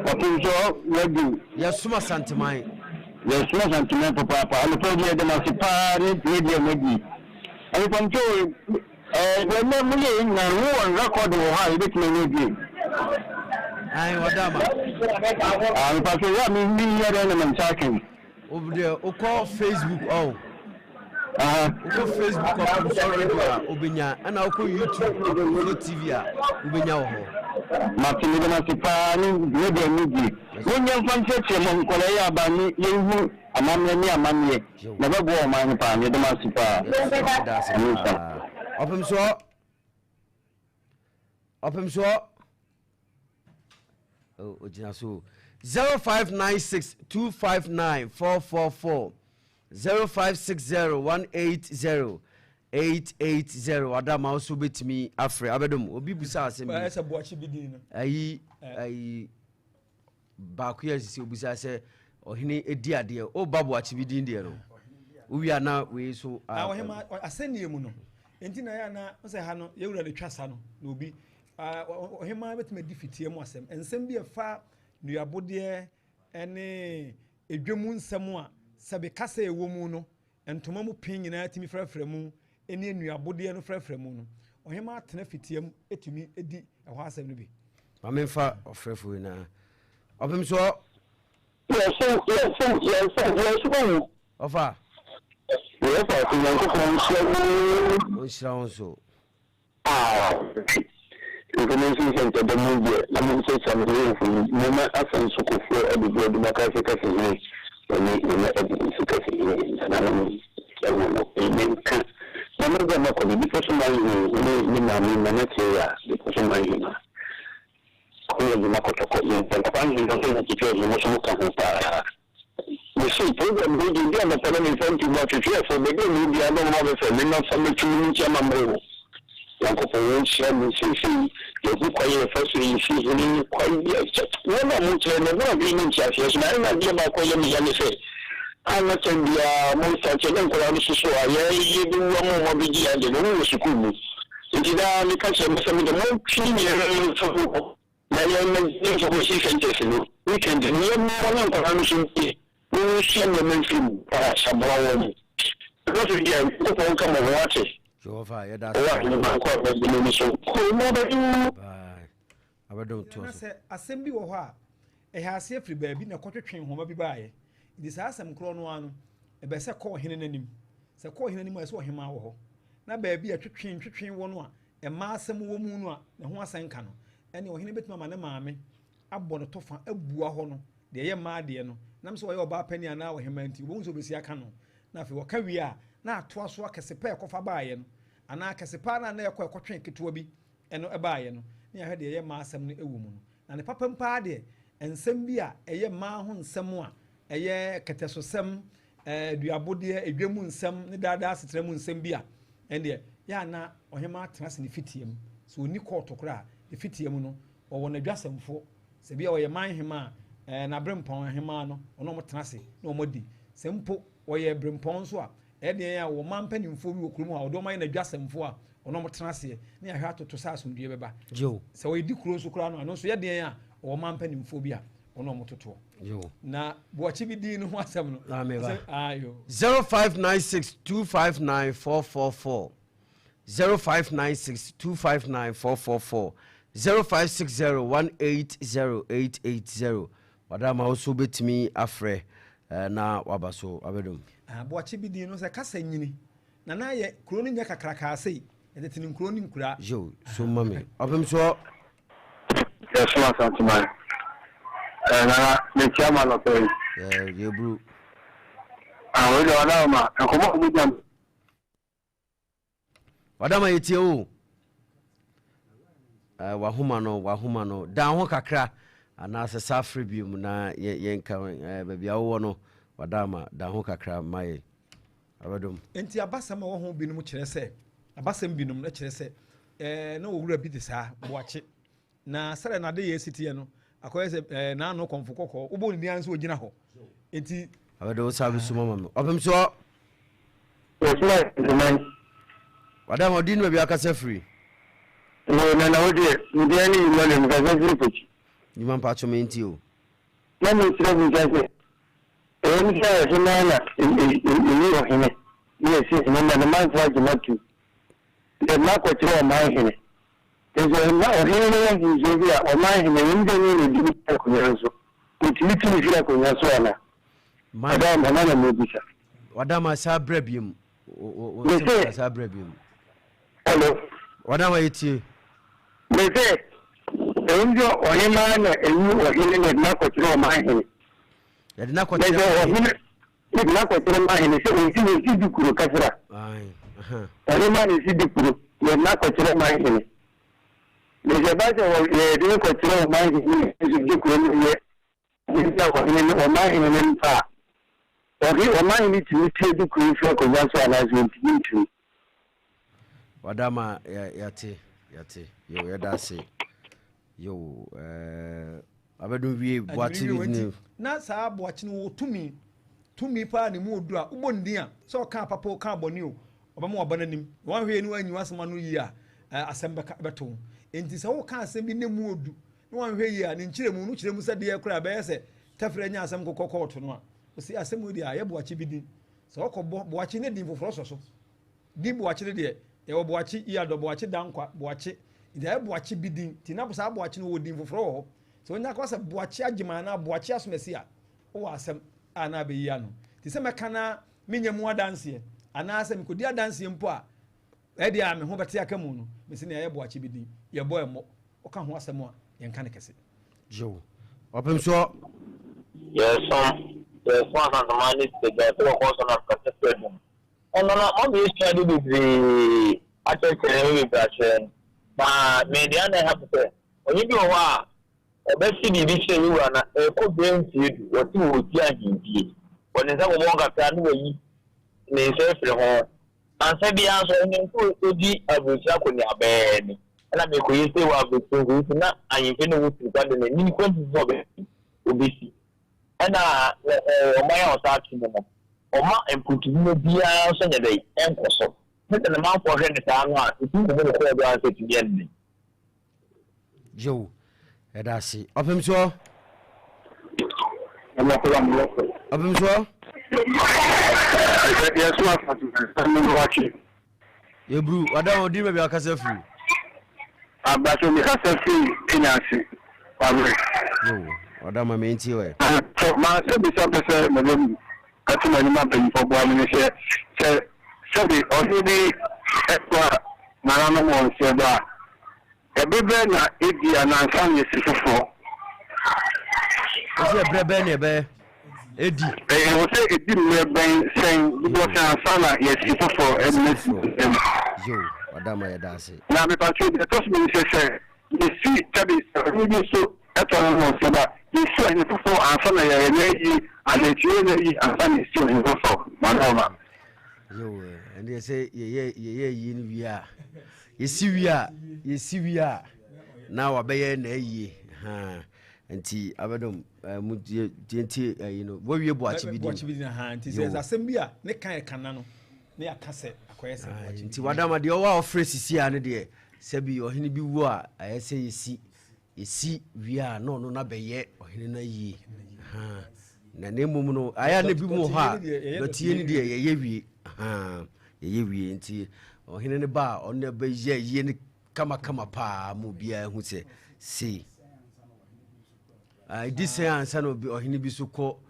Opemsuo, ready. yes, Suma Santimai. Yes, Suma Santimai, Papa. I'm told you the Masipari, radio, maybe. And if I'm told, the memory in one record or how it may be. I Wadama. I'm passing what me here and I'm talking. Over there, call Facebook. Oh. Uko Facebook Opemsuo radio obinya ana uko YouTube Opemsuo TV obinya ho Martin de Masipani radio media wonya fanche mo nkola ya bani yehu amamne ni amamne na babo o man pa ni de Masipa Opemsuo oh ojina so 0596259444 0560180880 Adama also betimi afre abedom obi busa asem ba ese boachi bidin no ayi ba ku yesi obusa se ohene edi ade o baboachi bidin de no uwi ana we so ohema asenie mu no enti na ya na se ha no yewura de twasa no na obi ohema betime difitie mu asem ensem bi efa nuabode ene edwemu nsem a sabe kasa ewo mu no entoma mu pin nyina timi frafra mu eni enuabode no frafra mu no ohema atena fitiam etumi edi eho asem no bi amemfa ofrefo na Opemsuo yes ofa yes so information center the media I'm say something from mama asan sukufo obi do makase kase ni ni evidence kase ni na na na ko ni person mai ni na na ya the person mai na ko ni na ko ko ni kwa ni ndo ni kitu ni mo ka pa ni si program do ndio na pale ni fanti mo kitu so the media no mo be ni na family ni chama mreo yanko po share ni si you quiet first in season quiet wala mtu na agreement ya sio na ndio ba kwa yemi yani se ana tembea mtu achana kwa nusu so yeye ndio mo biji ande no shukuru ndio ni kacha msemi ndio mo chini na yeye ndio kwa sisi sente no weekend ni mo kwa nusu ni shia na mfimu para sababu ni ndio ndio kwa kama wote Jehova ya da abadon to so asem bi wo ho a ase afri baabi na kotwetwen homa bi baaye ndi sa asem kro no ano ebe se ko hene nanim se ko hene nanim ase ohema wo ho na baabi a twetwen wo no a ma asem wo mu no a ne ho asenka no ene ohene betuma ma ne maame abɔ no tofa abua ho no de ye ma de no nam so wo ye oba pani ana ohema nti wo nso besi aka no na afi wo ka wi a na atoa so akese pa ekofa baaye no ana akese pa na na ekotwen ketewa bi eno ebaaye no na ya hwede ye ma asem no ewu mu no na ne papa mpa de ensem bi a eye ma ho nsem a eye ketesosem duabode edwemu nsem ne dada asetre mu nsem bi a ende ya na ohema atenase ne fitiem so oni court kora e fitiem no owo na dwasemfo se bia oye man hema na brempon hema no ono mo tenase na omodi sempo oye brempon so a ede ya wo man panimfo bi okurum a odo man na dwasemfo a ono mo tenase na ya hwa toto sa asomdue beba jo se oye di kuro so kora no ano so ye de ya wo man panimfo bi a ono mototo yo na boachi bi din no ho asem no ayo 0596259444 0596259444 0560180880 wadama also betimi afre na wabaso abedum boachi bi din no se kasa nyini na ye kuro no nya kakraka sei e de tin kuro ni nkura yo so mame Opemsuo yes ma santima na me chama no pe ye bru we do na ma ko mo jam wadama yetie o wahuma no dan ho kakra ana se safre biom na yenka baabi awo no wadama dan ho kakra maye abadum enti abasam wo ho binum kire se abasam binum na kire se na owura bi de sa boachi na sare na de yesitie no akoye se na no konfo kokko ubo ni anso ogina ho enti abadum sabi suma mama Opemsuo wadama odin baabi akasa free na wodi ndiani ngale mkaza ziripochi ni mampa chomenti o na mi sira mkaza ni sa semana ni ohine ni si na man fa jumatu de na ko tiro ma hine de na ohine ni jebia o ma hine ni ni di ko nyaso utiliti ni fira ko nyaso ana madam na mo bisa wadama sa brebium o sa brebium hello wadama yetie mese enjo ohima na enyu ohine na ko tiro ma hine ya de na ko tiro ohine ni na ko tiro ma hine se o si dukuru kasra ai ohima ni si dukuru ni na ko tiro ma hine mese ba se o de ko tiro ma hine si dukuru ni ni ya ohine o ma hine ni pa o ma hine ti ti dukuru fi ko nyaso ala zo ti wadama yate yo yadase yo abedo wie boachi ni na saa boachi no tumi pa ni mu odu a ubo ndin a so ka papa ka boni o obama obananim wan hwe ni wanyi wasema no yi a asem beto enti se wo ka asem bi ne mu odu ni wan hwe yi a ni nchiremu no chiremu se de kura be yese tafre nya asem kokoko to no a o si asem odi a ye boachi bi din se wo ko boachi ne din foforo so di boachi ne de ye wo boachi iya do boachi dankwa boachi ide ye boachi bi din ti na bosa boachi no wo din foforo ho so nya ko se boachi Agyemang na boachi asomesi a wo asem ana be yi ano ti se meka na menyemu adanse ana asem ko di adanse mpo a e dia me ho bete aka mu no me se na ye boachi bi din ye boy mo o ka ho asem a ye nka ne kese jo Opemsuo yes one and man is the guy to cause on of Freduah ono na o be study be attention we be ba media na have to onye bi o wa obesi bi che yi wa na ko benti edu o ti wo ti ahimpi woni se wo mo ga ta no yi ne se fere ho anse bi anso ni ko odi abusia ko ni abeni na me ko yi se wa abusia na ahimpi no wo ti ba de ni ko ti so be obesi na o ma ya o ta ti mo o ma input ni bia so nya dai enkoso na ma ko hwe ni ta no a ti ko mo ko do anse ti bien ni jo edasi Opemsuo Opemsuo yes one watching ebru wadama odi me bi akasa free abaso mi kasa free inasi wabre yo wadama me nti we so ma se bi so pese me dem katuma ni ma pen fo bo ami se bi o ni ekwa na no mo se ba ebebe na edi anansa ni sifofo o se brebe ne be edi o se edi me ben sen do se ansana ye sifofo em yo wadama yadase na me pa chu de tos mi se ni si tabi ni so eto no se ba ni so ni sifofo ansana ye yi anetue ne yi ansana si ni sifofo manoma yo and they say ye yin wia yesi wia na wabeye na yi ha nti abedom mu tienti wo wie boachi bidin ha nti se asem bia ne kan kana no ne akase akoyese boachi nti wadama de o wa ofre sisi ane de se bi ohene bi wu a ayese yesi esi wia no no na beye ohene na yi ha na nemum no aya na bi mu ha batie ni de ye wie ha ye wie nti ohene ne ba onne ba ye ni kama pa mu bia hu se si di se ansa no bi ohene bi so ko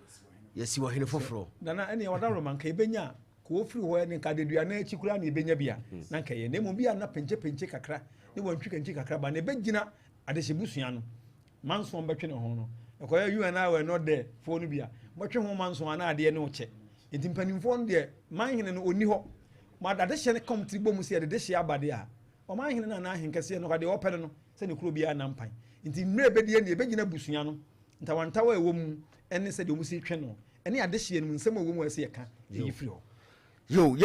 yesi ohene foforo na ene wada romanka ebenya ko ofiri ho ne ka dedua na echi kura na ebenya bia na nka ye nemum bia na penche kakra ne wantwika nchi kakra ba na ebegina adehye busua no manso betwe ne ho no ekoya you and I were not there phone bia motwe ho manso ana ade ne oche enti mpanimfo no de manhene no oni ho ma adehye ne komtri bomu se adehye abade a o manhene na na ahenkase no kade opere no se ne kuro bia na mpan enti mre bedie ne ebegina busua no ntawantawa ewo mu ene se de omu se twe no ene adehye no nsem ewo mu ase yeka yifiri ho yo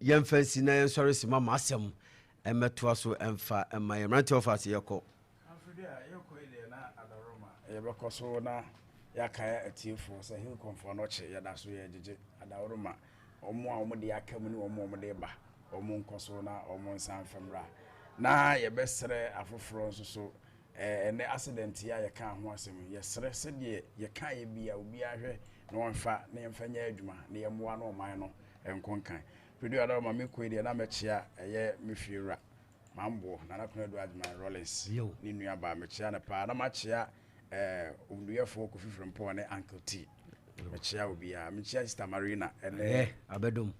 yemfansi na yensori si mama asem emeto aso emfa ema yemrante ofase yeko yɛbɛkɔ so na yɛaka atiefo sɛ hinkɔmfoɔ no ɔkye yɛda so yɛ gyegye adaworoma ɔmo a ɔmo de aka mu ne ɔmo de ba ɔmo nkɔ so na ɔmo nsan famra na yɛbɛsrɛ afoforɔ nso so ɛnɛ accident a yɛka ho asɛm yɛsrɛ sɛdeɛ yɛka yɛ bia obi ahwɛ na ɔmfa na yɛmfa nyɛ adwuma na yɛmmoa no ɔman no ɛnkonkan Freduah Agyemang me kɔ deɛ na mɛkyia ɛyɛ me fiewura mambo na Freduah Agyemang Rollins ni nua ba mɛkyia ne pa na makyia umduyefo ko fifiri mpo ne Uncle T mechia obi a mechia Sister Marina ene abedum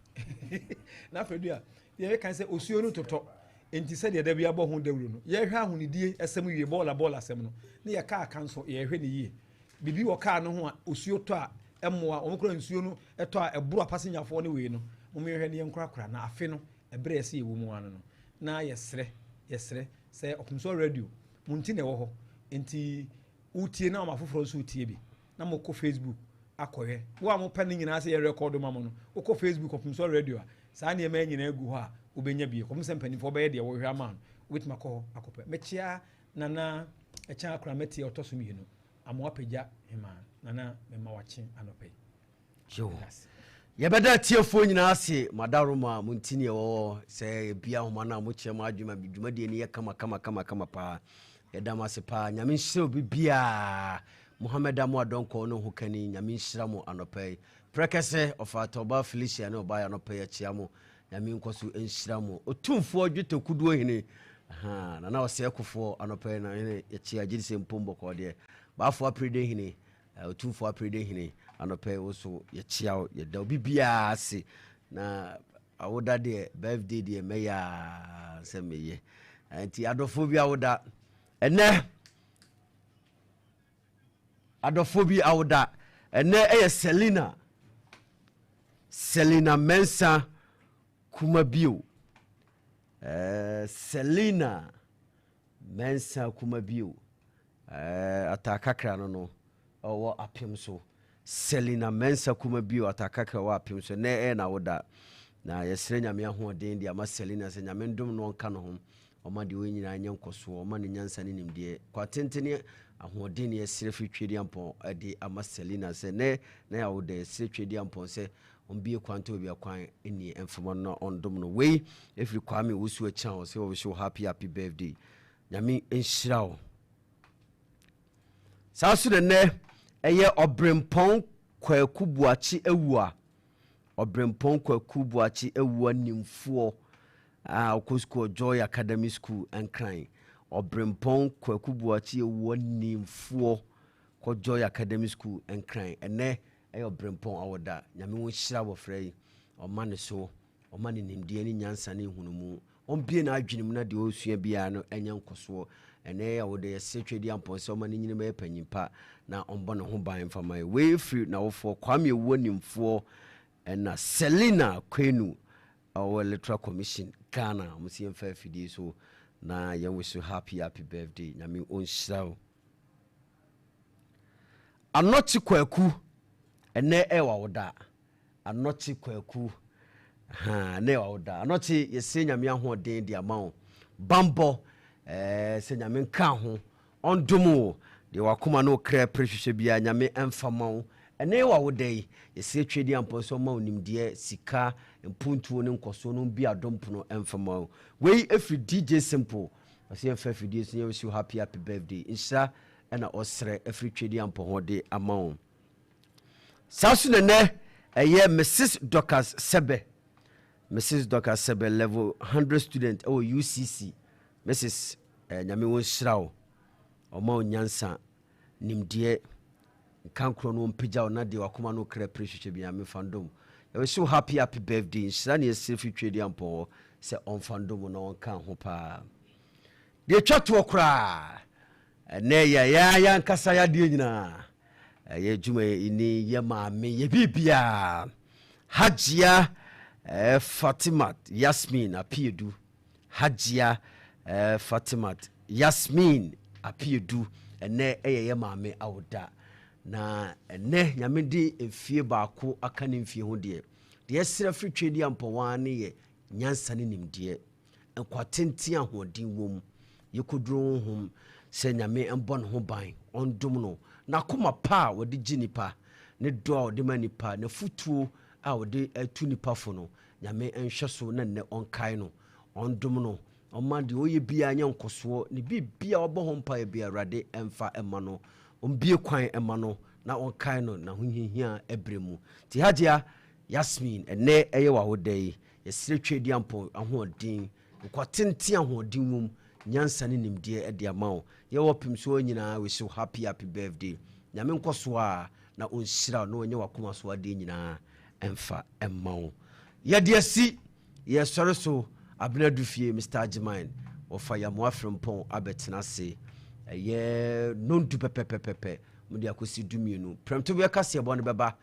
na Freduah ye kan se osuo no toto enti se de da bia bo ho dawuro no ye hwa ahonidie esem wie bola asem no ne ye ka kanso ye hwe ne yie bibi wo ka no ho a osuo to a emmoa omkura nsuo no eto a eburu apasenyafo ne we no mo ye hwe ne nkrakra na afe no ebre ese ye wo mu ano no na yesre se Opemsuo radio munti ne wo ho enti utie na amafoforo so utie bi na moko Facebook akohwe wo a mo pa ne nyina se ye record ma mo no ukọ Facebook Opemsuo radio a saa ne ma nyina agu ho a obenya bi kom se mpanifo be ye de wo hwe ama no wit makọ akọpẹ mechia nana echa akra meti otoso mienu amo apagya hema nana mema wache anope jo yebeda tiefo nyina ase madaroma muntini ye wo se bia homa na mo kyerem adwuma bidwuma de ne ye kama pa yedama se pa nyame nhire obi bia Muhammad Amu Adonko no hokani nyame nhira mo anope prekese ofatoba Felicia ne oba ya anope ya chiamo nyame nkoso nhira mo otumfo odwete kuduo hene na ose ekofo anope na ne ya chia gidise mpombo ko de bafo aprede hene otumfo aprede hene anope oso ya chia ya da obi bia ase na awoda de birthday de meya se meye anti adofo bia awoda ene adofo awoda ene Selina Mensa Kumabio Selina Mensa Kumabio atakakra no owo Opemsuo Selina Mensa Kumabio atakakra wa Opemsuo ne na woda na yesre nyame ahoden dia ma Selina se nyame ndom no nka no ho oma de wenyina nyenkoso oma ne nyansa ne nimde kwa tentene ahoden ne yesre fitwedi ampo de ama Selina se ne na ya woda yesre twedi ampo se ombie kwanto obi akwan eni emfamo no ondom no we every kwame wusu acha o se we show happy birthday nyame enhyira o saaso de ne eye Obrempon Kwaku Buachi ewua Obrempon Kwaku Buachi ewua nimfuo Okosko Joy Academy School Ankran Obrempon Kwaku Buachi ewua nimfuo ko Joy Academy School Ankran ene Obrempon awoda nyame won hyira wo frɛ ɔmane so ɔmane nimdie ne nyansa ne hunumu ɔmbie na adwenem na de osua bia no enya nkoso ene awoda yesetwedi amponse ɔmane nyine ma panyimpa na ɔmbɔ ne ho ban fama we free na wofo kwame wo nimfo na Selina Kwenu our electoral commission Ghana musi mfa fidie so na yen wish you happy birthday nyame onhyira wo Anọchi Kwaku ene ewa woda Anọchi Kwaku ne ewa woda Anọchi yese nyame ahoden di amawo bambo se nyame nka ho ondomo de wakoma no kra prehwehwe bia nyame emfamawo ene ewa woda yi yese twedi amponso ma onimde sika mpuntuo ne nkoso no bia dompono emfamawo we every DJ Simple ɔsɛ yɛmfa fidie so yɛwɔ si happy birthday nhyira ɛna ɔsrɛ afiri twedi ampɔhɔde ama wo saa so nɛnɛ ɛyɛ Mrs. Dorcas Sebe level 100 student ɛwɔ UCC Mrs. nyame wo nhyira wo ɔma wo nyansa nimdeɛ nkankoro no mpagya wo na deɛ wakoma no kra prehwehwɛ bi nyame fandom yɛwɔ si happy birthday nhyira ne yɛsrɛ fi twedi ampɔhɔ sɛ ɔmfandom na ɔnka ho paa deɛ twa toɔ koraa ɛnɛ yɛ nkasa yɛadeɛ nyinaa ɛyɛ adwuma ini yɛ maame yɛ bibia Hajia Fatimat Yasmin Apiedu Hajia Fatimat Yasmin Apiedu ɛnɛ ɛyɛ yɛ maame awoda na ɛnɛ nyame de mfie baako aka ne mfie ho deɛ srɛ firi twedi ampɔwa ne yɛ nyansa ne nimdeɛ nkwatenti ahoɔden wom yɛkɔduro hom sɛ nyame mbɔ ne ho ban ɔndom no na koma pa a wɔde gye nipa ne dɔ a wɔde ma nipa na futuo a wɔde atu nipa fo no nyame nhwɛ so na nnɛ ɔnkae no ɔndom no ɔma deɛ ɔyɛ bia nyɛ nkɔsoɔ ne bibia ɔbɔ ho mpa yɛ bia Awurade ɛmfa ɛma no ɔmbie kwan ɛma no na ɔnkae no na ho hiahia ɛbrɛ mu nti Hajia Yasmin ɛnɛ ɛyɛ w'awoda yi yɛsrɛ twedi ampɔ ahoɔden nkwatenti ahoɔden wom nyansa ne nimdeɛ ɛde ama wo yɛwɔ Opemsuo nyinaa we so happy birthday nyame nkɔ so a na ɔnhyira na ɔnyɛ wakoma so adeɛ nyinaa ɛmfa ɛma wo yɛde asi yɛsɔre so abena du fie Mr. Agyemang wɔfa yɛmoa frempɔn abɛtena se ɛyɛ nondu pɛpɛpɛpɛ mode akɔsi dumienu prɛmto bɛka seɛbɔ no bɛba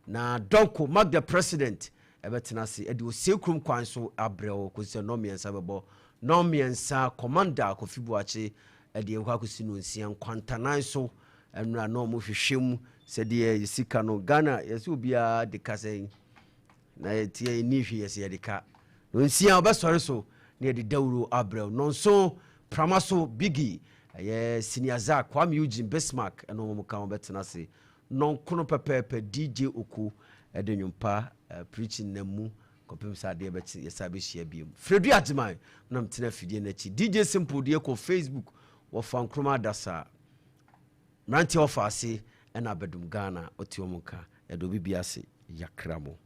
na donko Magda president ɛbɛtena se ɛde osie krom kwan so abrɛ wo kɔsi sɛ nɔmmiɛnsa bɛbɔ nɔmmiɛnsa commander Kofi Boakye ɛde ɛkɔ akɔsi no nsia nkwantanan so ɛnura na ɔmo hwehwɛ mu sɛdeɛ yɛsika no Ghana yɛsɛ obiara de kasa yi na yɛtie ni hwe yɛsɛ yɛde ka no nsia ɔbɛsɔre so na yɛde dawuro abrɛ no nso prama so bigi ɛyɛ senior Zak Kwame Eugene Bismarck ɛna ɔmo ka ɔbɛtena se nɔnkono pɛpɛɛpɛ DJ Oko ɛde nwumpa preaching na mu kɔpem sɛ adeɛ bɛkye yɛsa bɛhyia biom Freduah Agyemang nam tena fidie n'akyi DJ Simple deɛ kɔ Facebook wɔfa nkroma adasa mmeranteɛ wɔfa ase ɛna abɛdum Ghana ɔte ɔmo ka ɛde obi bi ase yakra mo